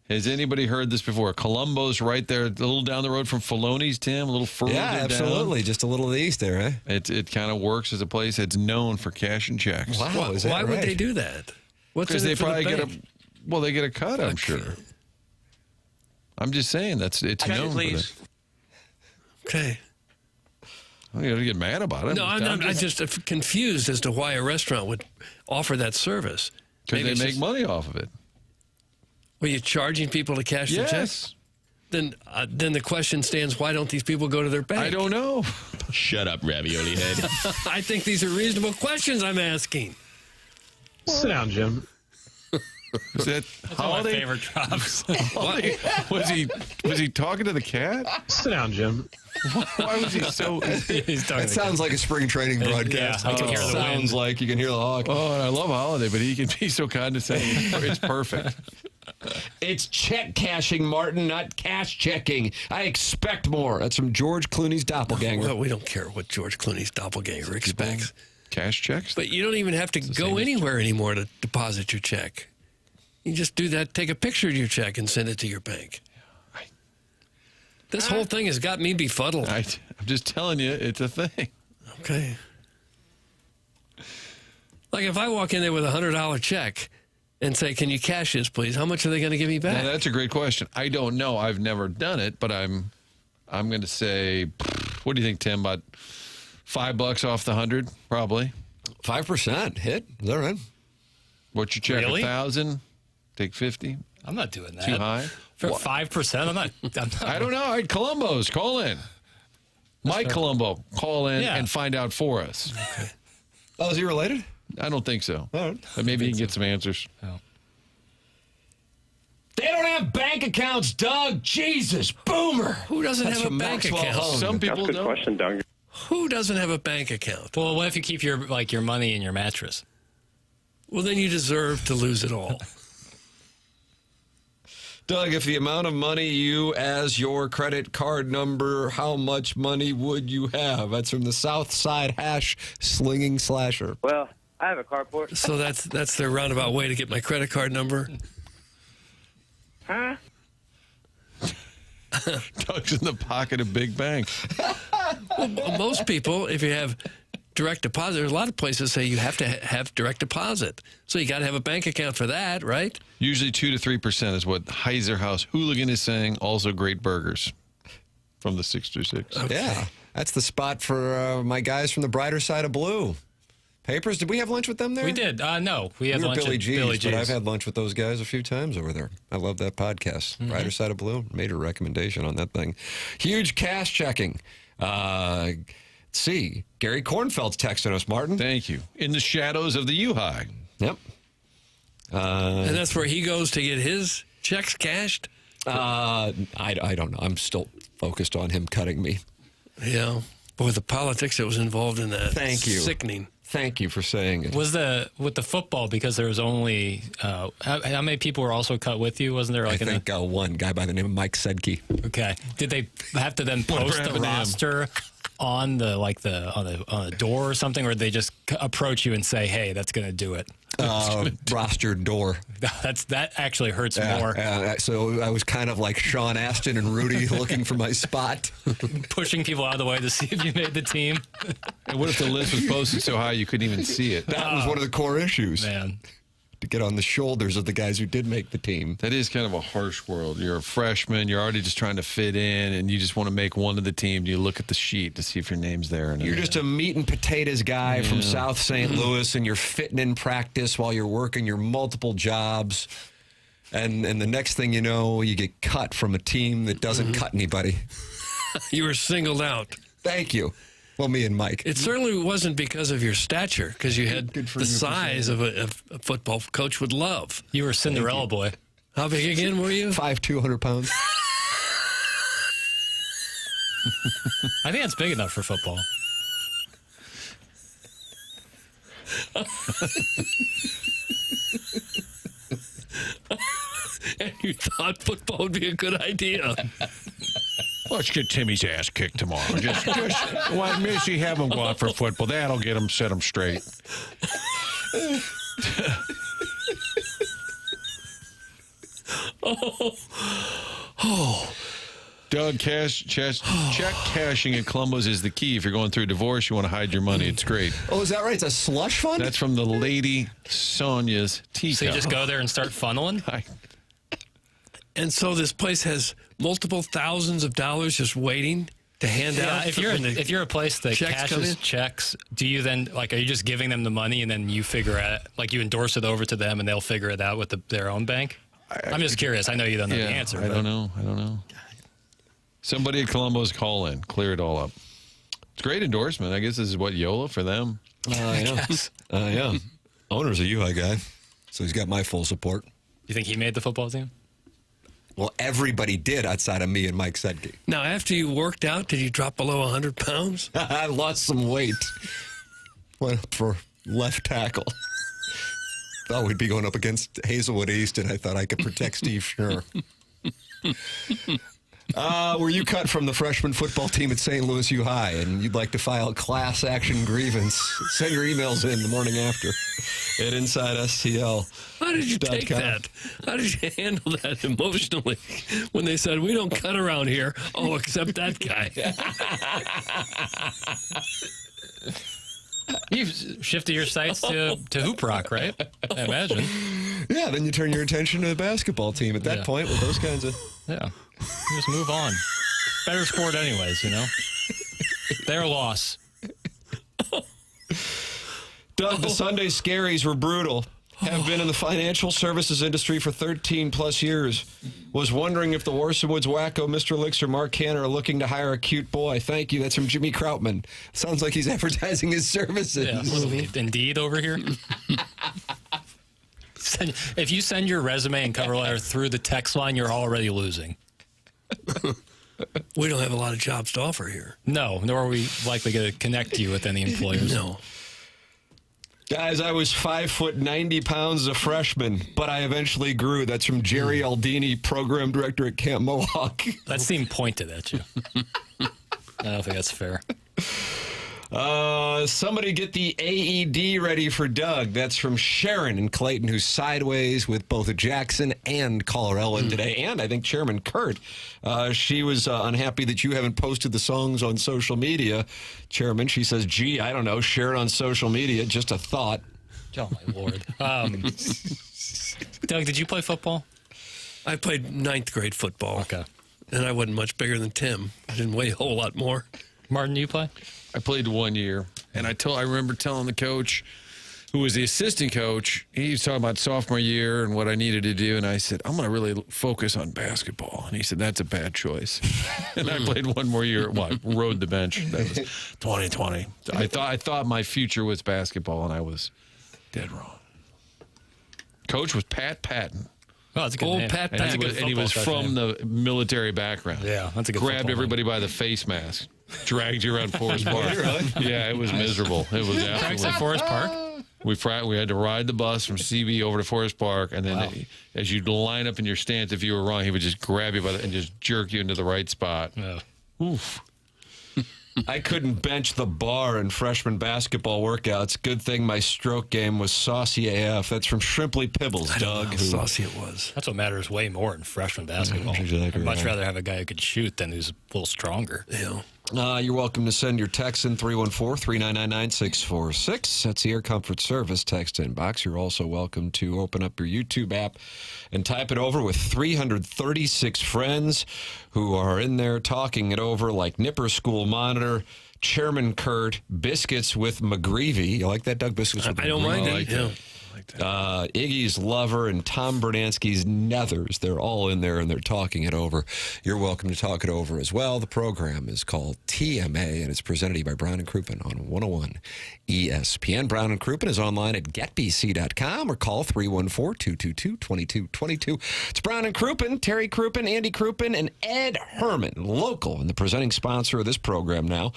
Has anybody heard this before? Columbo's right there, a little down the road from Filoni's, Tim, a little further down. Yeah, absolutely. Just a little to the east there, eh? It kind of works as a place that's known for cash and checks. Wow, Why would they do that? Because they probably get a cut, I'm sure. I'm just saying it's known for that. Okay. Well, you got to get mad about it. No, I'm just confused as to why a restaurant would offer that service. Because they make money off of it. Were you charging people to cash the checks? Then the question stands, why don't these people go to their bank? I don't know. Shut up, ravioli head. I think these are reasonable questions I'm asking. Sit down, Jim. Is that That's one of my holiday? favorite drops. Was he talking to the cat? Sit down, Jim. Why was he so? He's talking That sounds like a spring training broadcast. Yeah, I can hear the Sounds wind. like you can hear the hawk. Oh, and I love Holiday, but he can be so condescending. It's perfect. It's check cashing, Martin, not cash checking. I expect more. That's from George Clooney's doppelganger. Well, we don't care what George Clooney's doppelganger expects. Cash checks? But you don't even have to go anywhere anymore to deposit your check. You just do that, take a picture of your check and send it to your bank. This whole thing has got me befuddled. I'm just telling you, it's a thing. Okay. Like if I walk in there with a $100 check and say, can you cash this, please? How much are they going to give me back? Now, that's a great question. I don't know. I've never done it, but I'm going to say, what do you think, Tim? About $5 off the 100, probably. 5% hit. Is that right? What's your check? Really? 1,000? Take 50? I'm not doing that. Too high? For 5%? I'm not. I don't know. All right, Columbo's, call in. Mike Columbo, call in and find out for us. Okay. Oh, is he related? I don't think so. All right. But maybe he can get some answers. Oh. They don't have bank accounts, Doug. Jesus, boomer. Who doesn't That's have a from bank Maxwell account? Home. Some people That's a good don't. question, Doug. Who doesn't have a bank account? Well, what if you keep your money in your mattress? Well, then you deserve to lose it all. Doug, if the amount of money you as your credit card number, how much money would you have? That's from the South Side Hash Slinging Slasher. Well, I have a carport. So that's their roundabout way to get my credit card number. Huh? Doug's in the pocket of big banks. Well, most people, if you have direct deposit, there's a lot of places say you have to have direct deposit. So you got to have a bank account for that, right? Usually 2 to 3% is what Heiser House Hooligan is saying. Also great burgers from the 626. Okay. Yeah, that's the spot for my guys from the brighter side of blue. Papers, did we have lunch with them there? We did. No, we had We were lunch Billy at G's, Billy but I've G's. had lunch with those guys a few times over there. I love that podcast. Brighter Side of Blue. Made a recommendation on that thing. Huge cash checking. Let's see. Gary Kornfeld's texting us, Martin. Thank you. In the shadows of the U-High. Yep. And that's where he goes to get his checks cashed? I don't know. I'm still focused on him cutting me. Yeah. Boy, the politics that was involved in that. Thank you. Sickening. Thank you for saying it. Was with the football, because there was only how many people were also cut with you? Wasn't there I think one guy by the name of Mike Sedke. Okay. Did they have to then post the happened to him? roster on the door or something, or did they just approach you and say, "Hey, that's going to do it"? Roster door. That actually hurts more. So I was kind of like Sean Astin and Rudy looking for my spot. Pushing people out of the way to see if you made the team. And what if the list was posted so high you couldn't even see it? That was one of the core issues. Man. To get on the shoulders of the guys who did make the team. That is kind of a harsh world. You're a freshman. You're already just trying to fit in, and you just want to make one of the team. You look at the sheet to see if your name's there. You're just a meat and potatoes guy from South St. Louis, and you're fitting in practice while you're working your multiple jobs. And the next thing you know, you get cut from a team that doesn't cut anybody. You were singled out. Thank you. Well, me and Mike. It certainly wasn't because of your stature, because you had the size of a football coach would love. You were Cinderella boy. How big again were you? 5'2", 100 pounds. I think that's big enough for football. And you thought football would be a good idea. Let's get Timmy's ass kicked tomorrow. Just let Missy have him go out for football. That'll get him, set him straight. Doug, check cashing at Columbo's is the key. If you're going through a divorce, you want to hide your money. It's great. Oh, is that right? It's a slush fund? That's from the Lady Sonia's teacup. So you just go there and start funneling? And so this place has multiple thousands of dollars just waiting to hand out. If you're a place that checks come in? cashes checks, do you then are you just giving them the money and then you figure out you endorse it over to them and they'll figure it out with their own bank? I'm just curious. I know you don't know the answer. I don't know. Somebody at Columbo's call in, clear it all up. It's a great endorsement. I guess this is what YOLO for them. Yeah. Owner's a UI guy, so he's got my full support. You think he made the football team? Well, everybody did outside of me and Mike Sedke. Now, after you worked out, did you drop below 100 pounds? I lost some weight. Went up for left tackle. Thought we'd be going up against Hazelwood East, and I thought I could protect Steve Schnurr. Were you cut from the freshman football team at St. Louis U High, and you'd like to file a class action grievance? Send your emails in the morning after at InsideSTL. How did you take that? How did you handle that emotionally when they said, we don't cut around here? Oh, except that guy. You've shifted your sights to Hoop Rock, right? I imagine. Yeah, then you turn your attention to the basketball team at that point with those kinds of... Yeah. You just move on. Better sport anyways, you know? Their loss. Doug, the Sunday scaries were brutal. Have been in the financial services industry for 13 plus years. Was wondering if the Warson Woods wacko, Mr. Licks, or Mark Canner are looking to hire a cute boy. Thank you. That's from Jimmy Krautman. Sounds like he's advertising his services. Yeah, Indeed over here. If you send your resume and cover letter through the text line, you're already losing. We don't have a lot of jobs to offer here. No, nor are we likely going to connect you with any employers. No. Guys, I was 5 foot 90 pounds as a freshman, but I eventually grew. That's from Jerry Aldini, program director at Camp Mohawk. That seemed pointed at you. I don't think that's fair. Somebody get the AED ready for Doug. That's from Sharon in Clayton, who's sideways with both Jackson and Caller Ellen today, and I think Chairman Kurt. She was unhappy that you haven't posted the songs on social media. Chairman, she says, gee, I don't know, share it on social media. Just a thought. Oh, my Lord. Doug, did you play football? I played ninth grade football. Okay. And I wasn't much bigger than Tim. I didn't weigh a whole lot more. Martin, you play? I played 1 year, and I remember telling the coach, who was the assistant coach, he was talking about sophomore year and what I needed to do, and I said, I'm going to really focus on basketball. And he said, that's a bad choice. And I played 1 more year. Well, I rode the bench. That was 2020. I thought my future was basketball, and I was dead wrong. Coach was Pat Patton. Oh, that's a good name. Pat And he was from the military background. Yeah, that's a good Grabbed football everybody by the face mask. Dragged you around Forest Park. Yeah, it was miserable. It was Practice at absolutely. Forest Park? We had to ride the bus from CB over to Forest Park, and then as you'd line up in your stance, if you were wrong, he would just grab you and just jerk you into the right spot. Oof. I couldn't bench the bar in freshman basketball workouts. Good thing my stroke game was saucy AF. That's from Shrimply Pibbles, Doug. How saucy it was. That's what matters way more in freshman basketball. I'd much rather have a guy who could shoot than who's a little stronger. Yeah. You're welcome to send your text in 314-399-9646. That's the Air Comfort Service text inbox. You're also welcome to open up your YouTube app and type it over with 336 friends who are in there talking it over like Nipper School Monitor, Chairman Kurt, Biscuits with McGreevy. You like that, Doug? Biscuits with McGreevy? I don't mind it. Yeah. Iggy's Lover and Tom Bernansky's Nethers. They're all in there, and they're talking it over. You're welcome to talk it over as well. The program is called TMA, and it's presented to you by Brown & Crouppen on 101 ESPN. Brown & Crouppen is online at getbc.com or call 314-222-2222. It's Brown & Crouppen, Terry Crouppen, Andy Crouppen, and Ed Herman, local, and the presenting sponsor of this program now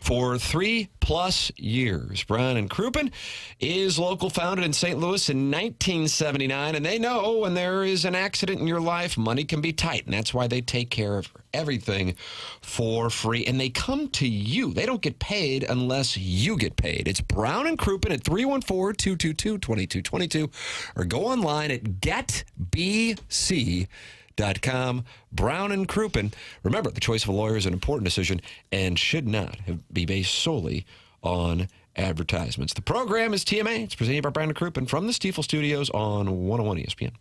for 3+ years. Brown & Crouppen is local, founded in St. Louis in 1979, and they know when there is an accident in your life, money can be tight, and that's why they take care of everything for free, and they come to you. They don't get paid unless you get paid. It's Brown & Crouppen at 314-222-2222, or go online at getbc.com. Brown & Crouppen. Remember, the choice of a lawyer is an important decision and should not be based solely on advertisements. The program is TMA. It's presented by Brown & Crouppen from the Stiefel Studios on 101 ESPN.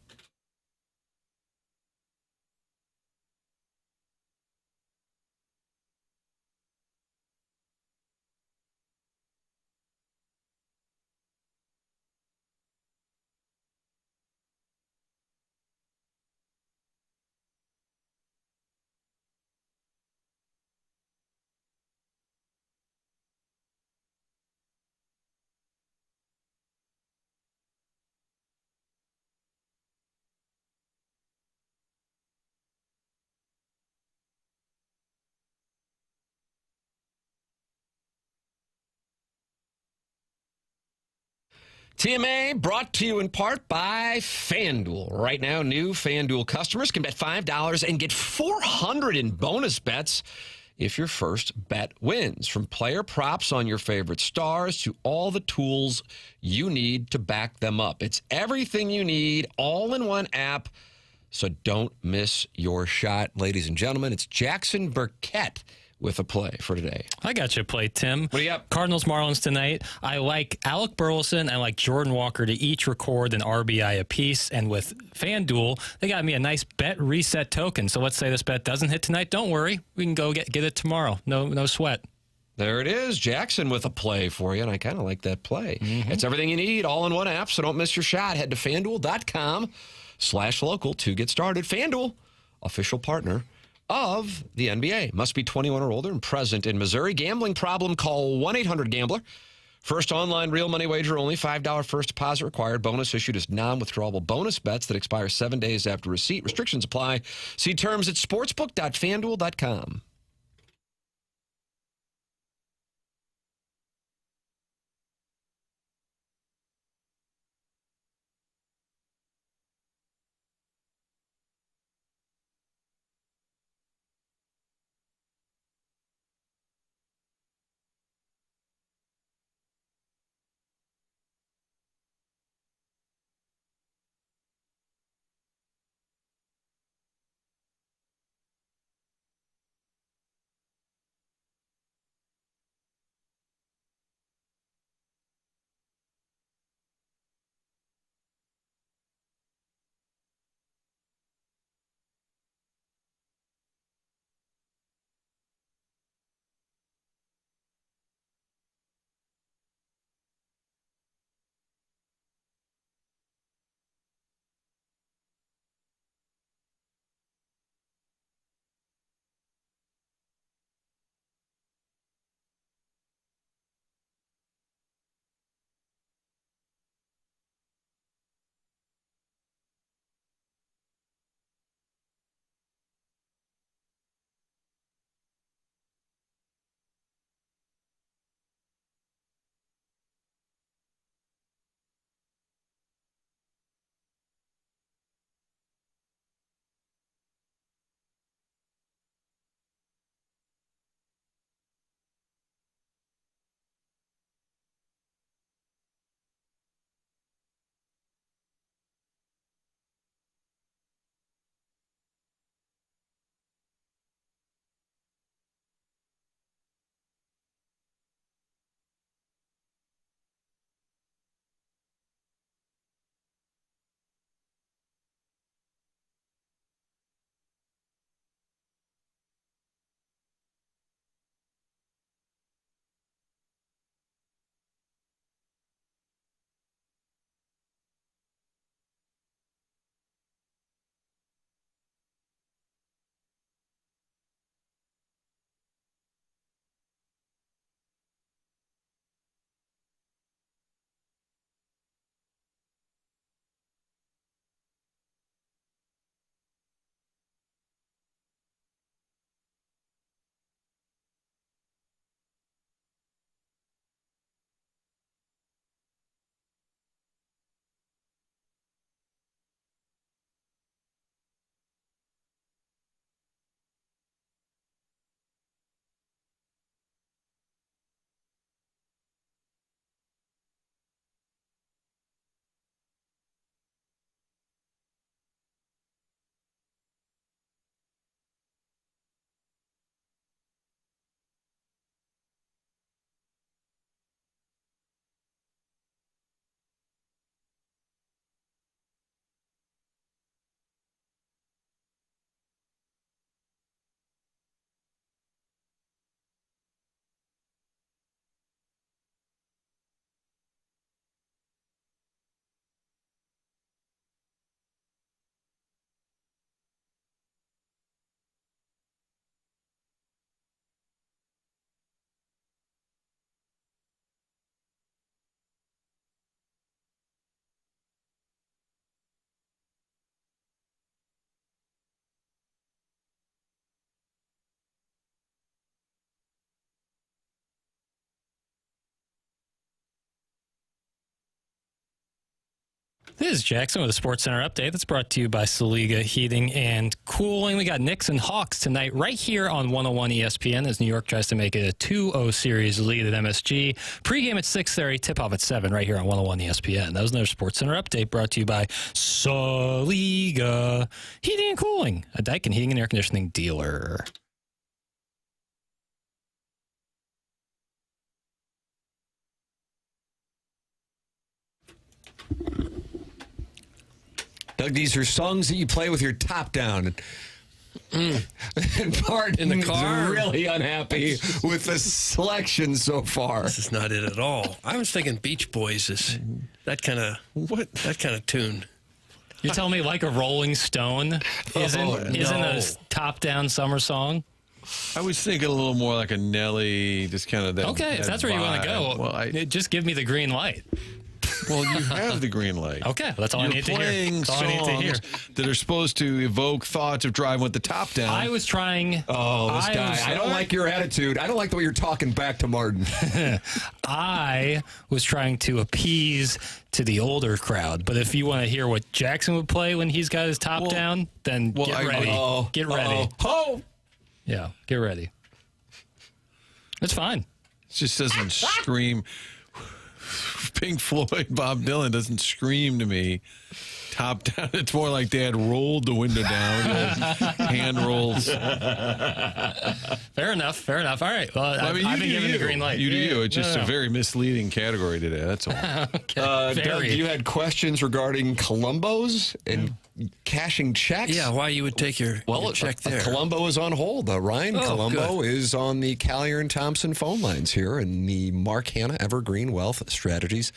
TMA brought to you in part by FanDuel. Right now, new FanDuel customers can bet $5 and get $400 in bonus bets if your first bet wins. From player props on your favorite stars to all the tools you need to back them up. It's everything you need all in one app, so don't miss your shot. Ladies and gentlemen, it's Jackson Burkett with a play for today. I got you a play, Tim. What do you got? Cardinals, Marlins tonight. I like Alec Burleson. I like Jordan Walker to each record an RBI apiece. And with FanDuel, they got me a nice bet reset token. So let's say this bet doesn't hit tonight. Don't worry. We can go get it tomorrow. No sweat. There it is. Jackson with a play for you, and I kind of like that play. It's everything you need all in one app, so don't miss your shot. Head to FanDuel.com/local to get started. FanDuel, official partner of the NBA. Must be 21 or older and present in Missouri. Gambling problem? Call 1-800-GAMBLER. First online real money wager only. $5 first deposit required. Bonus issued as non-withdrawable bonus bets that expire 7 days after receipt. Restrictions apply. See terms at sportsbook.fanduel.com. This is Jackson with a Sports Center update that's brought to you by Saliga Heating and Cooling. We got Knicks and Hawks tonight right here on 101 ESPN as New York tries to make it a 2-0 series lead at MSG. Pre-game at 6:30, tip-off at 7 right here on 101 ESPN. That was another Sports Center update brought to you by Saliga Heating and Cooling, a Daikin heating and air conditioning dealer. Doug, these are songs that you play with your top down. And Martin in the car, is really unhappy with the selection so far. This is not it at all. I was thinking Beach Boys is that kind of tune. You're telling me Like a Rolling Stone isn't a top-down summer song? I was thinking a little more like a Nelly, just kind of that. Okay, if that's where you want to go, just give me the green light. Well, you have the green light. Okay, that's all I need to hear. You're playing songs that are supposed to evoke thoughts of driving with the top down. I was trying. Oh, this guy. I don't like your attitude. I don't like the way you're talking back to Martin. I was trying to appease to the older crowd. But if you want to hear what Jackson would play when he's got his top down, then get ready. Get ready. Oh! Yeah, get ready. It's fine. It just doesn't scream. Pink Floyd, Bob Dylan doesn't scream to me. Top down. It's more like Dad rolled the window down. Hand rolls. Fair enough. All right. Well, I've been given the green light. You do you. It's just a very misleading category today. That's all. Okay. Doug, you had questions regarding Columbos and cashing checks? Yeah, why you would take your check there. Colombo is on hold. Ryan Colombo is on the Collier and Thompson phone lines here in the Mark Hanna Evergreen Wealth Strategies.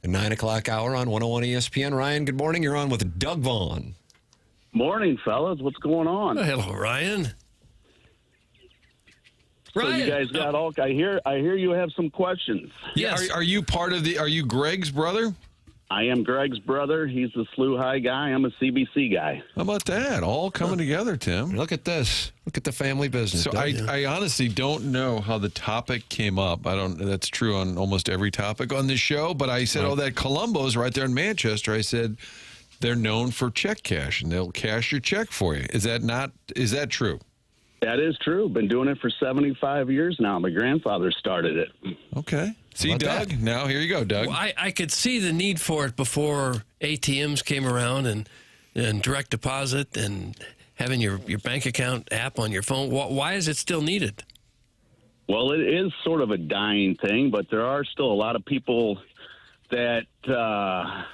9 o'clock hour on 101 ESPN. Ryan, good morning. You're on with Doug Vaughn. Morning, fellas. What's going on? Oh, hello, Ryan. So you guys got all. I hear you have some questions. Yes. Are you part of the? Are you Greg's brother? I am Greg's brother. He's the SLU High guy. I'm a CBC guy. How about that? All coming together, Tim. Look at this. Look at the family business. So I honestly don't know how the topic came up. I don't. That's true on almost every topic on this show. But I said, that Columbo's right there in Manchester. I said, they're known for check cash, and they'll cash your check for you. Is that true? That is true. Been doing it for 75 years now. My grandfather started it. Okay. See, Doug? That? Now, here you go, Doug. Well, I could see the need for it before ATMs came around and direct deposit and having your bank account app on your phone. Why is it still needed? Well, it is sort of a dying thing, but there are still a lot of people that are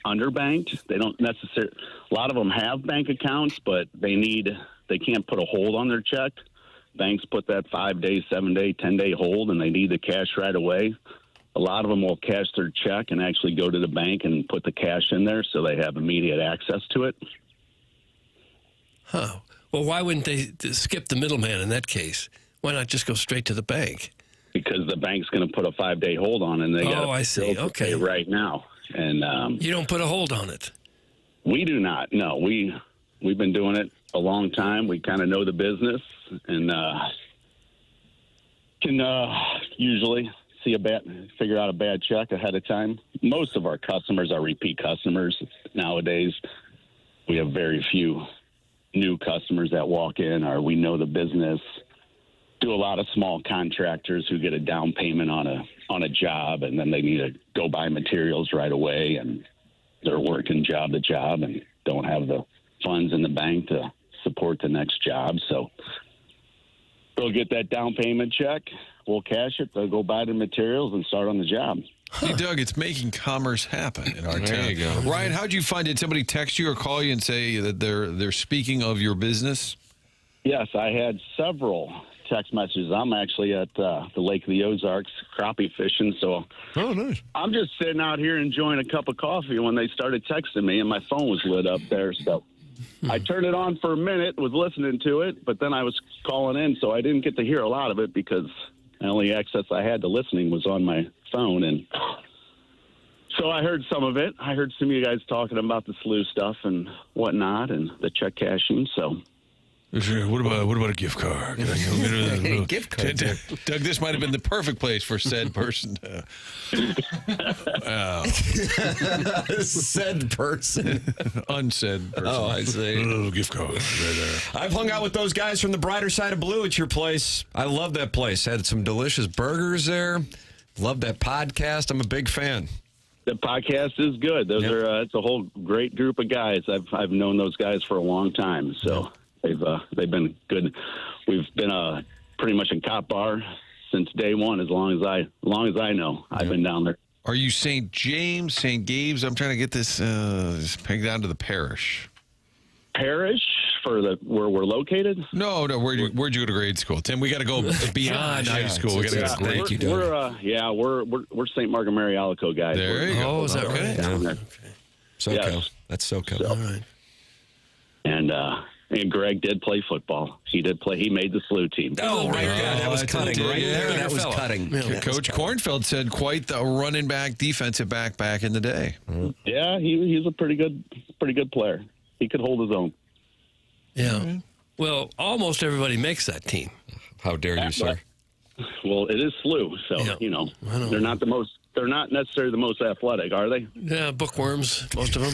underbanked. They don't necessarily – a lot of them have bank accounts, but they can't put a hold on their check. Banks put that 5-day, 7-day, 10-day hold, and they need the cash right away. A lot of them will cash their check and actually go to the bank and put the cash in there so they have immediate access to it. Huh. Well, why wouldn't they skip the middleman in that case? Why not just go straight to the bank? Because the bank's going to put a 5-day hold on it, and they got I see. Okay. Right now. And you don't put a hold on it? We do not. No, we've been doing it a long time. We kind of know the business and can usually figure out a bad check ahead of time. Most of our customers are repeat customers nowadays. We have very few new customers that walk in, or we know the business. Do a lot of small contractors who get a down payment on a job, and then they need to go buy materials right away, and they're working job to job and don't have the funds in the bank to support the next job. So they'll get that down payment check. We'll cash it. They'll go buy the materials and start on the job. Hey, Doug, it's making commerce happen in our town. There you go. Ryan, how'd you find it? Did somebody text you or call you and say that they're speaking of your business? Yes, I had several text messages. I'm actually at the Lake of the Ozarks crappie fishing, so nice. I'm just sitting out here enjoying a cup of coffee when they started texting me, and my phone was lit up there. So I turned it on for a minute, was listening to it, but then I was calling in, so I didn't get to hear a lot of it because the only access I had to listening was on my phone. And so I heard some of it. I heard some of you guys talking about the SLU stuff and whatnot and the check cashing. So What about a gift card? Gift card. Doug, this might have been the perfect place for said person. Said person. Unsaid person. Oh, I see. A little gift card right there. I've hung out with those guys from the brighter side of blue at your place. I love that place. Had some delicious burgers there. Love that podcast. I'm a big fan. The podcast is good. Those are it's a whole great group of guys. I've known those guys for a long time, so they've been good. We've been pretty much in Cop Bar since day one. As long as I know, I've been down there. Are you St. James, St. Gabe's? I'm trying to get this pegged down to the parish. Parish for where we're located? No. Where'd you go to grade school, Tim? We got to go beyond high school. We got to go. Thank you, Doug. We're St. Margaret Mary Alico guys. There you go. Oh, is that right? Down there. SoCo. Yes. That's SoCo. So, All right. And Greg did play football. He did play. He made the SLU team. Oh, right there. That was cutting. Right there. That was cutting. Yeah. Coach Kornfeld said quite the running back, defensive back in the day. Yeah, he's a pretty good player. He could hold his own. Yeah. Well, almost everybody makes that team. How dare you, sir? Well, it is SLU, so they're not the most. They're not necessarily the most athletic, are they? Yeah, bookworms, most of them.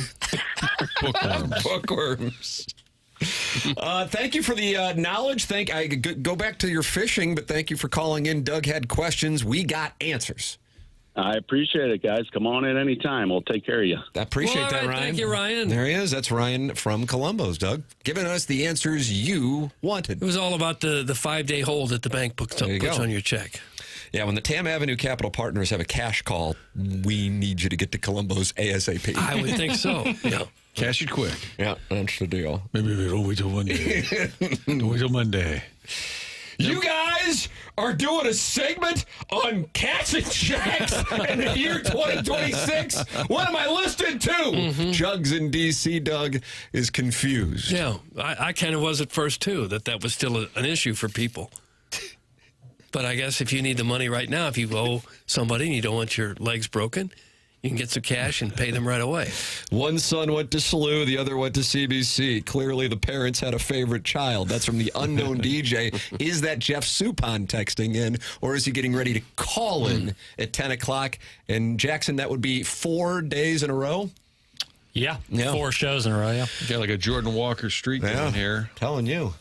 Bookworms. Thank you for the knowledge. Go back to your fishing, but thank you for calling in. Doug had questions. We got answers. I appreciate it, guys. Come on in anytime. We'll take care of you. I appreciate that, Ryan. Thank you, Ryan. There he is. That's Ryan from Columbus, Doug. Giving us the answers you wanted. It was all about the 5-day hold that the bank puts on your check. Yeah, when the Tam Avenue Capital Partners have a cash call, we need you to get to Columbus ASAP. I would think so. Yeah. Cash it quick. Yeah, that's the deal. Maybe don't wait till Monday. Don't wait till Monday. You guys are doing a segment on cashing checks in the year 2026. What am I listed to? Jugs in D.C. Doug is confused. Yeah, I kind of was at first, too, that was still an issue for people. But I guess if you need the money right now, if you owe somebody and you don't want your legs broken, you can get some cash and pay them right away. One son went to SLU, the other went to CBC. Clearly, the parents had a favorite child. That's from the unknown DJ. Is that Jeff Suppan texting in, or is he getting ready to call in at 10 o'clock? And, Jackson, that would be 4 days in a row? Yeah. 4 shows in a row, yeah. Got like a Jordan Walker streak going here. Telling you.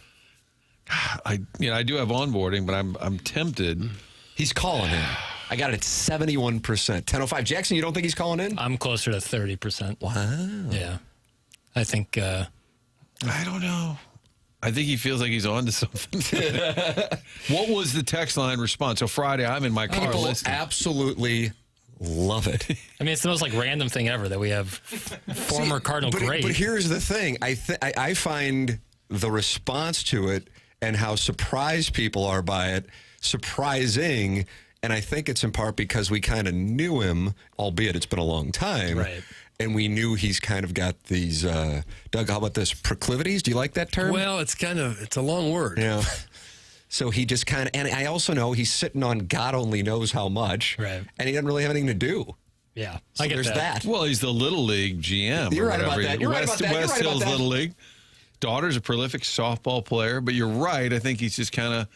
I do have onboarding, but I'm tempted. He's calling in. I got it at 71%. 10:05. Jackson, you don't think he's calling in? I'm closer to 30%. Wow. Yeah. I think... I don't know. I think he feels like he's on to something. What was the text line response? So Friday, I'm in my car People listening. absolutely love it. I mean, it's the most random thing ever that we have former Cardinal great. But here's the thing. I find the response to it and how surprised people are by it surprising. And I think it's in part because we kind of knew him, albeit it's been a long time. Right. And we knew he's kind of got these, Doug, how about this? Proclivities? Do you like that term? Well, it's a long word. Yeah. So he just kind of, and I also know he's sitting on God only knows how much. Right. And he doesn't really have anything to do. Yeah. So I get there's that. Well, he's the Little League GM. You're or right about whatever. that. You're right about that. West You're right about Hills that. Little League. Daughter's a prolific softball player, but you're right. I think he's just kind of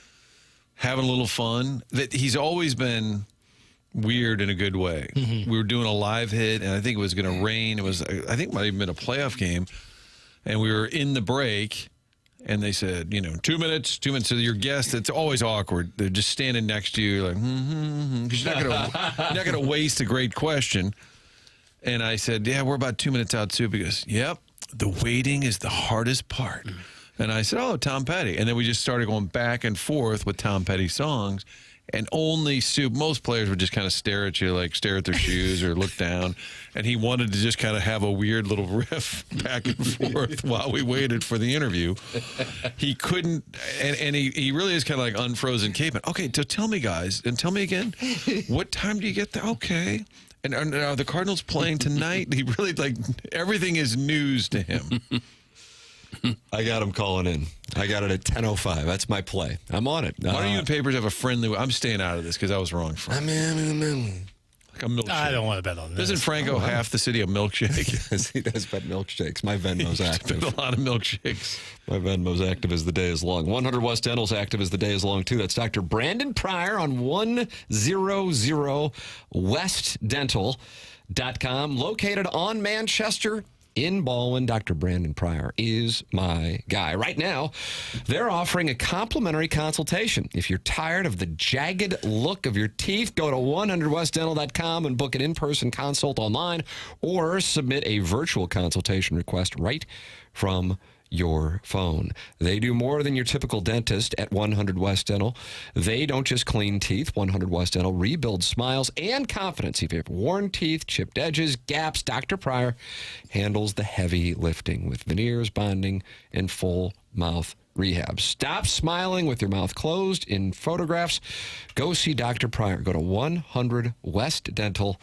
having a little fun. That he's always been weird in a good way. We were doing a live hit, and I think it was going to rain. I think it might have even been a playoff game, and we were in the break, and they said, 2 minutes. So your guest, it's always awkward. They're just standing next to you, like, because you're not going to waste a great question. And I said, yeah, we're about 2 minutes out, too. Because, yep, the waiting is the hardest part. And I said, oh, Tom Petty. And then we just started going back and forth with Tom Petty songs. And most players would just kind of stare at you, like stare at their shoes or look down. And he wanted to just kind of have a weird little riff back and forth while we waited for the interview. He couldn't, and he really is kind of like unfrozen caveman. Okay, so tell me, guys, and tell me again, what time do you get there? Okay. And are the Cardinals playing tonight? He really, everything is news to him. I got him calling in. I got it at 10:05. That's my play. I'm on it. Why don't you and Papers have a friendly... I'm staying out of this because I was wrong. Like a milkshake. I don't want to bet on that. Doesn't Franco half the city a milkshake? Yes, he does bet milkshakes. My Venmo's active. A lot of milkshakes. My Venmo's active as the day is long. 100 West Dental's active as the day is long, too. That's Dr. Brandon Pryor on 100westdental.com. Located on Manchester in Baldwin. Dr. Brandon Pryor is my guy. Right now, they're offering a complimentary consultation. If you're tired of the jagged look of your teeth, go to 100westdental.com and book an in-person consult online or submit a virtual consultation request right from your phone. They do more than your typical dentist at 100 West Dental. They don't just clean teeth. 100 West Dental rebuilds smiles and confidence. If you have worn teeth, chipped edges, gaps, Dr. Pryor handles the heavy lifting with veneers, bonding, and full mouth rehab. Stop smiling with your mouth closed in photographs. Go see Dr. Pryor. Go to 100westdental.com.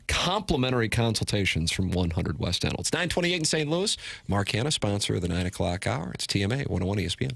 Complimentary consultations from 100 West Dental. It's 9:28 in St. Louis. Mark Hanna, sponsor of the 9 o'clock hour. It's TMA 101 ESPN.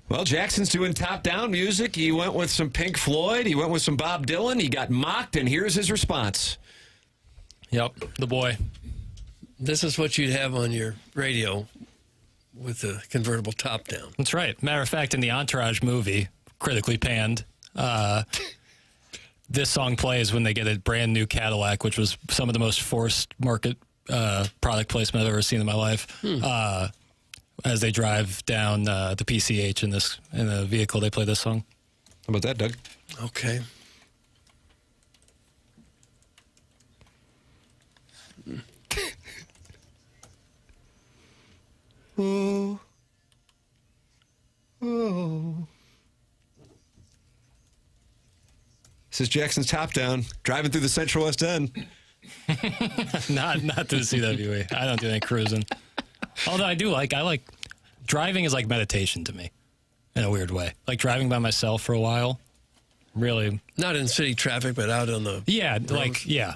Well, Jackson's doing top-down music. He went with some Pink Floyd. He went with some Bob Dylan. He got mocked, and here's his response. Yep, the boy. This is what you'd have on your radio with the convertible top-down. That's right. Matter of fact, in the Entourage movie, critically panned, this song plays when they get a brand new Cadillac, which was some of the most forced market product placement I've ever seen in my life. As they drive down the PCH in the vehicle, they play this song. How about that, Doug? Okay. Oh. Oh. This is Jackson's Top Down, driving through the Central West End. not to the CWE. I don't do any cruising. Although I like driving is like meditation to me in a weird way. Like driving by myself for a while. Really. Not in city traffic, but out on the road.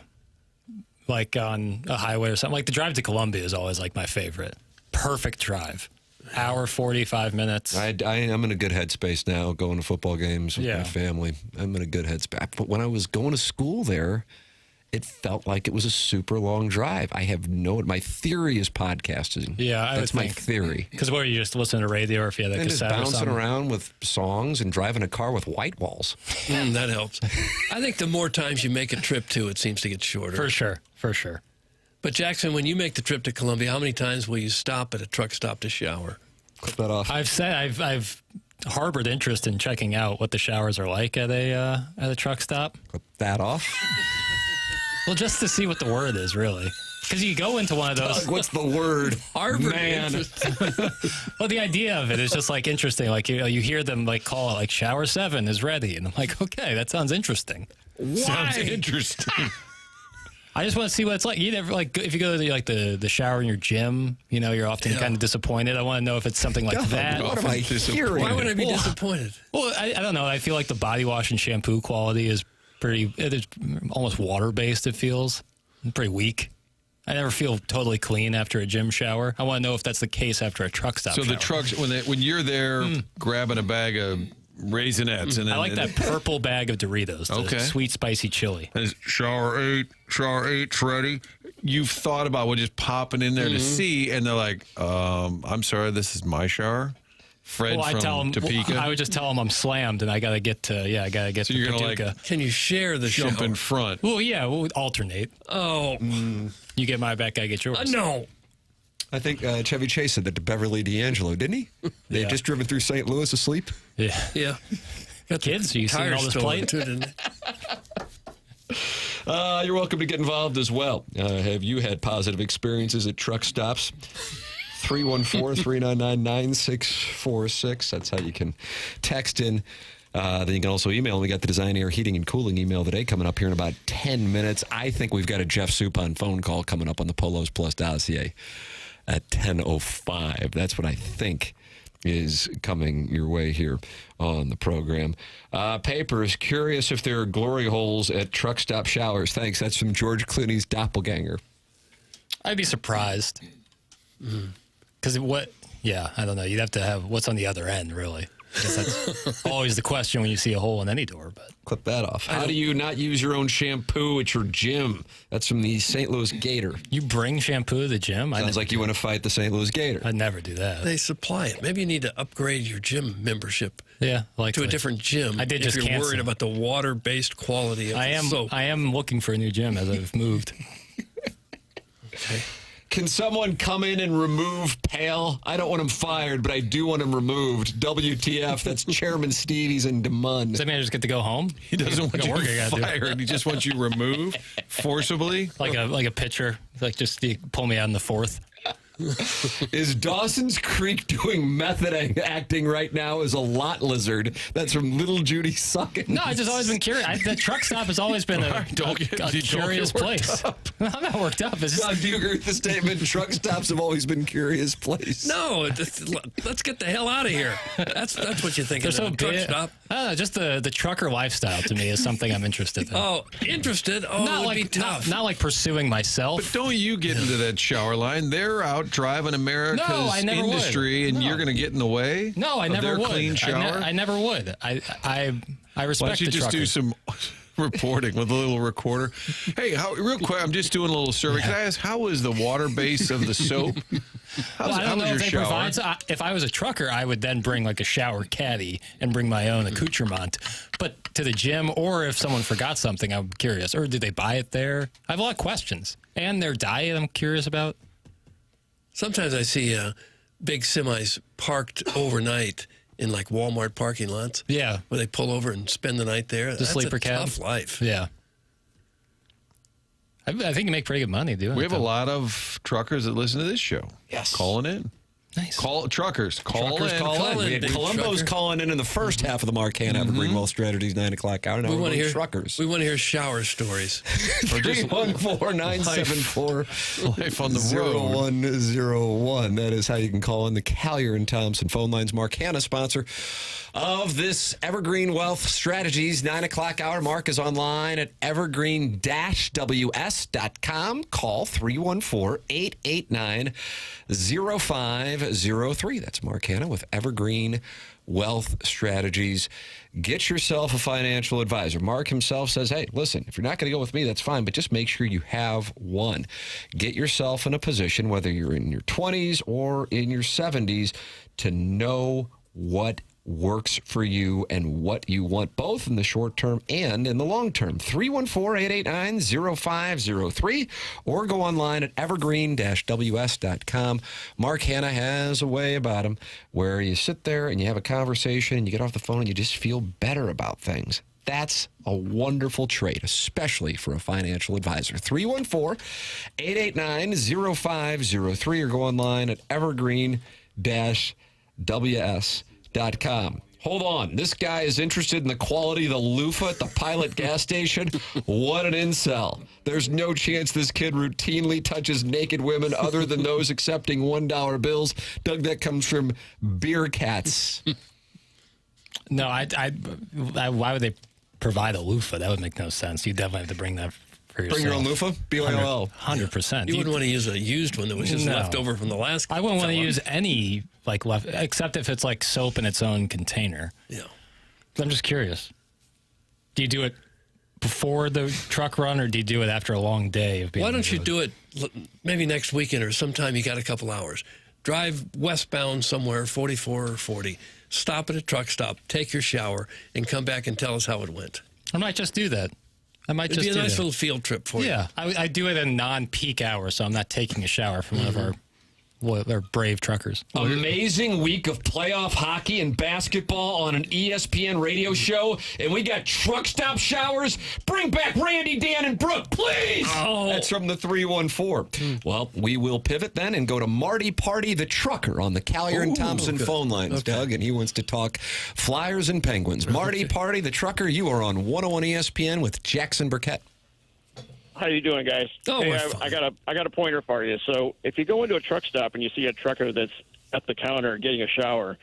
Like on a highway or something. Like the drive to Columbia is always like my favorite. Perfect drive. Hour 45 minutes. I'm in a good headspace now, going to football games with my family. I'm in a good headspace. But when I was going to school there, it felt like it was a super long drive. I have my theory is podcasting. Yeah, that's my theory. Because what, you just listen to radio, or if you had a and cassette just or bouncing something? around with songs and driving a car with white walls. That helps. I think the more times you make a trip to, it seems to get shorter. For sure. But Jackson, when you make the trip to Columbia, how many times will you stop at a truck stop to shower? Clip that off. I've harbored interest in checking out what the showers are like at a truck stop. Clip that off. Well, just to see what the word is, really. Because you go into one of those. Doug, what's the word? Harbored Man. Well, the idea of it is just like interesting. Like you hear them like call it like shower 7 is ready, and I'm like, okay, that sounds interesting. Sounds interesting. I just want to see what it's like. You never like if you go to the shower in your gym, you're often kind of disappointed. I want to know if it's something like that. What am I hearing? Why would I be disappointed? Well, I don't know. I feel like the body wash and shampoo quality is it is almost water based. It feels pretty weak. I never feel totally clean after a gym shower. I want to know if that's the case after a truck stop. So shower. the trucks when you're there grabbing a bag of Raisinets, and then, I like that purple bag of Doritos, the sweet spicy chili. Shower 8's ready. You've thought about just popping in there to see, and they're like, I'm sorry, this is my shower. Fred from Topeka. I would just tell them I'm slammed and I got to get to, I got to get to Paducah. Can you share the jump shower? in front? Well, yeah, we'll alternate. Oh. You get my back, I get yours. No. I think Chevy Chase said that to Beverly D'Angelo, didn't he? They had just driven through St. Louis asleep. Yeah. Yeah. Got kids, you seen all this plate? Too, didn't they? You're welcome to get involved as well. Have you had positive experiences at truck stops? 314-399-9646. That's how you can text in. Then you can also email. We got the Design Air Heating and Cooling email today coming up here in about 10 minutes. I think we've got a Jeff Suppan phone call coming up on the Polos Plus dossier at 10:05. That's what I think is coming your way here on the program. Papers, curious if there are glory holes at truck stop showers. Thanks. That's from George Clooney's doppelganger. I'd be surprised. Because I don't know. You'd have to have what's on the other end, really. I guess that's always the question when you see a hole in any door. But clip that off. How do you not use your own shampoo at your gym? That's from the St. Louis Gator. You bring shampoo to the gym? Sounds like you want to fight the St. Louis Gator. I'd never do that. They supply it. Maybe you need to upgrade your gym membership. Yeah, to a different gym. I did if just you're cancel. worried about the water-based quality of the soap. I am looking for a new gym as I've moved. Okay. Can someone come in and remove Pale? I don't want him fired, but I do want him removed. WTF, that's Chairman Steve. He's in Des Moines. Does that mean I just get to go home? He doesn't want you fired. He just wants you removed forcibly. Like a pitcher. Like just you pull me out in the fourth. Is Dawson's Creek doing method acting right now as a lot lizard? That's from Little Judy Suckins. No, I've just always been curious. The truck stop has always been a curious place. I'm not worked up. It's just, Doug, do you agree with the statement? Truck stops have always been curious place. No, let's get the hell out of here. That's what you think. They're of so a truck big. stop. Just the trucker lifestyle to me is something I'm interested in. Oh, interested? Oh, not it would like be tough. Not like pursuing myself. But don't you get into that shower line? They're out driving America's industry, and you're going to get in the way. No, I of never their would. clean shower. I never would. I respect. Why don't you the just do truckers. some reporting with a little recorder. Hey, real quick, I'm just doing a little survey. Can I ask, how is the water base of the soap? I don't know if they provide. If I was a trucker, I would then bring like a shower caddy and bring my own accoutrement. But to the gym, or if someone forgot something, I'm curious. Or did they buy it there? I have a lot of questions. And their diet, I'm curious about. Sometimes I see big semis parked overnight in like Walmart parking lots. Yeah. Where they pull over and spend the night there. That's sleeper a cab. tough life. Yeah. I think you make pretty good money doing it. We have a lot of truckers that listen to this show. Yes. Calling in. Nice. Truckers, call in. We had Columbo's calling in the first half of the McKernan Evergreen Wealth Strategies 9 o'clock hour. Now We we're want to going hear truckers. We want to hear shower stories. 314-974 life on the road. 0101. That is how you can call in the Callier and Thompson phone lines. McKernan, sponsor of this Evergreen Wealth Strategies 9 o'clock hour. Mark is online at evergreen-ws.com. Call 314-889-0503. That's McKernan with Evergreen Wealth Strategies. Get yourself a financial advisor. Mark himself says, hey, listen, if you're not going to go with me, that's fine, but just make sure you have one. Get yourself in a position, whether you're in your 20s or in your 70s, to know what works for you and what you want, both in the short term and in the long term. 314-889-0503 or go online at evergreen-ws.com. Mark Hanna has a way about him where you sit there and you have a conversation and you get off the phone and you just feel better about things. That's a wonderful trait, especially for a financial advisor. 314-889-0503 or go online at evergreen-ws.com. Hold on. This guy is interested in the quality of the loofah at the Pilot gas station. What an incel. There's no chance this kid routinely touches naked women other than those accepting $1 bills. Doug, that comes from Beer Cats. No, why would they provide a loofah? That would make no sense. You definitely have to bring that for yourself. Bring your own loofah? BYOL. 100%. You wouldn't want to use a used one that was just left over from the last. I wouldn't want to use any left, except if it's like soap in its own container. Yeah. I'm just curious. Do you do it before the truck run, or do you do it after a long day of being? Why don't you do it maybe next weekend or sometime you got a couple hours? Drive westbound somewhere, 44 or 40. Stop at a truck stop, take your shower, and come back and tell us how it went. I might just do that. It'd be a nice little field trip for you. Yeah, I do it in non-peak hours, so I'm not taking a shower from one of our brave truckers. Amazing week of playoff hockey and basketball on an ESPN radio show, and we got truck stop showers. Bring back Randy, Dan, and Brooke, please. Oh. That's from the 314. Well, we will pivot then and go to Marty Party, the trucker, on the Callier and Thompson phone lines, Doug, and he wants to talk Flyers and Penguins. Marty Party, the trucker, you are on 101 ESPN with Jackson Burkett. How you doing, guys? Oh, hey, I got a pointer for you. So if you go into a truck stop and you see a trucker that's at the counter getting a shower,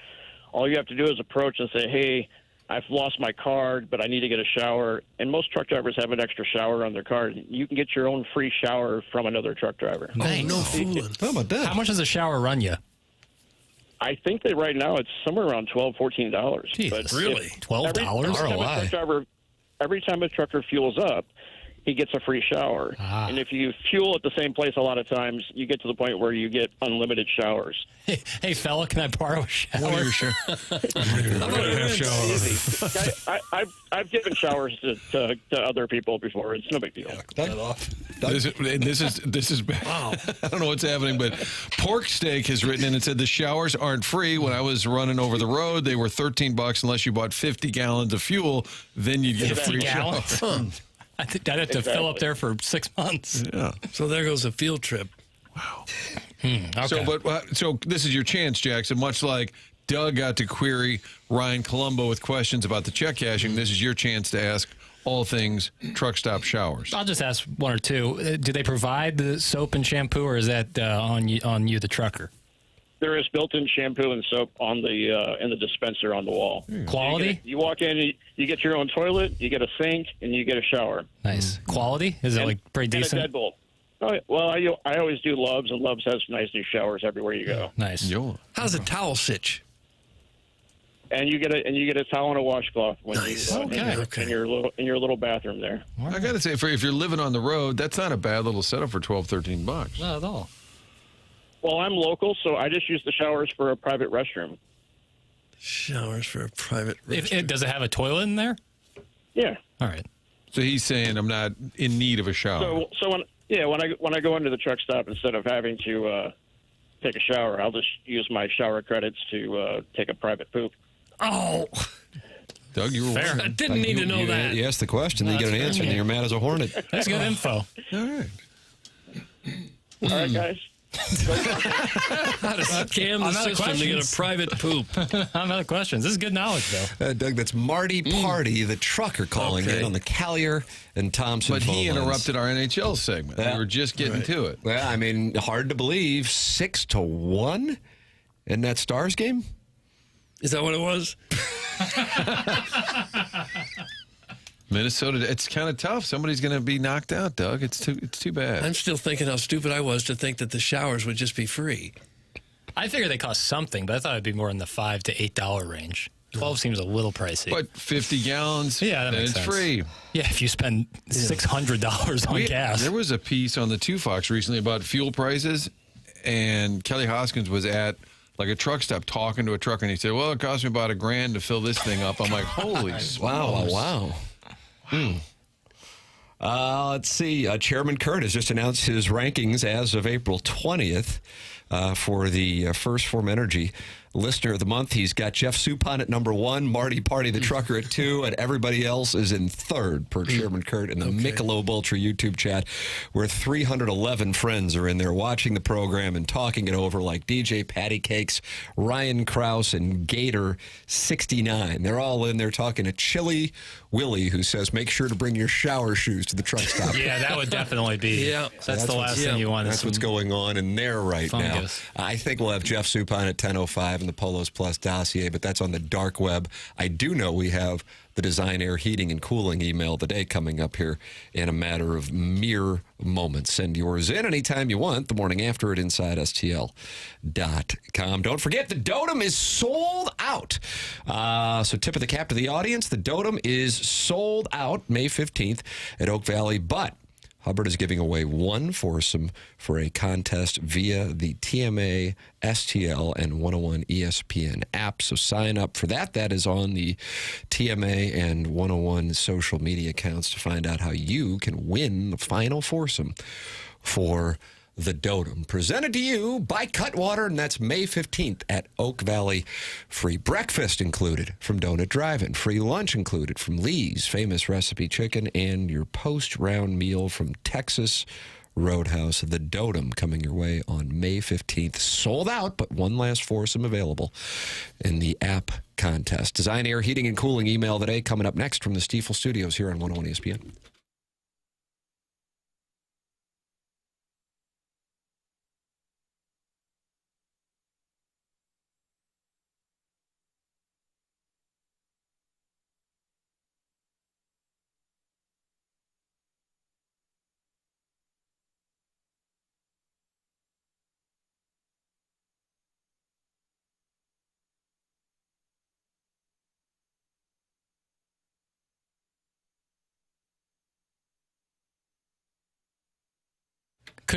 all you have to do is approach and say, hey, I've lost my card, but I need to get a shower. And most truck drivers have an extra shower on their card. You can get your own free shower from another truck driver. Nice. No fooling. How about that? How much does a shower run you? I think that right now it's somewhere around $12, $14. Jesus. Really? $12? Every time a trucker fuels up, he gets a free shower. And if you fuel at the same place a lot of times, you get to the point where you get unlimited showers. Hey fella, can I borrow a shower? What are your showers? I've given showers to other people before. It's no big deal. This is wow. I don't know what's happening, but Pork Steak has written in and said the showers aren't free. When I was running over the road, they were $13 unless you bought 50 gallons of fuel. Then you'd get a free shower. I think I'd have to fill up there for 6 months. Yeah. So there goes a field trip. Wow. Okay. So this is your chance, Jackson. Much like Doug got to query Ryan Colombo with questions about the check cashing, this is your chance to ask all things truck stop showers. I'll just ask one or two. Do they provide the soap and shampoo, or is that on you, the trucker? There is built-in shampoo and soap on the in the dispenser on the wall. Quality? You walk in, you get your own toilet, you get a sink, and you get a shower. Nice. Quality? Is it like pretty decent? And a deadbolt. Oh, well, I always do Love's, and Love's has nice new showers everywhere you go. Nice. How's a towel sitch? and you get a towel and a washcloth when Nice. you in your little bathroom there. I got to say, if you're living on the road, that's not a bad little setup for $12-13. Not at all. Well, I'm local, so I just use the showers for a private restroom. Showers for a private restroom. Does it have a toilet in there? Yeah. All right. So he's saying I'm not in need of a shower. So when I go into the truck stop, instead of having to take a shower, I'll just use my shower credits to take a private poop. Oh. Doug, you were Fair. I didn't need to know that. You asked the question, then you get an answer, and then you're mad as a hornet. That's good info. All right. All right, guys. How to scam the system to get a private poop. I'm out of questions. This is good knowledge, though. Doug, that's Marty Party, the trucker, calling in on the Callier and Thompson But he phone lines. interrupted our NHL segment. We were just getting to it. Well, I mean, hard to believe, 6-1 in that Stars game? Is that what it was? Minnesota, it's kind of tough. Somebody's going to be knocked out, Doug. It's too bad. I'm still thinking how stupid I was to think that the showers would just be free. I figured they cost something, but I thought it'd be more in the $5 to $8 range. 12 seems a little pricey. But 50 gallons, yeah, that makes it's sense. free. Yeah, if you spend $600 on gas. There was a piece on the 2 Fox recently about fuel prices, and Kelly Hoskins was at like a truck stop talking to a trucker, and he said, well, it cost me about $1,000 to fill this thing up. I'm like, holy smokes. Wow. Let's see. Chairman Kurt has just announced his rankings as of April 20th for the First Form Energy Listener of the Month. He's got Jeff Suppan at number 1, Marty Party the Trucker at 2, and everybody else is in 3rd per Chairman Kurt in the Michelob Ultra YouTube chat, where 311 friends are in there watching the program and talking it over, like DJ Patty Cakes, Ryan Krause, and Gator 69. They're all in there talking to Chili Willie, who says, make sure to bring your shower shoes to the truck stop. Yeah, that would definitely be. Yeah. That's the last thing you want. That's what's going on in there right fungus. now. I think we'll have Jeff Suppan at 10:05 in the Polos Plus dossier, but that's on the dark web. I do know we have the Design Air Heating and Cooling email of the day coming up here in a matter of mere moments. Send yours in anytime you want, the morning after at InsideSTL.com. Don't forget, the Dotem is sold out. So tip of the cap to the audience, the Dotem is sold out May 15th at Oak Valley, but Hubbard is giving away one foursome for a contest via the TMA, STL, and 101 ESPN app. So sign up for that. That is on the TMA and 101 social media accounts to find out how you can win the final foursome for the Dotem. Presented to you by Cutwater, and that's May 15th at Oak Valley. Free breakfast included from Donut Drive-In. Free lunch included from Lee's Famous Recipe Chicken, and your post-round meal from Texas Roadhouse. The Dotem coming your way on May 15th. Sold out, but one last foursome available in the app contest. Design Air Heating and Cooling email today coming up next from the Stiefel Studios here on 101 ESPN.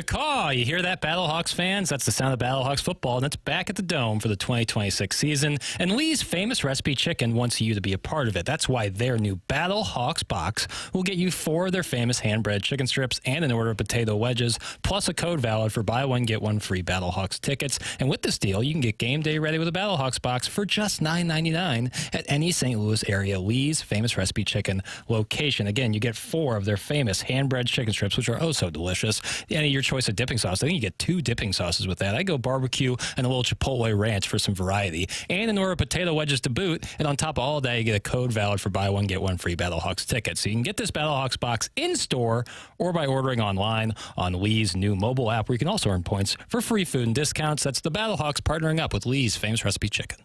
Caw, you hear that, Battlehawks fans? That's the sound of Battlehawks football, and it's back at the Dome for the 2026 season. And Lee's Famous Recipe Chicken wants you to be a part of it. That's why their new Battlehawks box will get you 4 of their famous hand-bread chicken strips and an order of potato wedges, plus a code valid for buy one, get one free Battlehawks tickets. And with this deal, you can get game day ready with a Battlehawks box for just $9.99 at any St. Louis area Lee's Famous Recipe Chicken location. Again, you get 4 of their famous hand-bread chicken strips, which are oh so delicious. Any of your choice of dipping sauce. I think you get 2 dipping sauces with that. I go barbecue and a little Chipotle ranch for some variety. And an order of potato wedges to boot. And on top of all that, you get a code valid for buy one, get one free Battlehawks tickets. So you can get this Battlehawks box in store or by ordering online on Lee's new mobile app, where you can also earn points for free food and discounts. That's the Battlehawks partnering up with Lee's Famous Recipe Chicken.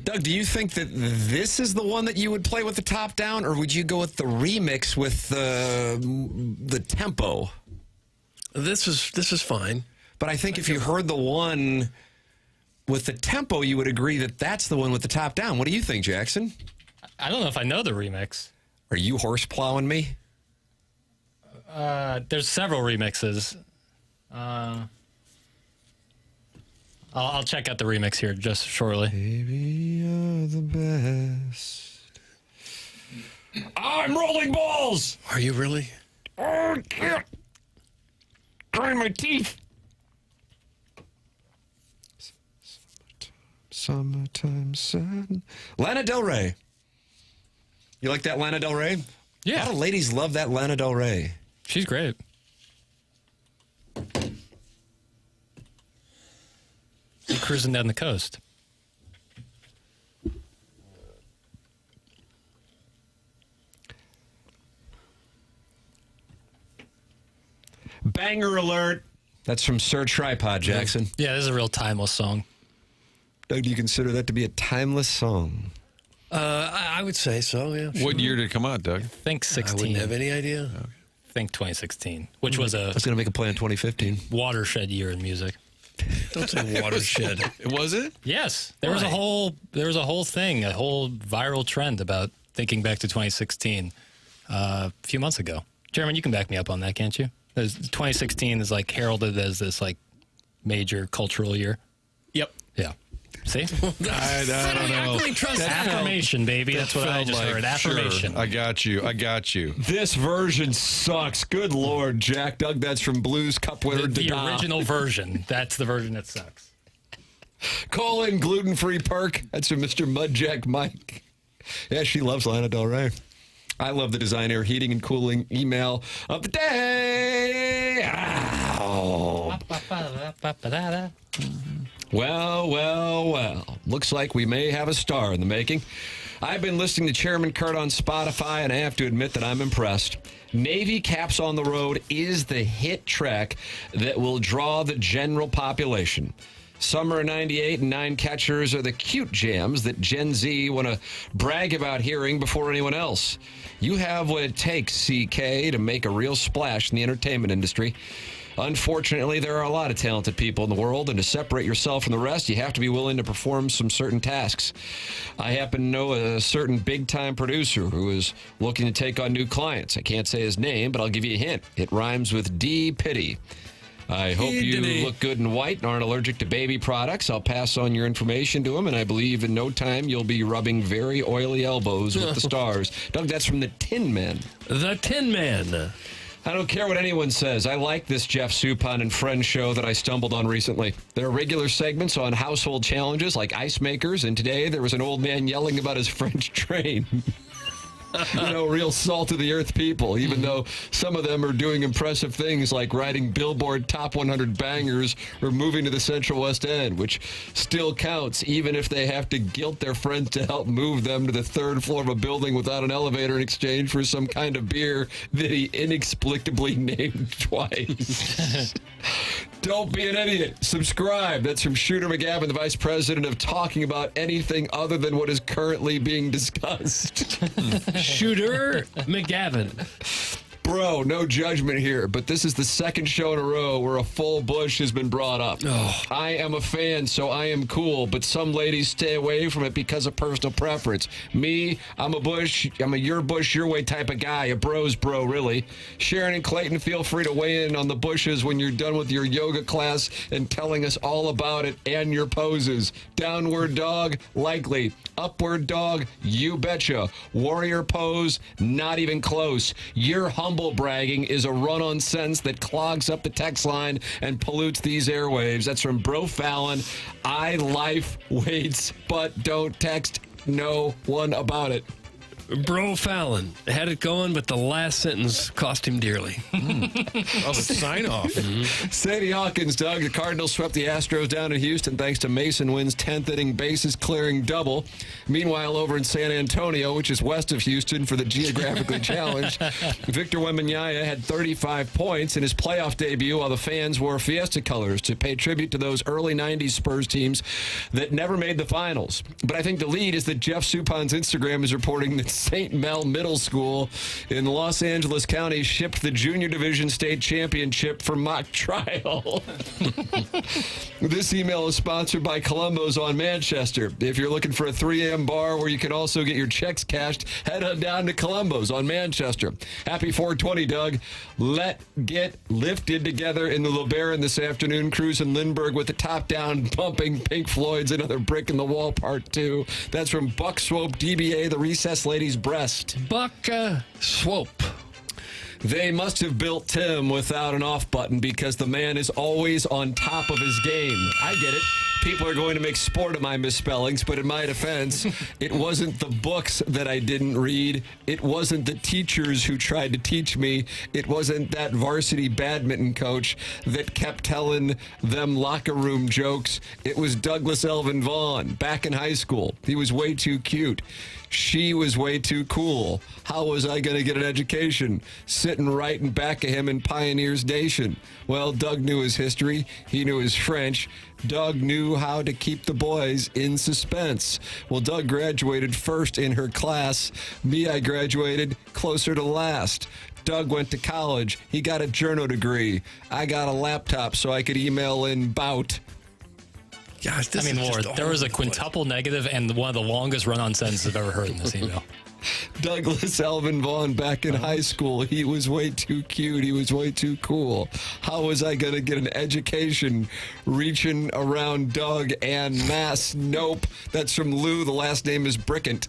Doug, do you think that this is the one that you would play with the top down, or would you go with the remix with the tempo? This is fine. But I think if you heard the one with the tempo, you would agree that that's the one with the top down. What do you think, Jackson? I don't know if I know the remix. Are you horse plowing me? There's several remixes. I'll check out the remix here just shortly. Baby, you're the best. I'm rolling balls. Are you really? Oh, yeah. Grind my teeth. Summertime sun. Lana Del Rey. You like that Lana Del Rey? Yeah. A lot of ladies love that Lana Del Rey. She's great. Cruising down the coast. Banger alert. That's from Sir Tripod, Jackson. Yeah, this is a real timeless song. Doug, do you consider that to be a timeless song? I would say so, yeah. What year did it come out, Doug? I think 16. I wouldn't have any idea. I think 2016, which was I was going to make a play in 2015. watershed year in music. Don't say watershed. Was it? Yes. There was a whole thing, a whole viral trend about thinking back to 2016 a few months ago. Chairman, you can back me up on that, can't you? 2016 is like heralded as this like major cultural year. Yep. Yeah. See? I don't know. really trust Affirmation, baby. That's what I just heard. Affirmation. Sure. I got you. This version sucks. Good Lord, Jack. Doug, that's from Blues Cup winner The Dada. original version. That's the version that sucks. Colon gluten-free perk. That's from Mr. Mudjack Mike. Yeah, she loves Lana Del Rey. I love the Design Air Heating and Cooling email of the day. Ow. Well. Looks like we may have a star in the making. I've been listening to Chairman Kurt on Spotify, and I have to admit that I'm impressed. Navy Caps on the Road is the hit track that will draw the general population. Summer of 98 and 9 Catchers are the cute jams that Gen Z want to brag about hearing before anyone else. You have what it takes, CK, to make a real splash in the entertainment industry. Unfortunately, there are a lot of talented people in the world, and to separate yourself from the rest, you have to be willing to perform some certain tasks. I happen to know a certain big-time producer who is looking to take on new clients. I can't say his name, but I'll give you a hint. It rhymes with D. Pity. I hope you look good in white and aren't allergic to baby products. I'll pass on your information to him, and I believe in no time you'll be rubbing very oily elbows with the stars. Doug, that's from the Tin Man. The Tin Man. I don't care what anyone says. I like this Jeff Suppan and Friends show that I stumbled on recently. There are regular segments on household challenges like ice makers, and today there was an old man yelling about his French train. Real salt-of-the-earth people, even though some of them are doing impressive things like writing Billboard Top 100 bangers or moving to the Central West End, which still counts, even if they have to guilt their friends to help move them to the third floor of a building without an elevator in exchange for some kind of beer that he inexplicably named twice. Don't be an idiot. Subscribe. That's from Shooter McGavin, the Vice President of Talking About Anything Other Than What Is Currently Being Discussed. Shooter McGavin. Bro, no judgment here, but this is the second show in a row where a full bush has been brought up. Oh. I am a fan, so I am cool, but some ladies stay away from it because of personal preference. Me, I'm a bush, I'm a your bush, your way type of guy, a bro's bro, really. Sharon and Clayton, feel free to weigh in on the bushes when you're done with your yoga class and telling us all about it and your poses. Downward dog, likely. Upward dog, you betcha. Warrior pose, not even close. Your humble bragging is a run-on sentence that clogs up the text line and pollutes these airwaves. That's from Bro Fallon. I life waits, but don't text no one about it. Bro Fallon had it going, but the last sentence cost him dearly. Oh, the sign-off. Sadie Hawkins, Doug. The Cardinals swept the Astros down in Houston thanks to Mason Wynn's 10th inning bases clearing double. Meanwhile, over in San Antonio, which is west of Houston for the geographically challenged, Victor Wembanyama had 35 points in his playoff debut while the fans wore Fiesta colors to pay tribute to those early 90s Spurs teams that never made the finals. But I think the lead is that Jeff Suppan's Instagram is reporting that St. Mel Middle School in Los Angeles County shipped the Junior Division State Championship for mock trial. This email is sponsored by Columbo's on Manchester. If you're looking for a 3 a.m. bar where you can also get your checks cashed, head on down to Columbo's on Manchester. Happy 420, Doug. Let's get lifted together in the LeBaron this afternoon. Cruising Lindbergh with the top down, bumping Pink Floyd's Another Brick in the Wall Part 2. That's from Buck Swope, DBA, the Recess Lady's Breast. Buck Swope. They must have built Tim without an off button because the man is always on top of his game. I get it. People are going to make sport of my misspellings, but in my defense, it wasn't the books that I didn't read. It wasn't the teachers who tried to teach me. It wasn't that varsity badminton coach that kept telling them locker room jokes. It was Douglas Elvin Vaughn back in high school. He was way too cute. She was way too cool. How was I going to get an education? Sitting right in back of him in Pioneers Nation. Well, Doug knew his history. He knew his French. Doug knew how to keep the boys in suspense. Well, Doug graduated first in her class. Me, I graduated closer to last. Doug went to college. He got a journal degree. I got a laptop so I could email in bout. Gosh, I mean, Lord, there was a quintuple negative and one of the longest run-on sentences I've ever heard in this email. Douglas Elvin Vaughn back in high school. He was way too cute. He was way too cool. How was I going to get an education reaching around Doug and Mass? Nope. That's from Lou. The last name is Brickant.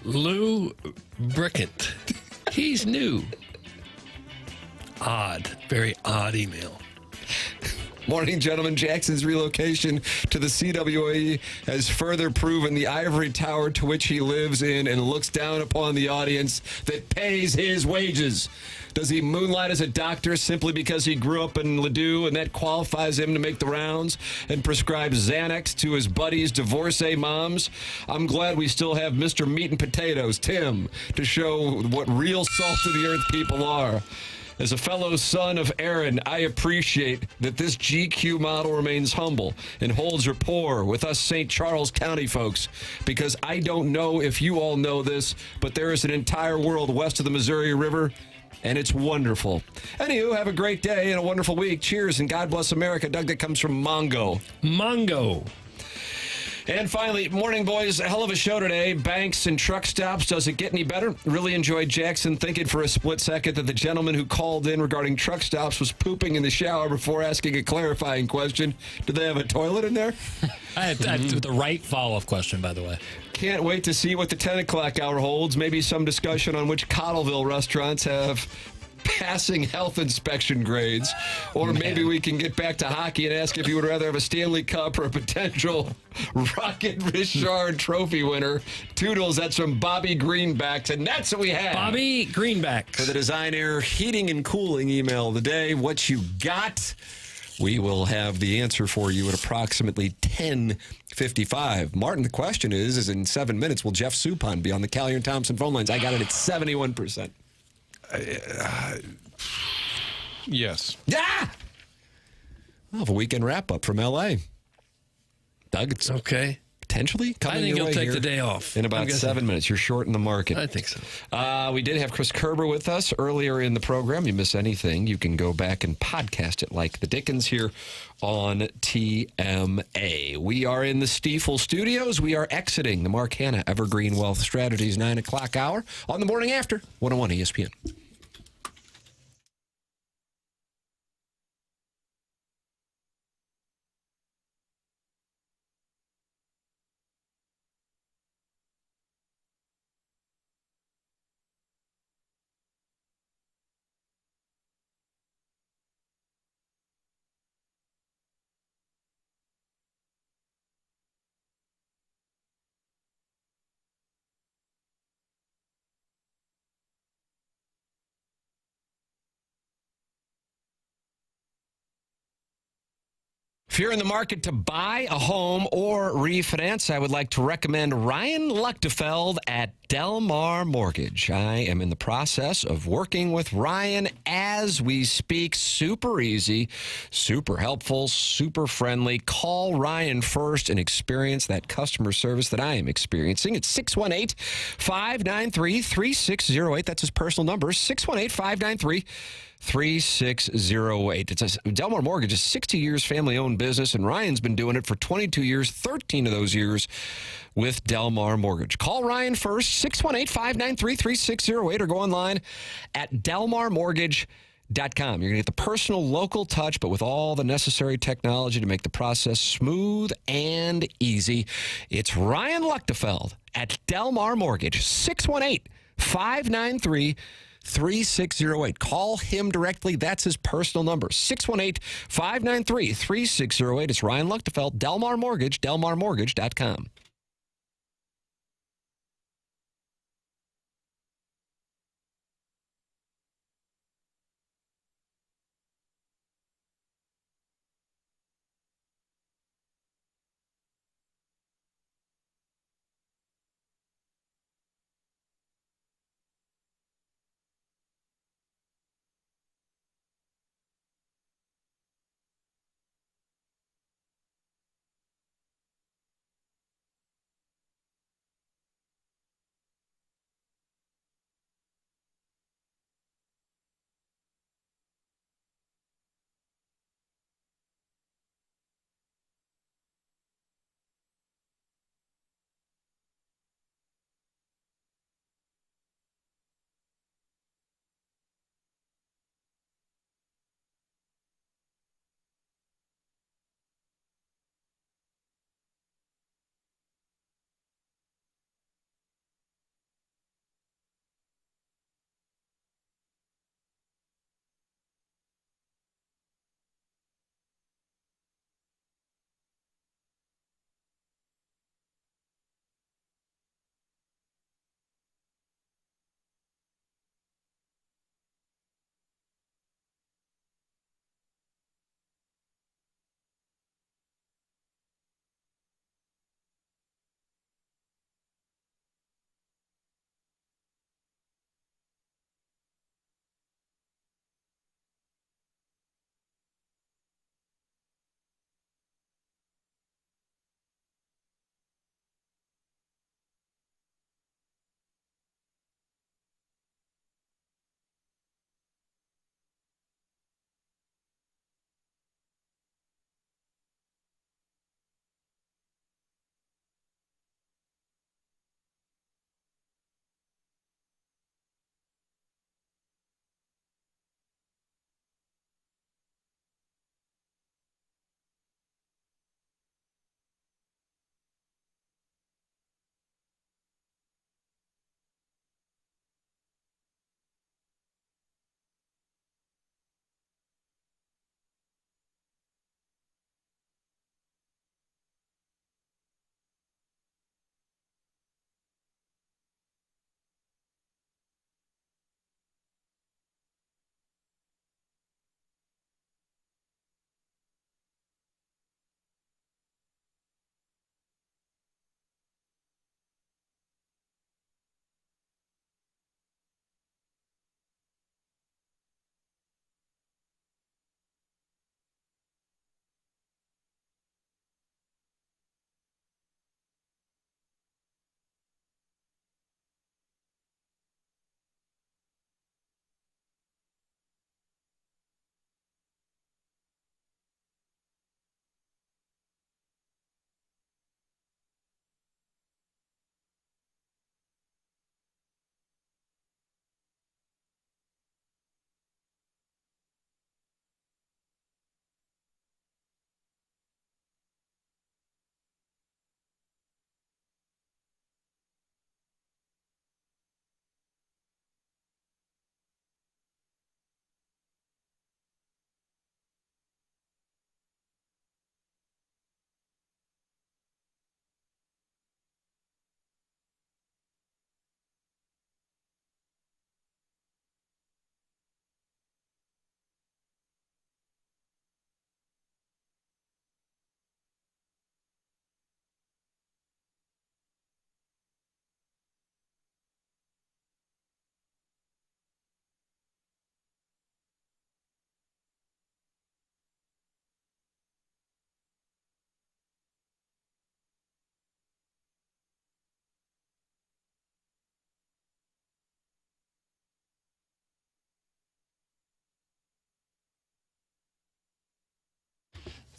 Lou Brickant. He's new. Odd. Very odd email. Morning, gentlemen. Jackson's relocation to the CWA has further proven the ivory tower to which he lives in and looks down upon the audience that pays his wages. Does he moonlight as a doctor simply because he grew up in Ladue and that qualifies him to make the rounds and prescribe Xanax to his buddies' divorcee moms? I'm glad we still have Mr. Meat and Potatoes, Tim, to show what real salt of the earth people are. As a fellow son of Aaron, I appreciate that this GQ model remains humble and holds rapport with us St. Charles County folks, because I don't know if you all know this, but there is an entire world west of the Missouri River, and it's wonderful. Anywho, have a great day and a wonderful week. Cheers, and God bless America. Doug, that comes from Mongo. Mongo. And finally, morning, boys. A hell of a show today. Banks and truck stops. Does it get any better? Really enjoyed Jackson thinking for a split second that the gentleman who called in regarding truck stops was pooping in the shower before asking a clarifying question. Do they have a toilet in there? I had the right follow-up question, by the way. Can't wait to see what the 10 o'clock hour holds. Maybe some discussion on which Cottleville restaurants have passing health inspection grades. Or maybe we can get back to hockey and ask if you would rather have a Stanley Cup or a potential Rocket Richard trophy winner. Toodles, that's from Bobby Greenbacks, and that's what we have. Bobby Greenbacks. For the designer heating and cooling email of the day, what you got? We will have the answer for you at approximately 10:55. Martin, the question is in 7 minutes, will Jeff Suppan be on the Callier and Thompson phone lines? I got it at 71%. Yes. Yeah! We'll have a weekend wrap-up from L.A. Doug, it's okay. Potentially coming I think your he'll way take here the day off. in about 7 minutes. You're short in the market. I think so. We did have Chris Kerber with us earlier in the program. You miss anything, you can go back and podcast it like the Dickens here on TMA. We are in the Stiefel studios. We are exiting the Mark Hanna Evergreen Wealth Strategies 9 o'clock hour on the morning after 101 ESPN. If you're in the market to buy a home or refinance, I would like to recommend Ryan Luchtefeld at Delmar Mortgage. I am in the process of working with Ryan as we speak. Super easy, super helpful, super friendly. Call Ryan first and experience that customer service that I am experiencing. It's 618-593-3608. That's his personal number, 618-593-3608. It's Delmar Mortgage is 60 years family-owned business, and Ryan's been doing it for 22 years, 13 of those years with Delmar Mortgage. Call Ryan first, 618-593-3608, or go online at delmarmortgage.com. You're going to get the personal local touch, but with all the necessary technology to make the process smooth and easy. It's Ryan Luchtefeld at Delmar Mortgage, 618-593-3608. Call him directly. That's his personal number, 618-593-3608. It's Ryan Luchtefeld, Delmar Mortgage, delmarmortgage.com.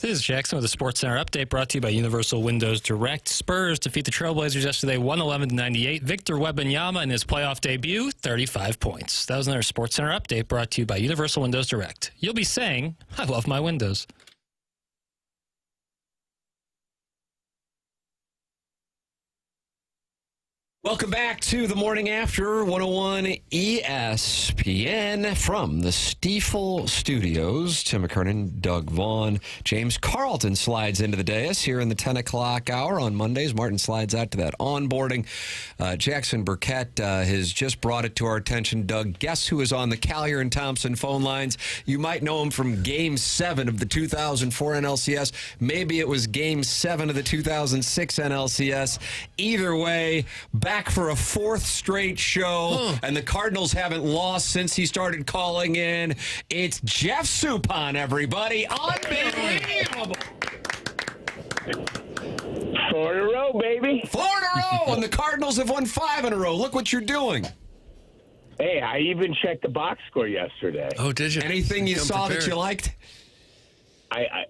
This is Jackson with a Sports Center update brought to you by Universal Windows Direct. Spurs defeat the Trailblazers yesterday 111-98. Victor Wembanyama in his playoff debut, 35 points. That was another Sports Center update brought to you by Universal Windows Direct. You'll be saying, I love my windows. Welcome back to the Morning After 101 ESPN from the Stiefel Studios. Tim McKernan, Doug Vaughn, James Carlton slides into the dais here in the 10 o'clock hour on Mondays. Martin slides out to that onboarding. Jackson Burkett has just brought it to our attention. Doug, guess who is on the Callier and Thompson phone lines? You might know him from Game 7 of the 2004 NLCS. Maybe it was Game 7 of the 2006 NLCS. Either way, back for a fourth straight show, and the Cardinals haven't lost since he started calling in. It's Jeff Suppan, everybody. Unbelievable. 4 in a row, baby. 4 in a row, and the Cardinals have won 5 in a row. Look what you're doing. Hey, I even checked the box score yesterday. Oh, did you? Anything you saw that you liked? I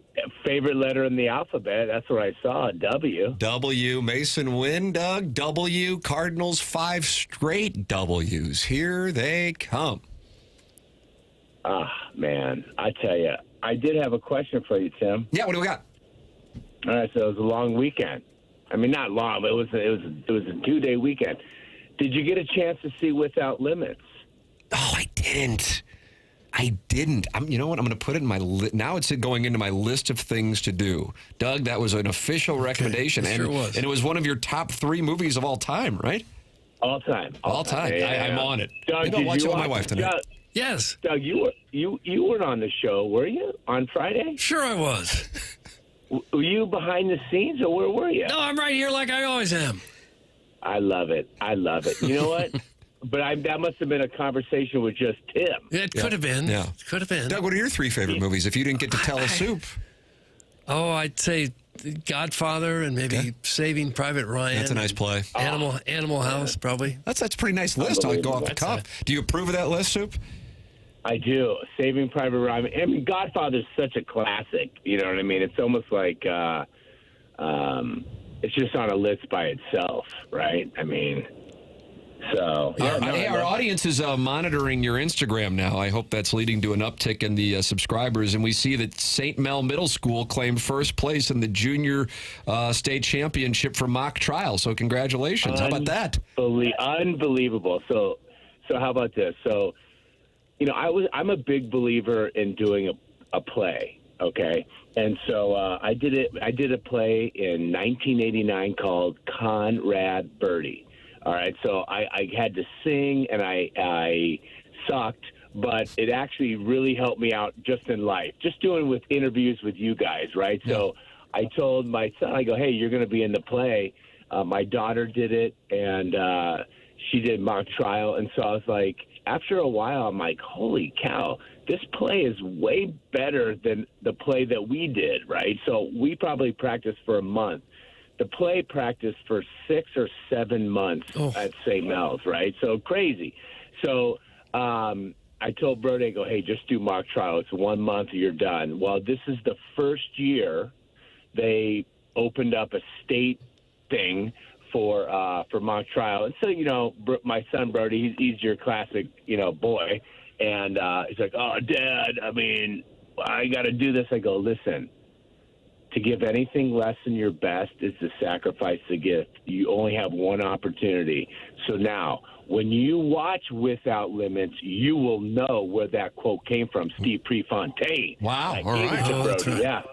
favorite letter in the alphabet. That's what I saw. W. W. Mason win, Doug. W. Cardinals 5 straight W's. Here they come. Ah, man. I tell you, I did have a question for you, Tim. Yeah, what do we got? All right, so it was a long weekend. I mean, not long, but it was a 2-day weekend. Did you get a chance to see Without Limits? Oh, I didn't. You know what? I'm going to put it in my now it's going into my list of things to do. Doug, that was an official recommendation. Sure was. And it was one of your top 3 movies of all time, right? All time. All time. Yeah. I'm on it. Doug, Maybe I'll watch it with my wife tonight. Doug, yes. Doug, you weren't on the show, were you, on Friday? Sure I was. Were you behind the scenes, or where were you? No, I'm right here like I always am. I love it. You know what? But that must have been a conversation with just Tim. It could have been. Yeah. Could have been. Doug, what are your 3 favorite movies if you didn't get to tell a soup? Oh, I'd say Godfather and maybe Saving Private Ryan. That's a nice play. Animal House, probably. That's a pretty nice list. I'll go off the cuff. Do you approve of that list, Soup? I do. Saving Private Ryan. I mean, Godfather's such a classic. You know what I mean? It's almost like it's just on a list by itself, right? I mean... So, our audience is monitoring your Instagram now. I hope that's leading to an uptick in the subscribers. And we see that St. Mel Middle School claimed first place in the junior state championship for mock trial. So congratulations. How about that? Unbelievable. So how about this? So, you know, I'm a big believer in doing a play. Okay. And so I did a play in 1989 called Conrad Birdie. All right, so I had to sing, and I sucked, but it actually really helped me out just in life, just doing with interviews with you guys, right? Yeah. So I told my son, I go, hey, you're going to be in the play. My daughter did it, and she did mock trial, and so I was like, after a while, I'm like, holy cow, this play is way better than the play that we did, right? So we probably practiced for a month. The play practiced for 6 or 7 months at St. Mel's, right? So crazy. So I told Brody, I go, hey, just do mock trial. It's 1 month, you're done. Well, this is the first year they opened up a state thing for mock trial. And so, you know, my son Brody, he's your classic, you know, boy. And he's like, oh, Dad, I mean, I got to do this. I go, listen. To give anything less than your best is to sacrifice the gift. You only have one opportunity. So now, when you watch Without Limits, you will know where that quote came from, Steve Prefontaine. Wow, all right. Yeah.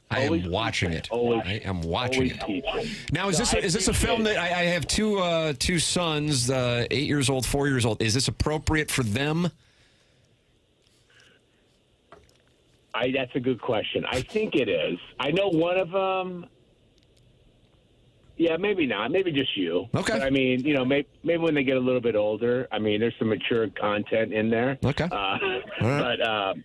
I am watching it. I am watching it. Now, is this a film that I have two sons, 8 years old, 4 years old. Is this appropriate for them? That's a good question. I think it is. I know one of them. Yeah, maybe not. Maybe just you. Okay. But I mean, you know, maybe when they get a little bit older. I mean, there's some mature content in there. Okay. But I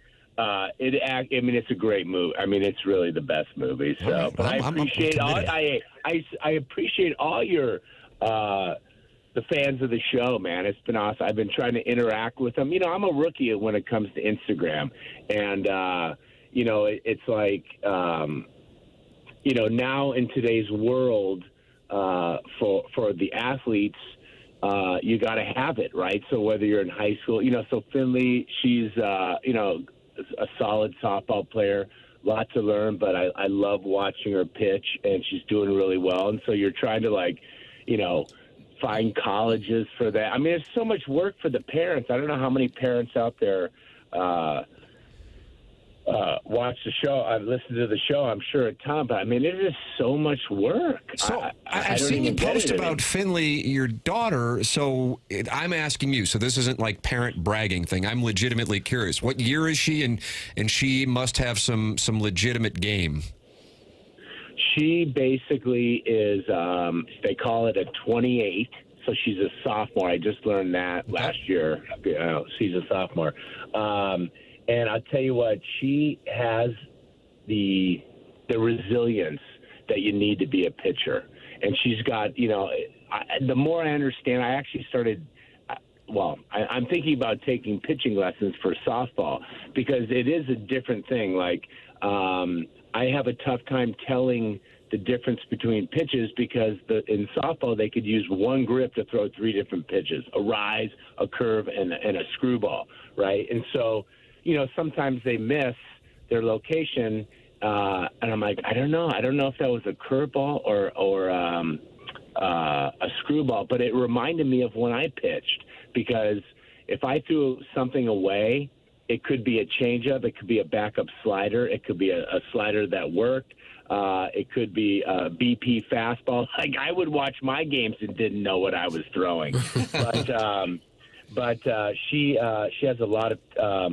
mean, it's a great movie. I mean, it's really the best movie. So, right. but I appreciate all. I appreciate all your. The fans of the show, man. It's been awesome. I've been trying to interact with them. You know, I'm a rookie when it comes to Instagram. And, it's like, now in today's world, for the athletes, you got to have it, right? So whether you're in high school, so Finley, she's, a solid softball player, lot to learn, but I love watching her pitch, and she's doing really well. And so you're trying to, find colleges for that. I mean, it's so much work for the parents. I don't know how many parents out there watch the show. I've listened to the show, I'm sure, a ton, but I mean, it is so much work. So I've seen you post about Finley, your daughter. So I'm asking you. So this isn't like parent bragging thing. I'm legitimately curious. What year is she? And she must have some legitimate game. She basically is, they call it a 28. So she's a sophomore. I just learned that last year. She's a sophomore. And I'll tell you what, she has the resilience that you need to be a pitcher. And she's got, the more I understand, I actually started, I'm thinking about taking pitching lessons for softball because it is a different thing. I have a tough time telling the difference between pitches because in softball they could use one grip to throw 3 different pitches, a rise, a curve, and a screwball, right? And so, sometimes they miss their location, and I'm like, I don't know if that was a curveball or a screwball, but it reminded me of when I pitched because if I threw something away, it could be a changeup, it could be a backup slider, it could be a slider that worked, it could be a BP fastball. I would watch my games and didn't know what I was throwing, but she has a lot of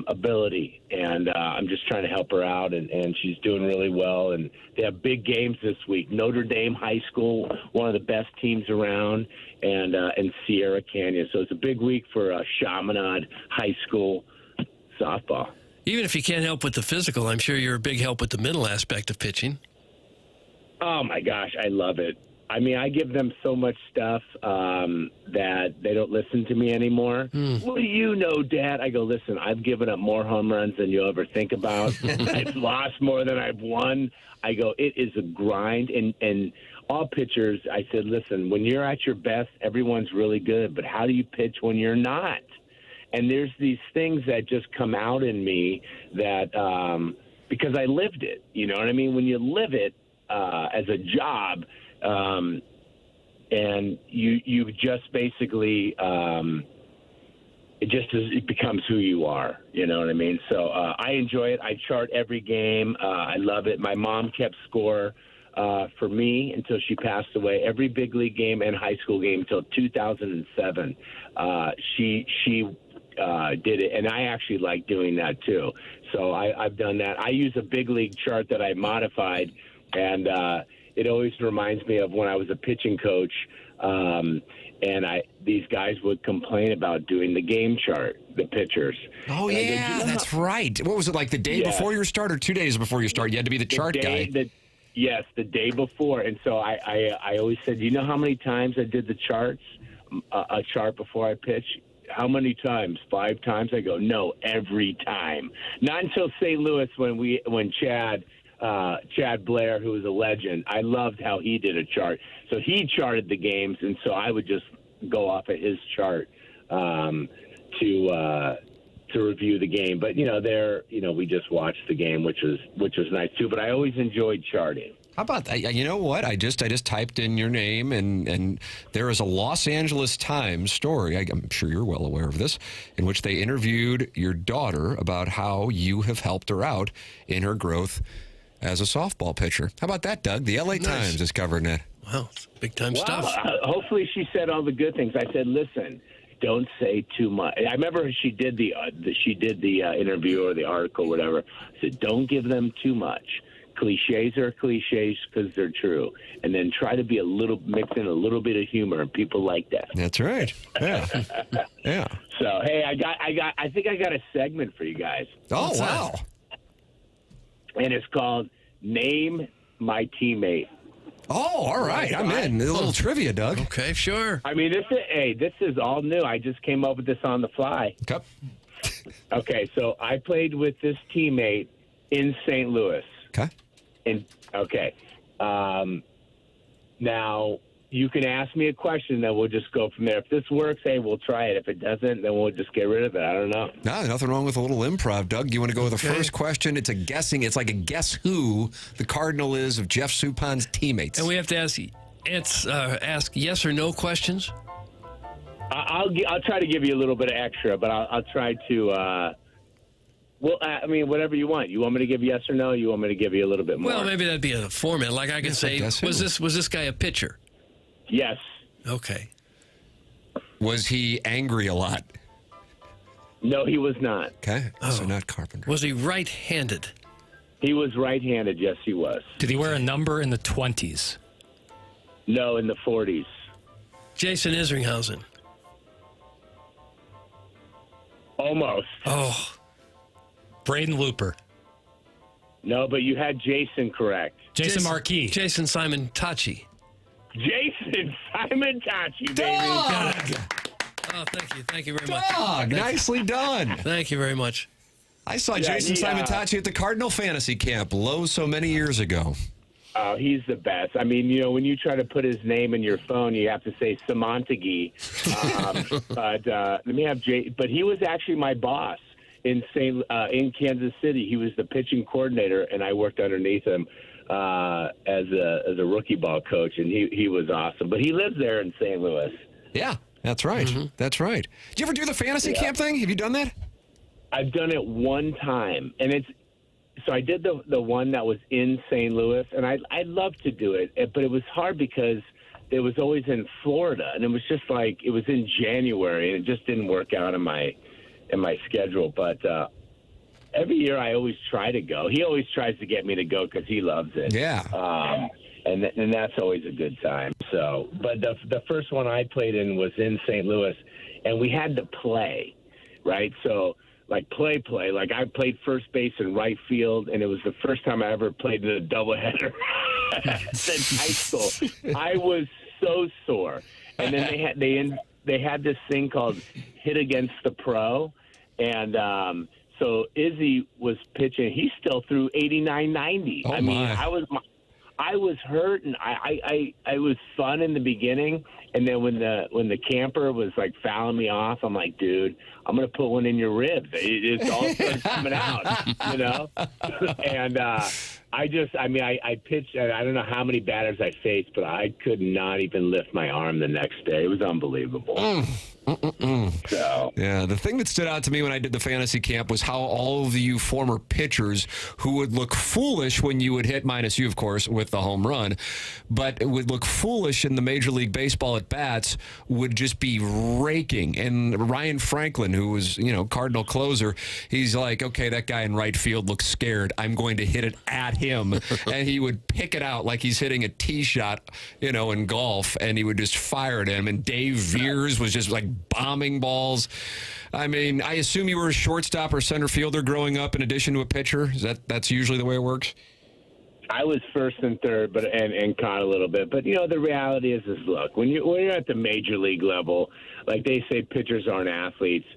ability, and I'm just trying to help her out, and she's doing really well. And they have big games this week. Notre Dame High School, one of the best teams around, and Sierra Canyon. So it's a big week for Chaminade High School softball. Even if you can't help with the physical, I'm sure you're a big help with the mental aspect of pitching. Oh, my gosh, I love it. I mean, I give them so much stuff that they don't listen to me anymore. What do you know, Dad? I go, listen, I've given up more home runs than you'll ever think about. I've lost more than I've won. I go, it is a grind. And all pitchers, I said, listen, when you're at your best, everyone's really good. But how do you pitch when you're not? And there's these things that just come out in me that because I lived it. You know what I mean? When you live it as a job, and you just basically it becomes who you are. You know what I mean? So I enjoy it. I chart every game. I love it. My mom kept score for me until she passed away. Every big league game and high school game until 2007. She did it, and I actually like doing that too. So I've done that. I use a big league chart that I modified, and it always reminds me of when I was a pitching coach, and these guys would complain about doing the game chart, the pitchers. Oh, yeah, that's right. What was it, like the day before your start or 2 days before you start? You had to be the chart guy. Yes, the day before. And so I always said, you know how many times I did the charts, a chart before I pitch? How many times? 5 times? I go, no, every time. Not until St. Louis when Chad Blair, who was a legend, I loved how he did a chart. So he charted the games, and so I would just go off of his chart to review the game. But we just watched the game, which was nice too. But I always enjoyed charting. How about that? You know what? I just typed in your name, and there is a Los Angeles Times story, I'm sure you're well aware of this, in which they interviewed your daughter about how you have helped her out in her growth as a softball pitcher. How about that, Doug? The LA Times is covering that. Wow, it's big-time stuff. Hopefully she said all the good things. I said, listen, don't say too much. I remember she did the interview or the article, whatever. I said, don't give them too much. Cliches are cliches because they're true, and then try to be mix in a little bit of humor, and people like that. That's right. Yeah, yeah. So hey, I think I got a segment for you guys. Oh wow! And it's called Name My Teammate. Oh, all right. I'm in. A little trivia, Doug. Okay, sure. I mean, this is all new. I just came up with this on the fly. Okay. Okay, so I played with this teammate in St. Louis. Okay. Okay. Now, you can ask me a question, then we'll just go from there. If this works, hey, we'll try it. If it doesn't, then we'll just get rid of it. I don't know. No, nothing wrong with a little improv, Doug. You want to go with the first question? It's a guessing. It's like a guess who the Cardinal is of Jeff Suppan's teammates. And we have to ask yes or no questions? I'll try to give you a little bit of extra, but I'll try to. Well, I mean, whatever you want. You want me to give yes or no? You want me to give you a little bit more? Well, maybe that'd be a format. Like I could say, was this guy a pitcher? Yes. Okay. Was he angry a lot? No, he was not. Okay, so not Carpenter. Was he right-handed? He was right-handed. Yes, he was. Did he wear a number in the 20s? No, in the 40s. Jason Isringhausen. Almost. Oh. Braden Looper. No, but you had Jason correct. Jason Marquis. Jason Simon Tachi. Jason Simon Tachi, baby. Oh, thank you. Thank you very much. Dog, nicely done. Thank you very much. I saw Jason Simon Tachi at the Cardinal Fantasy Camp so many years ago. Oh, he's the best. I mean, when you try to put his name in your phone, you have to say Samantagi. But let me have But he was actually my boss in Kansas City. He was the pitching coordinator, and I worked underneath him as a rookie ball coach, and he was awesome. But he lives there in St. Louis. Yeah, that's right. Mm-hmm. That's right. Did you ever do the fantasy camp thing? Have you done that? I've done it one time, and so I did the one that was in St. Louis, and I'd love to do it, but it was hard because it was always in Florida, and it was just like it was in January, and it just didn't work out in my schedule. But every year I always try to go. He always tries to get me to go because he loves it. Yeah. And that's always a good time. So, but the first one I played in was in St. Louis, and we had to play, right? So. Like play. Like I played first base and right field, and it was the first time I ever played in a doubleheader since high school. I was so sore. And then they had this thing called hit against the pro, and so Izzy was pitching. He still threw 89-90. Oh, I mean, my. I was hurt, and I was fun in the beginning, and then when the camper was like fouling me off, I'm like, dude, I'm gonna put one in your ribs. It's all starts coming out, And I pitched. I don't know how many batters I faced, but I could not even lift my arm the next day. It was unbelievable. So. Yeah, the thing that stood out to me when I did the fantasy camp was how all of you former pitchers who would look foolish when you would hit, minus you, of course, with the home run, but it would look foolish in the Major League Baseball at bats, would just be raking. And Ryan Franklin, who was, Cardinal closer, he's like, okay, that guy in right field looks scared. I'm going to hit it at him. And he would pick it out like he's hitting a tee shot, in golf, and he would just fire at him. And Dave Veers was just like bombing balls. I mean, I assume you were a shortstop or center fielder growing up in addition to a pitcher. That's usually the way it works? I was first and third, but and caught a little bit. But the reality is look, when you're at the major league level, like they say, pitchers aren't athletes.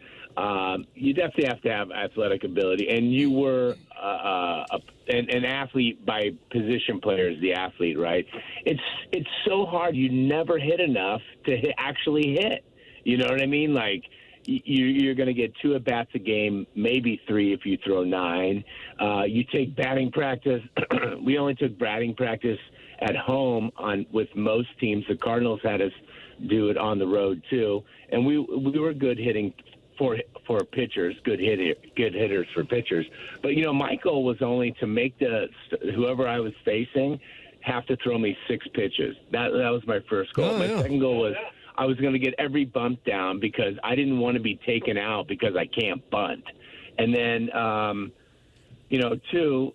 You definitely have to have athletic ability, and you were an athlete by position. Player is the athlete, right? It's so hard. You never hit enough to actually hit. You know what I mean? Like you're going to get 2 at-bats a game, maybe 3 if you throw 9. You take batting practice. We only took batting practice at home with most teams. The Cardinals had us do it on the road too, and we were good hitting for pitchers, good hitters for pitchers. But my goal was only to make whoever I was facing have to throw me 6 pitches. That was my first goal. My second goal was I was going to get every bump down because I didn't want to be taken out because I can't bunt. And then, 2,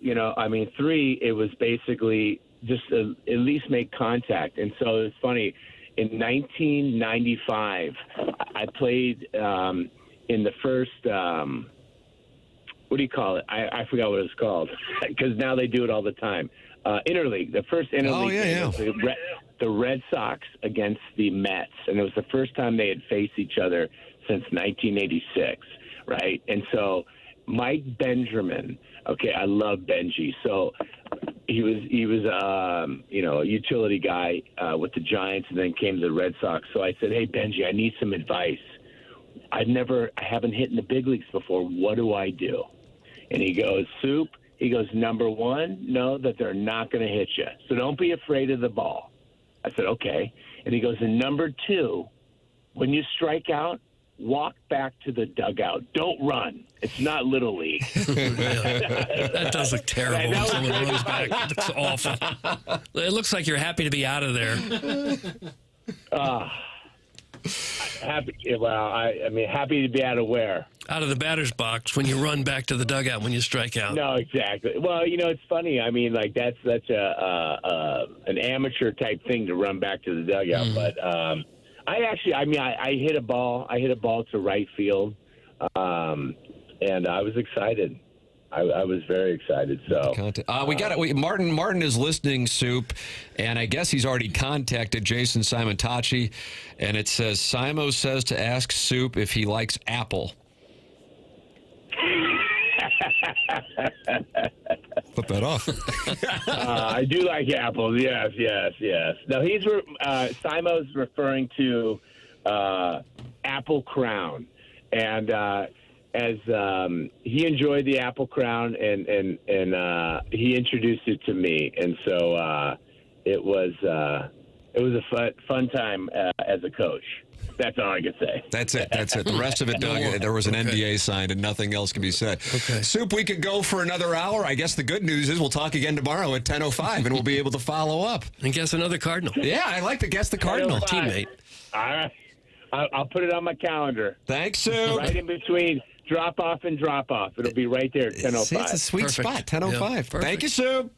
3, it was basically just at least make contact. And so it's funny. In 1995, I played in the first, what do you call it? I forgot what it was called because now they do it all the time. Interleague, the first interleague game was the Red Sox against the Mets, and it was the first time they had faced each other since 1986, right? And so Mike Benjamin. Okay, I love Benji. So he was a utility guy with the Giants, and then came to the Red Sox. So I said, hey Benji, I need some advice. I haven't hit in the big leagues before. What do I do? And he goes, Soup. He goes, number one, know that they're not going to hit you, so don't be afraid of the ball. I said, okay. And he goes, and number two, when you strike out, walk back to the dugout. Don't run. It's not Little League. That does look terrible when someone runs back. It looks awful. It looks like you're happy to be out of there. Happy. Well, I mean, happy to be out of where? Out of the batter's box when you run back to the dugout when you strike out. No, exactly. Well, it's funny. I mean, like that's such an amateur type thing to run back to the dugout. But I hit a ball. I hit a ball to right field, and I was excited. I was very excited. So we got it. Martin is listening, Soup, and I guess he's already contacted Jason Simontachi, and it says Simo says to ask Soup if he likes Apple. Flip that off. I do like apples. Yes. Now Simo's referring to Apple Crown, and as he enjoyed the Apple Crown, and he introduced it to me, and so it was a fun time as a coach. That's all I can say. That's it. The rest of it, Doug, there was an NDA signed and nothing else can be said. Okay. Soup, we could go for another hour. I guess the good news is we'll talk again tomorrow at 10:05 and we'll be able to follow up. And guess another Cardinal. Yeah, I like to guess the Cardinal. Teammate. All right. I'll put it on my calendar. Thanks, Soup. Right in between drop off and drop off. It'll be right there at 10:05. See, it's a sweet spot, 10:05. Yeah, thank you, Soup.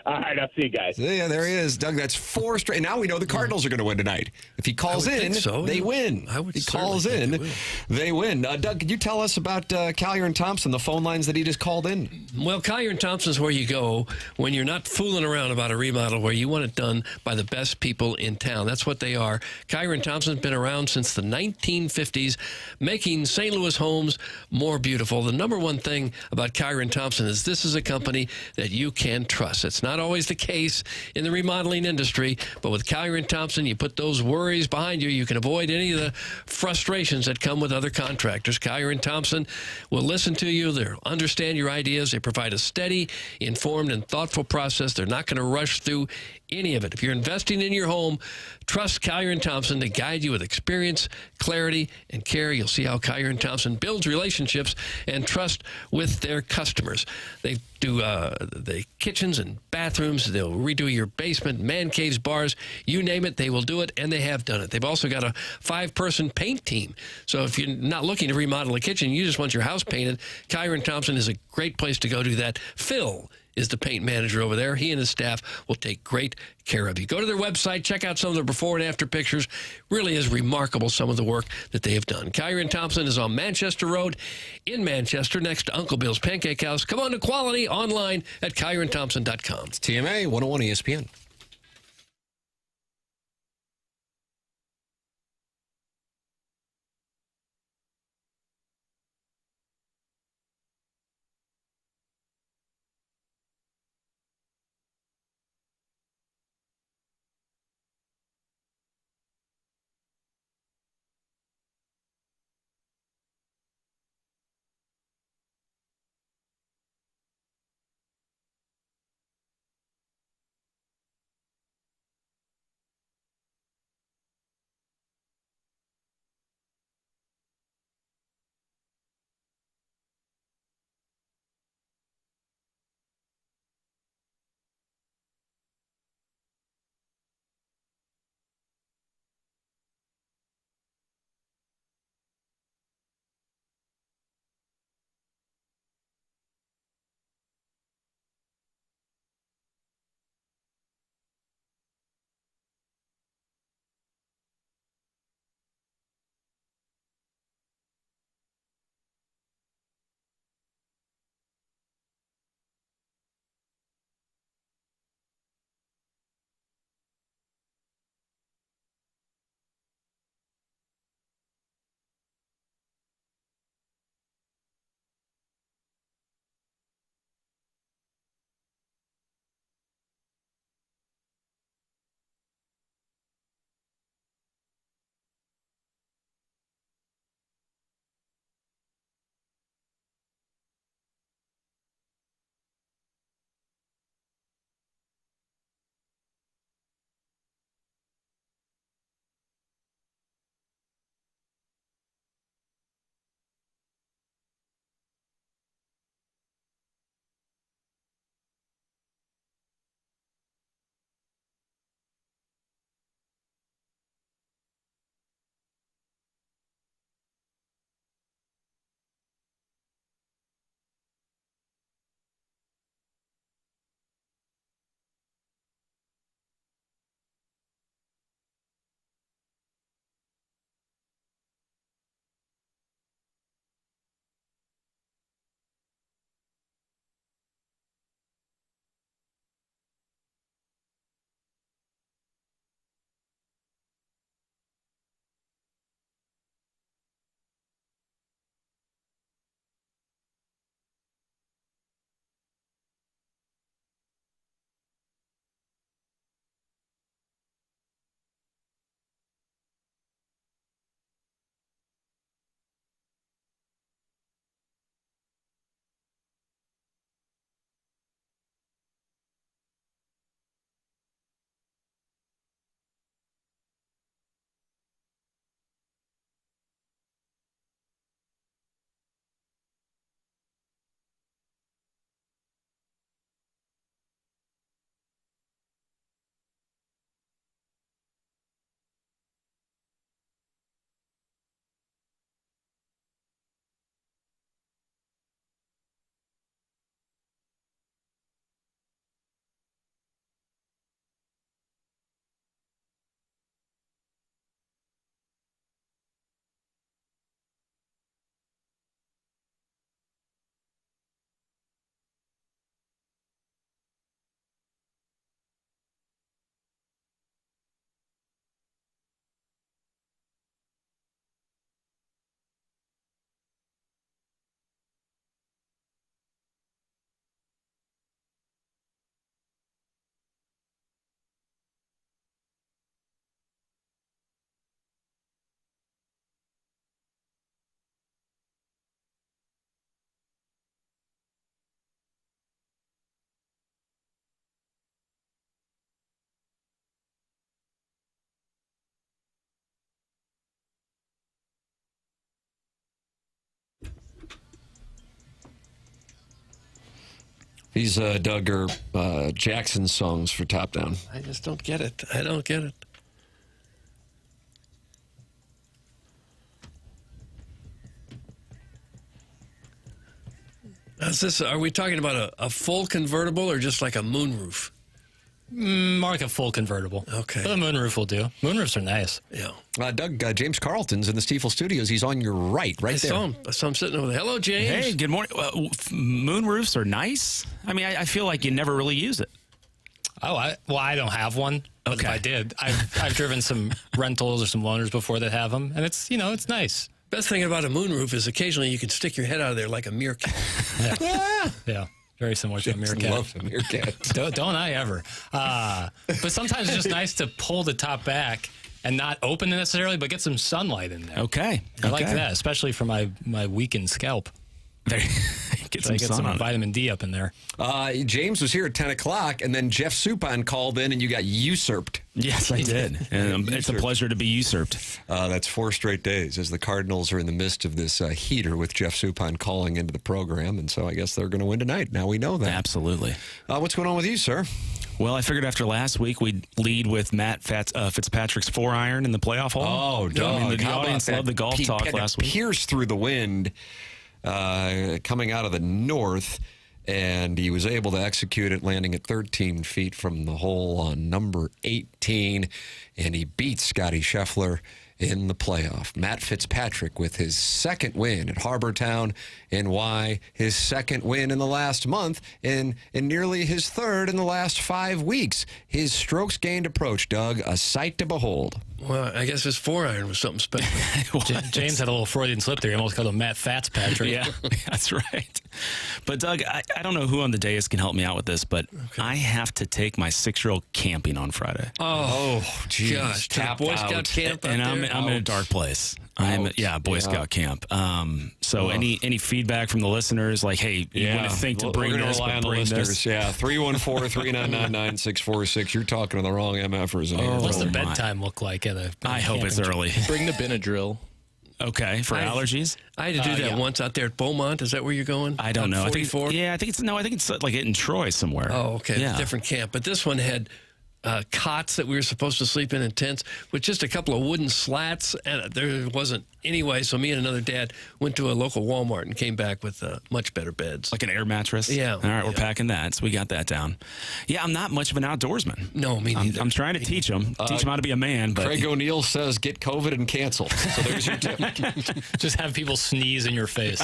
All right, I'll see you guys. Yeah, there he is. Doug, that's 4 straight. Now we know the Cardinals are going to win tonight. If he calls in, they win. If he calls in, they win. Doug, could you tell us about Collier and Thompson, the phone lines that he just called in? Well, Collier and Thompson's where you go when you're not fooling around about a remodel, where you want it done by the best people in town. That's what they are. Collier and Thompson's been around since the 1950s, making St. Louis homes more beautiful. The number one thing about Collier and Thompson is this is a company that you can trust. It's not always the case in the remodeling industry, but with Collier and Thompson, you put those worries behind you. You can avoid any of the frustrations that come with other contractors. Collier and Thompson will listen to you. They'll understand your ideas. They provide a steady, informed, and thoughtful process. They're not going to rush through any of it. If you're investing in your home, trust Collier and Thompson to guide you with experience, clarity, and care. You'll see how Collier and Thompson builds relationships and trust with their customers. They do the kitchens and bathrooms. They'll redo your basement, man caves, bars, you name it, they will do it, and they have done it. They've also got a 5-person paint team. So if you're not looking to remodel a kitchen, you just want your house painted, Collier and Thompson is a great place to go do that. Phil is the paint manager over there. He and his staff will take great care of you. Go to their website, check out some of their before and after pictures. Really is remarkable, some of the work that they have done. Collier and Thompson is on Manchester Road in Manchester, next to Uncle Bill's Pancake House. Come on to quality online at collierandthompson.com. It's TMA 101 ESPN. These Doug are Jackson songs for Top Down. I just don't get it. I don't get it. Are we talking about a full convertible or just like a moonroof? More like a full convertible. Okay. The moonroof will do. Moonroofs are nice. Yeah. Doug, James Carlton's in the Stiefel Studios. He's on your right there. I saw him sitting over there. Hello, James. Hey, good morning. Moonroofs are nice. I mean, I feel like you never really use it. Oh, I don't have one. But if I did, I've driven some rentals or some loaners before that have them, and it's nice. Best thing about a moonroof is occasionally you can stick your head out of there like a meerkat. Yeah. Very similar to a meerkat. Loves a meerkat. Don't I ever? But sometimes it's just nice to pull the top back and not open it necessarily, but get some sunlight in there. Okay. I like that, especially for my weakened scalp. Get some sun some on it. vitamin D up in there. James was here at 10 o'clock, and then Jeff Suppan called in, and you got usurped. Yes, I did. And it's a pleasure to be usurped. That's 4 straight days as the Cardinals are in the midst of this heater with Jeff Suppan calling into the program, and so I guess they're going to win tonight. Now we know that. Absolutely. What's going on with you, sir? Well, I figured after last week we'd lead with Matt Fitzpatrick's 4-iron in the playoff hole. Oh, I mean, the audience loved the golf talk last week. Pierce through the wind coming out of the north, and he was able to execute it, landing at 13 feet from the hole on number 18, and he beat Scotty Scheffler in the playoff. Matt Fitzpatrick with his second win at Harbortown, and why his second win in the last month, and nearly his third in the last 5 weeks. His strokes gained approach, Doug, a sight to behold. Well, I guess his 4-iron was something special. James had a little Freudian slip there. He almost called him Matt Fitzpatrick. Yeah, that's right. But, Doug, I don't know who on the dais can help me out with this, but I have to take my 6-year-old camping on Friday. Oh, geez. To the Boy Scout camp out and there? I'm in a dark place. Boy Scout camp. So any feedback from the listeners, like, hey, you wouldn't think to bring this, rely but on the bring listeners. this. Yeah, 314-399-9646. You're talking to the wrong MFers in here. What's the bedtime look like at a I hope it's early. Bring the Benadryl. Okay, for allergies? I had to do that once out there at Beaumont. Is that where you're going? I don't know. 44? I think it's like in Troy somewhere. Oh, okay. Yeah. Different camp. But this one had cots that we were supposed to sleep in tents with just a couple of wooden slats, and there wasn't anyway. So me and another dad went to a local Walmart and came back with much better beds, like an air mattress. Yeah. All right, we're packing that. So we got that down. Yeah, I'm not much of an outdoorsman. No, me neither. I'm trying to teach him how to be a man. But Craig O'Neill says get COVID and cancel. So there's your tip. Just have people sneeze in your face.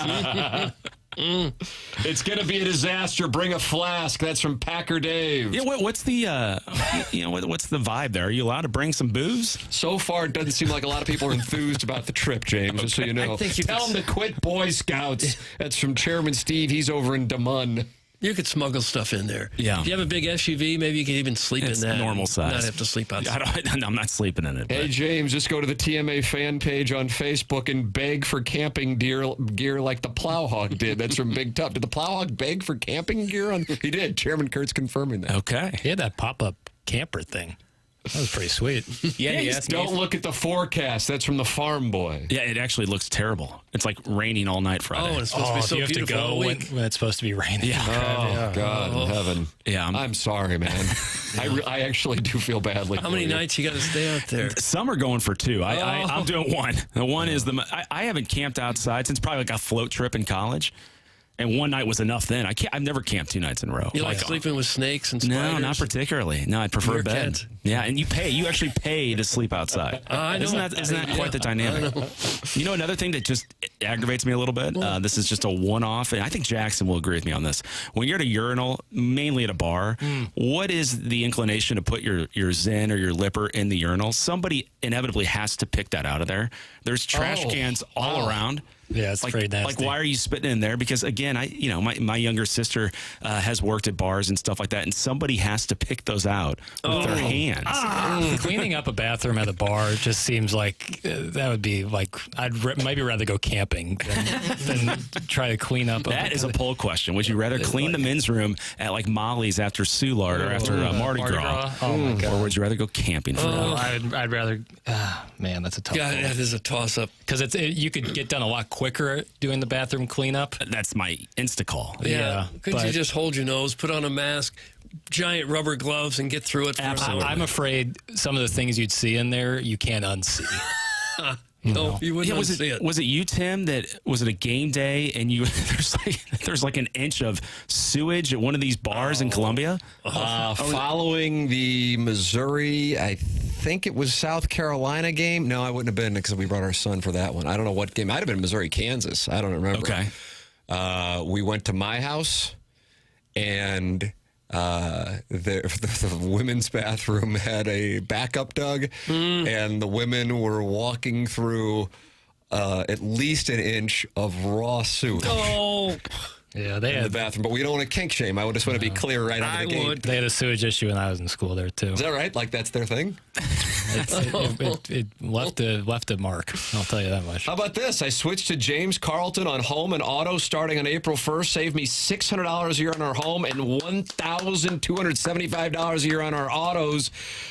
It's going to be a disaster. Bring a flask. That's from Packer Dave. Yeah, what's the what's the vibe there? Are you allowed to bring some booze? So far, it doesn't seem like a lot of people are enthused about the trip, James, just so you know. Tell them to quit Boy Scouts. That's from Chairman Steve. He's over in Des Moines. You could smuggle stuff in there. Yeah. If you have a big SUV, maybe you could even sleep in that. Normal size. Not have to sleep outside. I'm not sleeping in it. Hey, James, just go to the TMA fan page on Facebook and beg for camping gear like the Plowhawk did. That's from Big Tough. Did the Plowhawk beg for camping gear? He did. Chairman Kurt's confirming that. Okay. He had that pop-up camper thing. That was pretty sweet. Don't look at the forecast. That's from the Farm Boy. Yeah, it actually looks terrible. It's like raining all night Friday. Oh, and it's supposed to be so you have to beautiful go all when week. it's supposed to be raining. Yeah. God in heaven. Yeah, I'm sorry, man. I actually do feel badly. How many nights you got to stay out there? Some are going for 2. I'm doing 1. The one is I haven't camped outside since probably like a float trip in college. And 1 night was enough then. I've never camped 2 nights in a row. You like sleeping with snakes and spiders? No, not particularly. No, I'd prefer bed. Yeah, and you actually pay to sleep outside. I know. Isn't that quite the dynamic? You know, another thing that just aggravates me a little bit, this is just a one-off, and I think Jackson will agree with me on this. When you're at a urinal, mainly at a bar, what is the inclination to put your Zen or your Lipper in the urinal? Somebody inevitably has to pick that out of there. There's trash cans all around. Yeah, it's pretty nasty. Like, why are you spitting in there? Because again, my younger sister has worked at bars and stuff like that, and somebody has to pick those out with their hands. Cleaning up a bathroom at a bar just seems like that would be like I'd maybe rather go camping than try to clean up. That is a poll question. Would you rather clean the men's room at like Molly's after Soulard or after Mardi Gras? Oh my God. Or would you rather go camping for that? I'd rather. Man, that's a tough. God, one. that is a toss-up. Because you could get done a lot quicker at doing the bathroom cleanup. That's my Insta-call. Yeah. Couldn't you but- just hold your nose, put on a mask, giant rubber gloves, and get through it? I'm afraid some of the things you'd see in there, you can't unsee. No, you wouldn't see it. Was it you, Tim, was it a game day and you there's like an inch of sewage at one of these bars in Columbia? Following the Missouri, I think it was South Carolina game. No, I wouldn't have been because we brought our son for that one. I don't know what game. Might have been Missouri, Kansas. I don't remember. Okay. We went to my house, and the women's bathroom had a backup dug, and the women were walking through at least an inch of raw sewage. Oh. Yeah, they in the bathroom, but we don't want to kink shame. I just want to be clear right out of the gate. They had a sewage issue when I was in school there too. Is that right? Like that's their thing? It left a mark. I'll tell you that much. How about this? I switched to James Carlton on home and auto starting on April 1st. Saved me $600 a year on our home and $1,275 a year on our autos.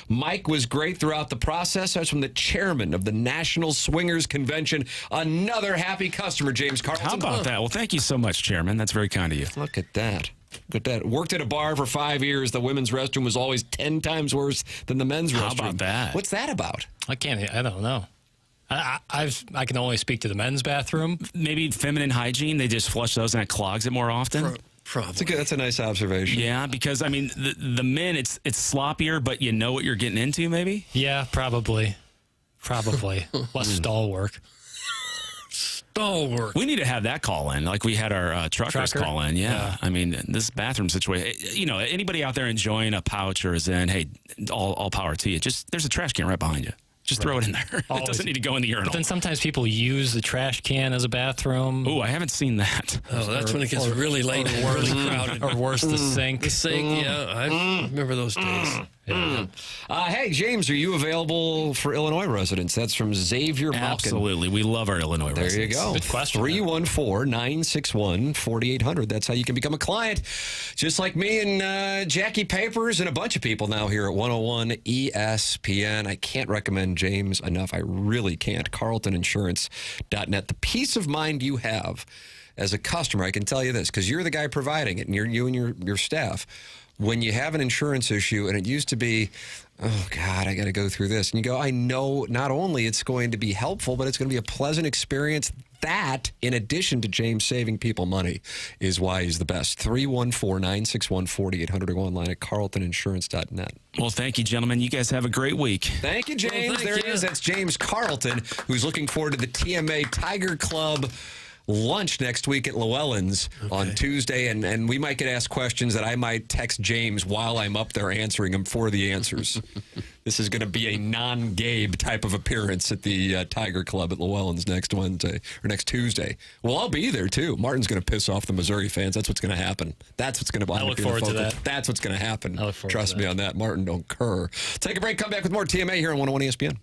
Mike was great throughout the process. That's from the chairman of the National Swingers Convention. Another happy customer, James Carlton. How about that? Well, thank you so much, Chairman. That's very kind of you. Look at that. Look at that. Worked at a bar for 5 years. The women's restroom was always 10 times worse than the men's restroom. How about that? What's that about? I don't know. I can only speak to the men's bathroom. Maybe feminine hygiene. They just flush those and it clogs it more often. Probably. That's a nice observation. Yeah, because I mean the men, it's sloppier, but you know what you're getting into. Maybe. Yeah, probably. Less stall work. We need to have that call in, like we had our truckers call in. Yeah. I mean, this bathroom situation. You know, anybody out there enjoying a pouch or a Zen, hey, all power to you. Just there's a trash can right behind you. Just throw it in there. It doesn't need to go in the urinal. But then sometimes people use the trash can as a bathroom. Oh, I haven't seen that. Oh, that's when it gets really late and really crowded. Or worse, the sink. The sink, yeah. I remember those days. Hey, James, are you available for Illinois residents? That's from Xavier Malkin. Absolutely. We love our Illinois residents. There you go. Good question. 314-961-4800. That's how you can become a client. Just like me and Jackie Papers and a bunch of people now here at 101 ESPN. I can't recommend James enough. I really can't. CarltonInsurance.net. The peace of mind you have as a customer, I can tell you this, because you're the guy providing it, and you and your staff. When you have an insurance issue, and it used to be, oh, God, I got to go through this. And you go, I know not only it's going to be helpful, but it's going to be a pleasant experience. That, in addition to James saving people money, is why he's the best. 314-961-4800 or go online at carltoninsurance.net. Well, thank you, gentlemen. You guys have a great week. Thank you, James. There he is. That's James Carlton, who's looking forward to the TMA Tiger Club lunch next week at Llewellyn's on Tuesday, and we might get asked questions that I might text James while I'm up there answering them for the answers. This is going to be a non-Gabe type of appearance at the Tiger Club at Llewellyn's next Wednesday or next Tuesday. Well, I'll be there too. Martin's going to piss off the Missouri fans. That's what's going to happen. That's what's going to. I look forward to that. That's what's going to happen. I look forward Trust to me that. on that. Martin, don't cur. Take a break. Come back with more TMA here on 101 ESPN.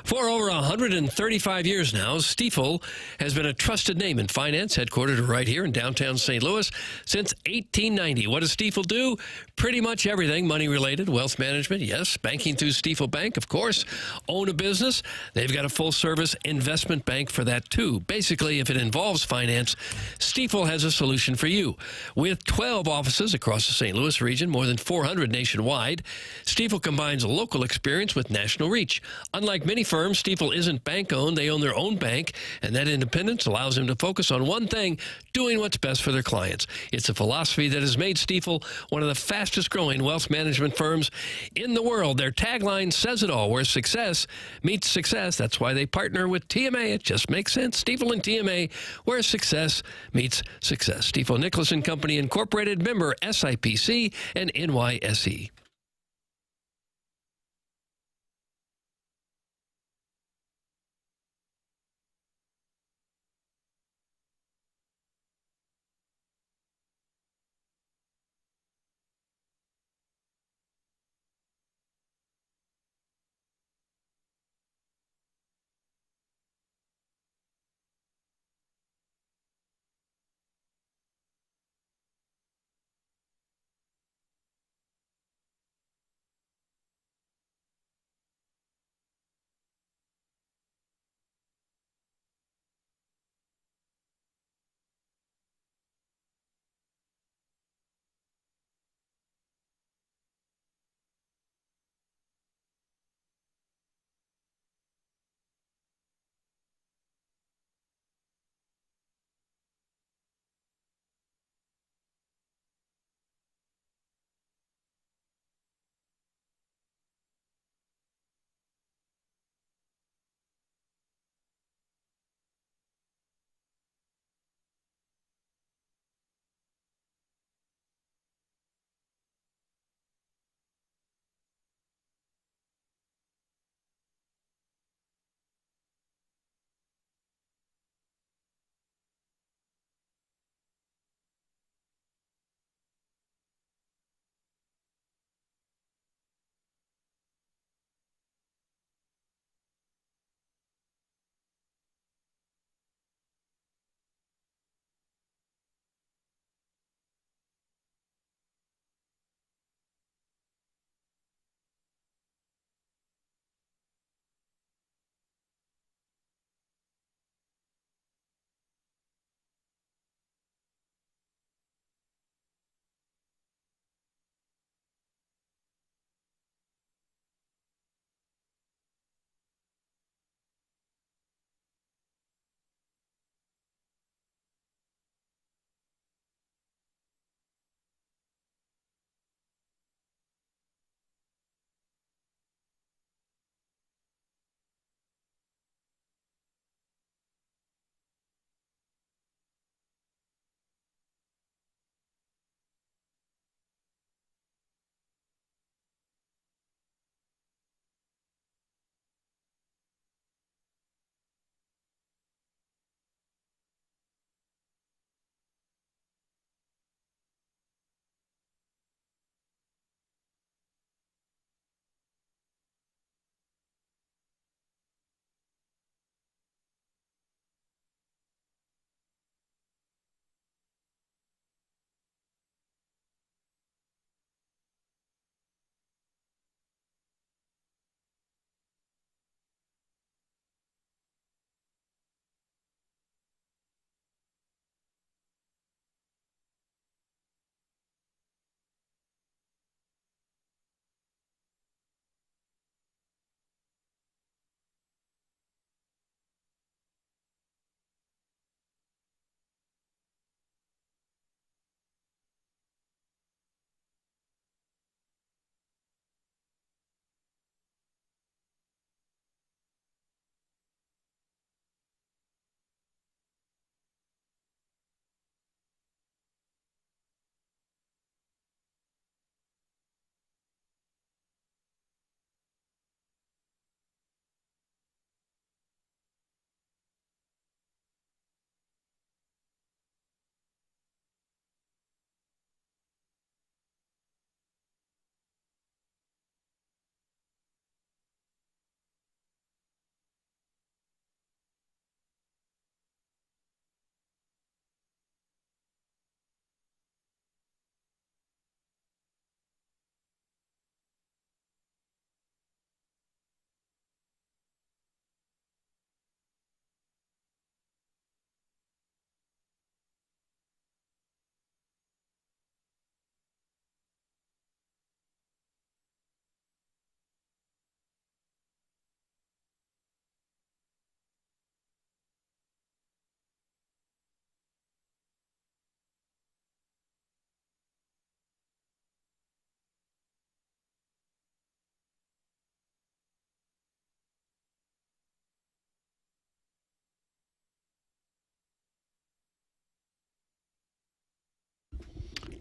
For over 135 years now, Stifel has been a trusted name in finance, headquartered right here in downtown St. Louis since 1890. What does Stifel do? Pretty much everything money-related, wealth management, yes, banking through Stifel Bank, of course. Own a business? They've got a full-service investment bank for that, too. Basically, if it involves finance, Stifel has a solution for you. With 12 offices across the St. Louis region, more than 400 nationwide, Stifel combines local experience with national reach. Unlike many firms, Stifel isn't bank-owned. They own their own bank, and that independence allows them to focus on one thing, doing what's best for their clients. It's a philosophy that has made Stifel one of the fastest-growing wealth management firms in the world. Their tagline says it all, where success meets success. That's why they partner with TMA. It just makes sense. Stifel and TMA, where success meets success. Stifel Nicholas & Company Incorporated, member SIPC and NYSE.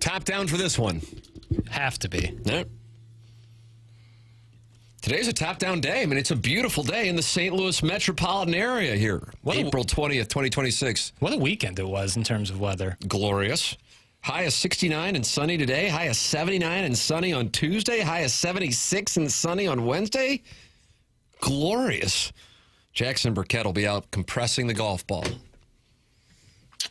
Top down for this one. Have to be. Yep. Today's a top-down day. I mean, it's a beautiful day in the St. Louis metropolitan area here. April 20th, 2026. What a weekend it was in terms of weather. Glorious. High of 69 and sunny today. High of 79 and sunny on Tuesday. High of 76 and sunny on Wednesday. Glorious. Jackson Burkett will be out compressing the golf ball.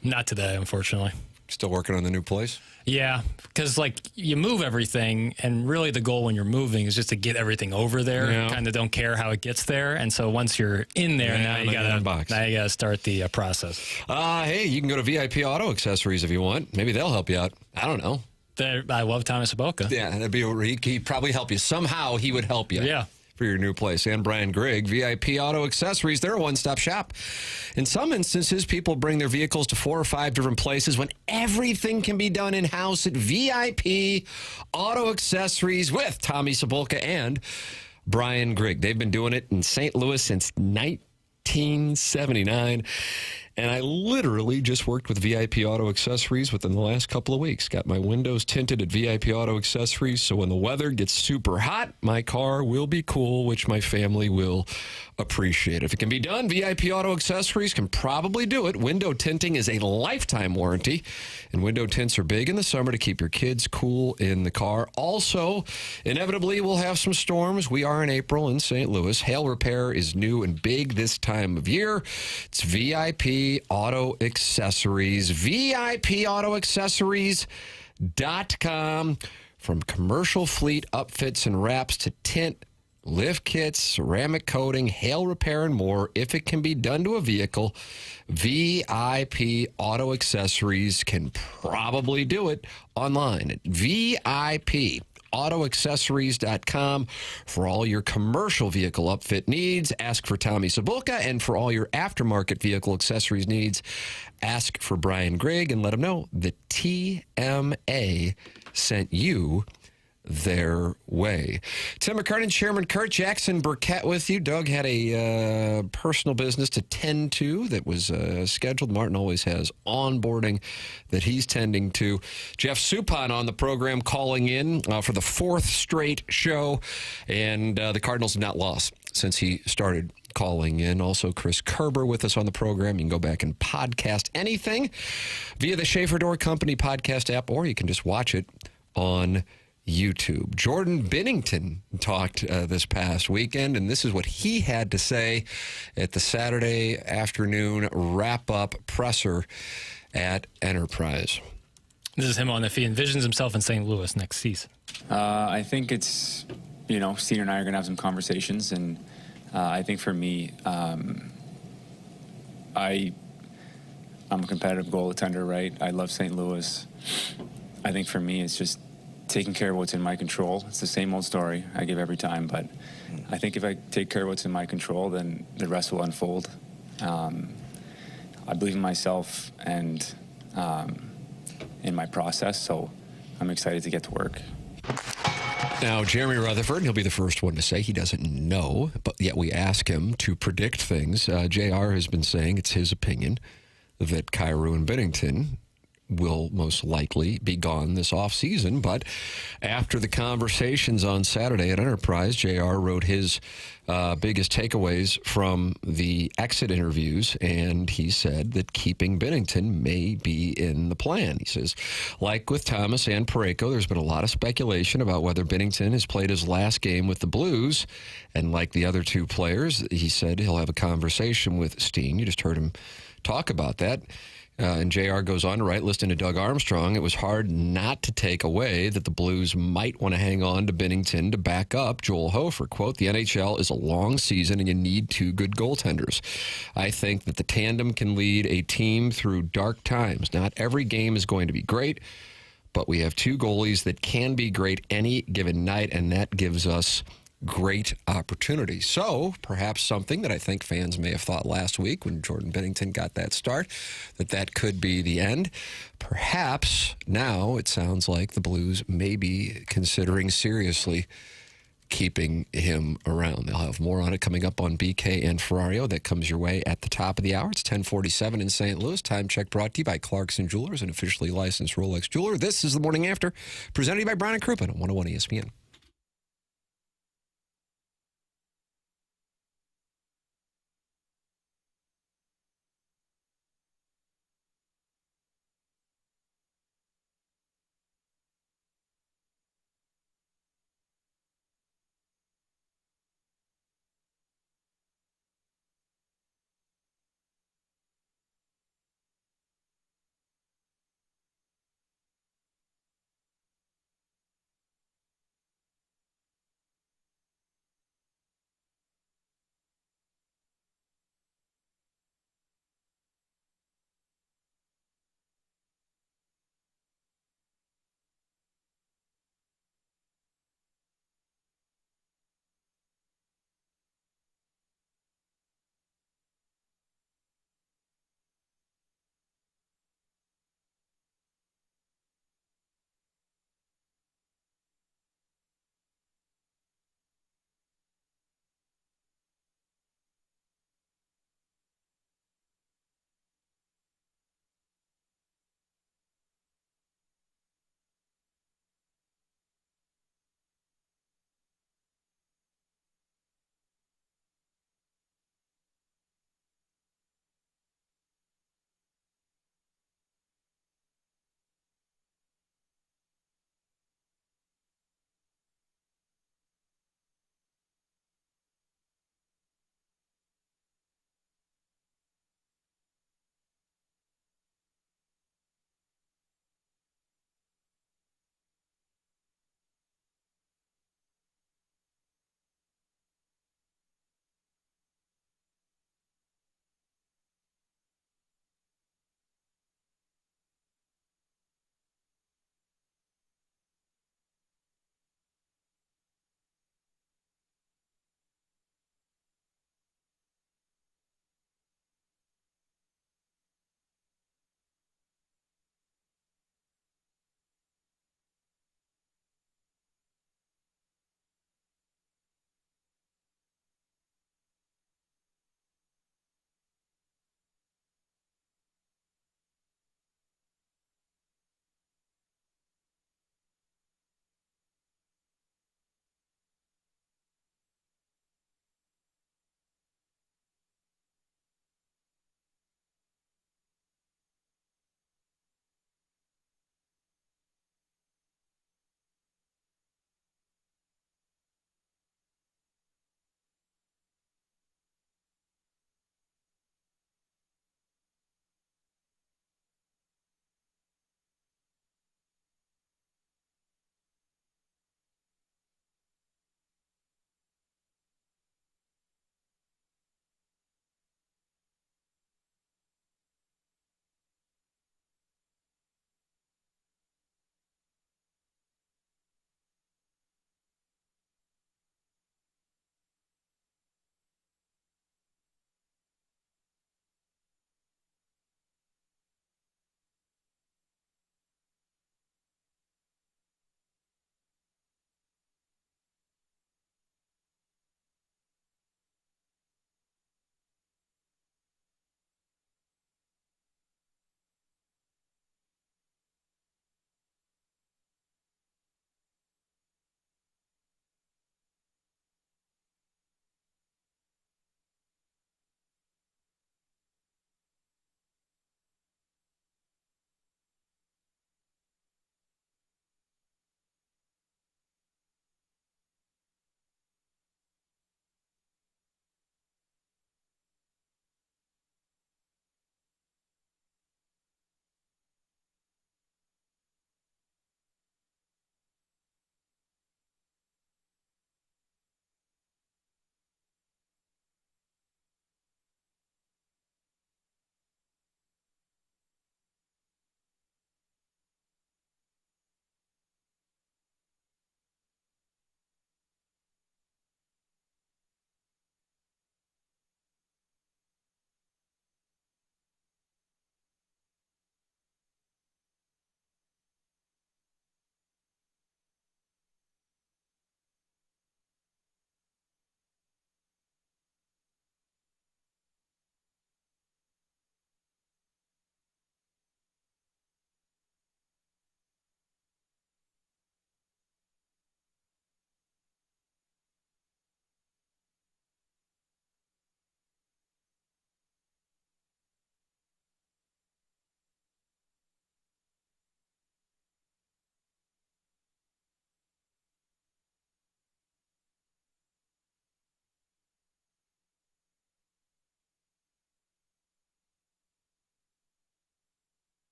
Not today, unfortunately. Still working on the new place? Yeah, because you move everything, and really the goal when you're moving is just to get everything over there. Yeah. Kind of don't care how it gets there, and so once you're in there, now you gotta start the process. Hey, you can go to VIP Auto Accessories if you want. Maybe they'll help you out. I don't know. I love Thomas Suppan. Yeah, he'd probably help you. Somehow he would help you. Yeah. For your new place. And Brian Grigg, VIP Auto Accessories, they're a one-stop shop. In some instances, people bring their vehicles to 4 or 5 different places when everything can be done in-house at VIP Auto Accessories with Tommy Cebulka and Brian Grigg. They've been doing it in St. Louis since 1979. And I literally just worked with VIP Auto Accessories within the last couple of weeks. Got my windows tinted at VIP Auto Accessories, so when the weather gets super hot, my car will be cool, which my family will appreciate. If it can be done, VIP Auto Accessories can probably do it. Window tinting is a lifetime warranty, and window tints are big in the summer to keep your kids cool in the car. Also, inevitably, we'll have some storms. We are in April in St. Louis. Hail repair is new and big this time of year. It's VIP Auto Accessories, VIPAutoAccessories.com. From commercial fleet upfits and wraps to tint, lift kits, ceramic coating, hail repair, and more. If it can be done to a vehicle, VIP Auto Accessories can probably do it online at VIPAutoAccessories.com. For all your commercial vehicle upfit needs, ask for Tommy Cebulka. And for all your aftermarket vehicle accessories needs, ask for Brian Grigg and let him know that TMA sent you their way. Tim McKernan, Chairman Kurt, Jackson Burkett with you. Doug had a personal business to tend to that was scheduled. Martin always has onboarding that he's tending to. Jeff Suppan on the program calling in for the 4th straight show, and the Cardinals have not lost since he started calling in. Also, Chris Kerber with us on the program. You can go back and podcast anything via the Schaefer Door Company podcast app, or you can just watch it on YouTube. Jordan Binnington talked this past weekend, and this is what he had to say at the Saturday afternoon wrap-up presser at Enterprise. This is him on if he envisions himself in St. Louis next season. I think it's, Steiner and I are going to have some conversations, and I think for me, I'm a competitive goaltender, right? I love St. Louis. I think for me, it's just taking care of what's in my control. It's the same old story I give every time, but I think if I take care of what's in my control, then the rest will unfold. I believe in myself and in my process, so I'm excited to get to work. Now, Jeremy Rutherford, and he'll be the first one to say he doesn't know, but yet we ask him to predict things. JR has been saying it's his opinion that Kyrou and Binnington will most likely be gone this offseason. But after the conversations on Saturday at Enterprise, JR wrote his biggest takeaways from the exit interviews, and he said that keeping Binnington may be in the plan. He says, like with Thomas and Parayko, there's been a lot of speculation about whether Binnington has played his last game with the Blues, and like the other 2 players, he said he'll have a conversation with Steen. You just heard him talk about that. And JR goes on to write, listening to Doug Armstrong, it was hard not to take away that the Blues might want to hang on to Binnington to back up Joel Hofer. Quote, the NHL is a long season and you need 2 good goaltenders. I think that the tandem can lead a team through dark times. Not every game is going to be great, but we have 2 goalies that can be great any given night, and that gives us great opportunity. So perhaps something that I think fans may have thought last week when Jordan Binnington got that start, that could be the end. Perhaps now it sounds like the Blues may be considering seriously keeping him around. They'll have more on it coming up on BK and Ferrario. That comes your way at the top of the hour. It's 10:47 in St. Louis. Time check brought to you by Clarkson Jewelers, an officially licensed Rolex jeweler. This is the Morning After, presented by Brian and Crouppen on 101 ESPN.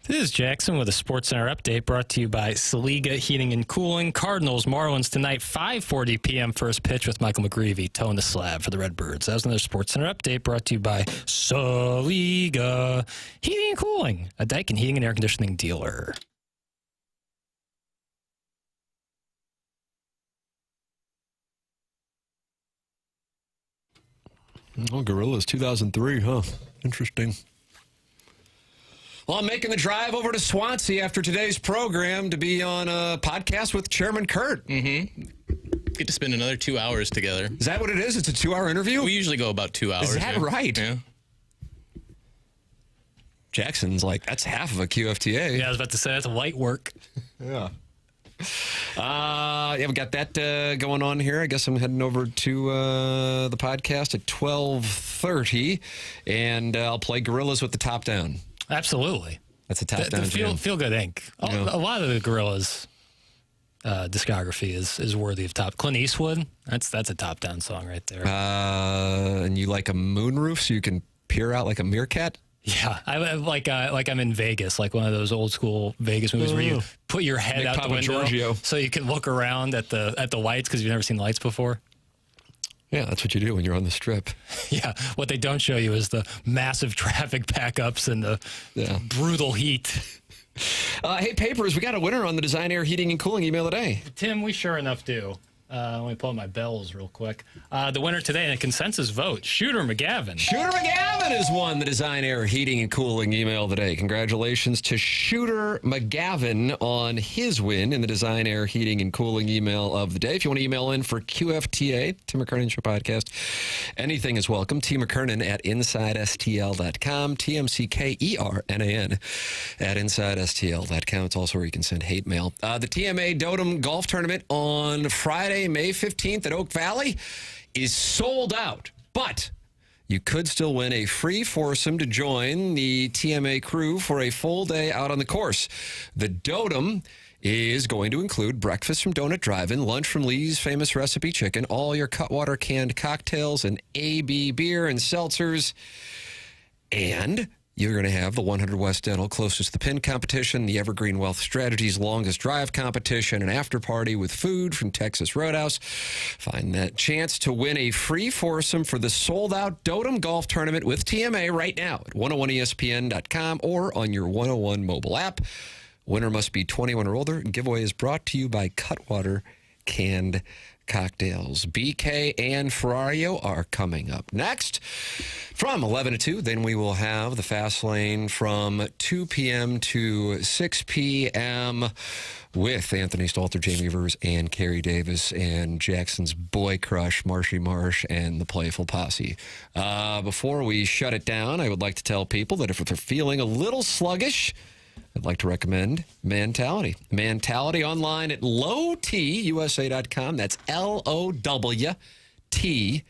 This is Jackson with a SportsCenter update brought to you by Saliga Heating and Cooling. Cardinals, Marlins tonight, 5:40 p.m. first pitch with Michael McGreevy towing the slab for the Redbirds. That was another SportsCenter update brought to you by Saliga Heating and Cooling, a Daikin heating and air conditioning dealer. Oh, Gorillas 2003, huh? Interesting. Well, I'm making the drive over to Swansea after today's program to be on a podcast with Chairman Kurt. Mm-hmm. Get to spend another 2 hours together. Is that what it is? It's a 2-hour interview? We usually go about 2 hours. Is that right? Yeah. Jackson's like, that's half of a QFTA. Yeah, I was about to say, that's light work. Yeah. Yeah, we got that going on here. I guess I'm heading over to the podcast at 12:30, and I'll play Gorillas with the top down. Absolutely. That's a top down. Feel Good Inc. A lot of the Gorillas discography is worthy of top. Clint Eastwood, that's a top down song right there. And you like a moonroof so you can peer out like a meerkat? Yeah, I like I'm in Vegas, like one of those old school Vegas movies where you put your head out the window Giorgio. so you can look around at the lights because you've never seen the lights before. Yeah, that's what you do when you're on the strip. Yeah, what they don't show you is the massive traffic backups and the brutal heat. Hey, Papers, we got a winner on the Design Air Heating and Cooling email today. Tim, we sure enough do. Let me pull up my bells real quick. The winner today in a consensus vote, Shooter McGavin. Shooter McGavin has won the Design Air Heating and Cooling email today. Congratulations to Shooter McGavin on his win in the Design Air Heating and Cooling email of the day. If you want to email in for QFTA, Tim McKernan Show Podcast, anything is welcome. T. McKernan at InsideSTL.com, TMCKERNAN at InsideSTL.com. It's also where you can send hate mail. The TMA Dotem Golf Tournament on Friday, May 15th at Oak Valley is sold out, but you could still win a free foursome to join the TMA crew for a full day out on the course. The Dotem is going to include breakfast from Donut Drive-In, lunch from Lee's Famous Recipe Chicken, all your Cutwater canned cocktails, and AB beer and seltzers, and you're going to have the 100 West Dental Closest to the Pin competition, the Evergreen Wealth Strategies Longest Drive competition, an after party with food from Texas Roadhouse. Find that chance to win a free foursome for the sold-out Dotem Golf Tournament with TMA right now at 101ESPN.com or on your 101 mobile app. Winner must be 21 or older. Giveaway is brought to you by Cutwater Canned Cocktails. BK and Ferrario are coming up next from 11 to 2. Then we will have the Fast Lane from 2 p.m. to 6 p.m. with Anthony Stalter, Jamie Rivers, and Kerry Davis, and Jackson's boy crush, Marshy Marsh, and the Playful Posse. Before we shut it down, I would like to tell people that if they're feeling a little sluggish, I'd like to recommend Mentality. Mentality online at lowtusa.com. That's LOWTUSA.com.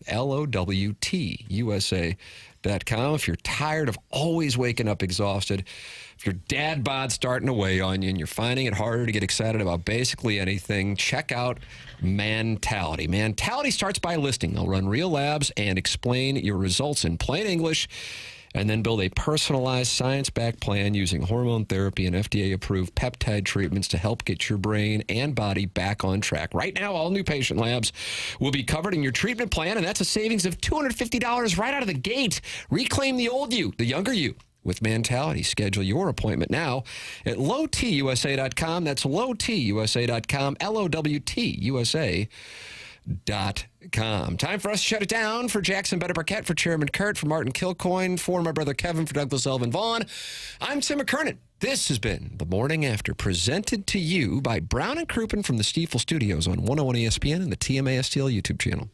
LOWTUSA.com. If you're tired of always waking up exhausted, if your dad bod's starting to weigh on you and you're finding it harder to get excited about basically anything, check out Mentality. Mentality starts by listening. They'll run real labs and explain your results in plain English, and then build a personalized science-backed plan using hormone therapy and FDA-approved peptide treatments to help get your brain and body back on track. Right now, all new patient labs will be covered in your treatment plan, and that's a savings of $250 right out of the gate. Reclaim the old you, the younger you, with Mentality. Schedule your appointment now at lowtusa.com. That's lowtusa.com, LOWTUSA.com. Time for us to shut it down. For Jackson Burkett, for Chairman Kurt, for Martin Kilcoyne, for my brother Kevin, for Douglas Elvin Vaughn, I'm Tim McKernan. This has been The Morning After, presented to you by Brown and Crouppen from the Stiefel Studios on 101 ESPN and the TMA STL YouTube channel.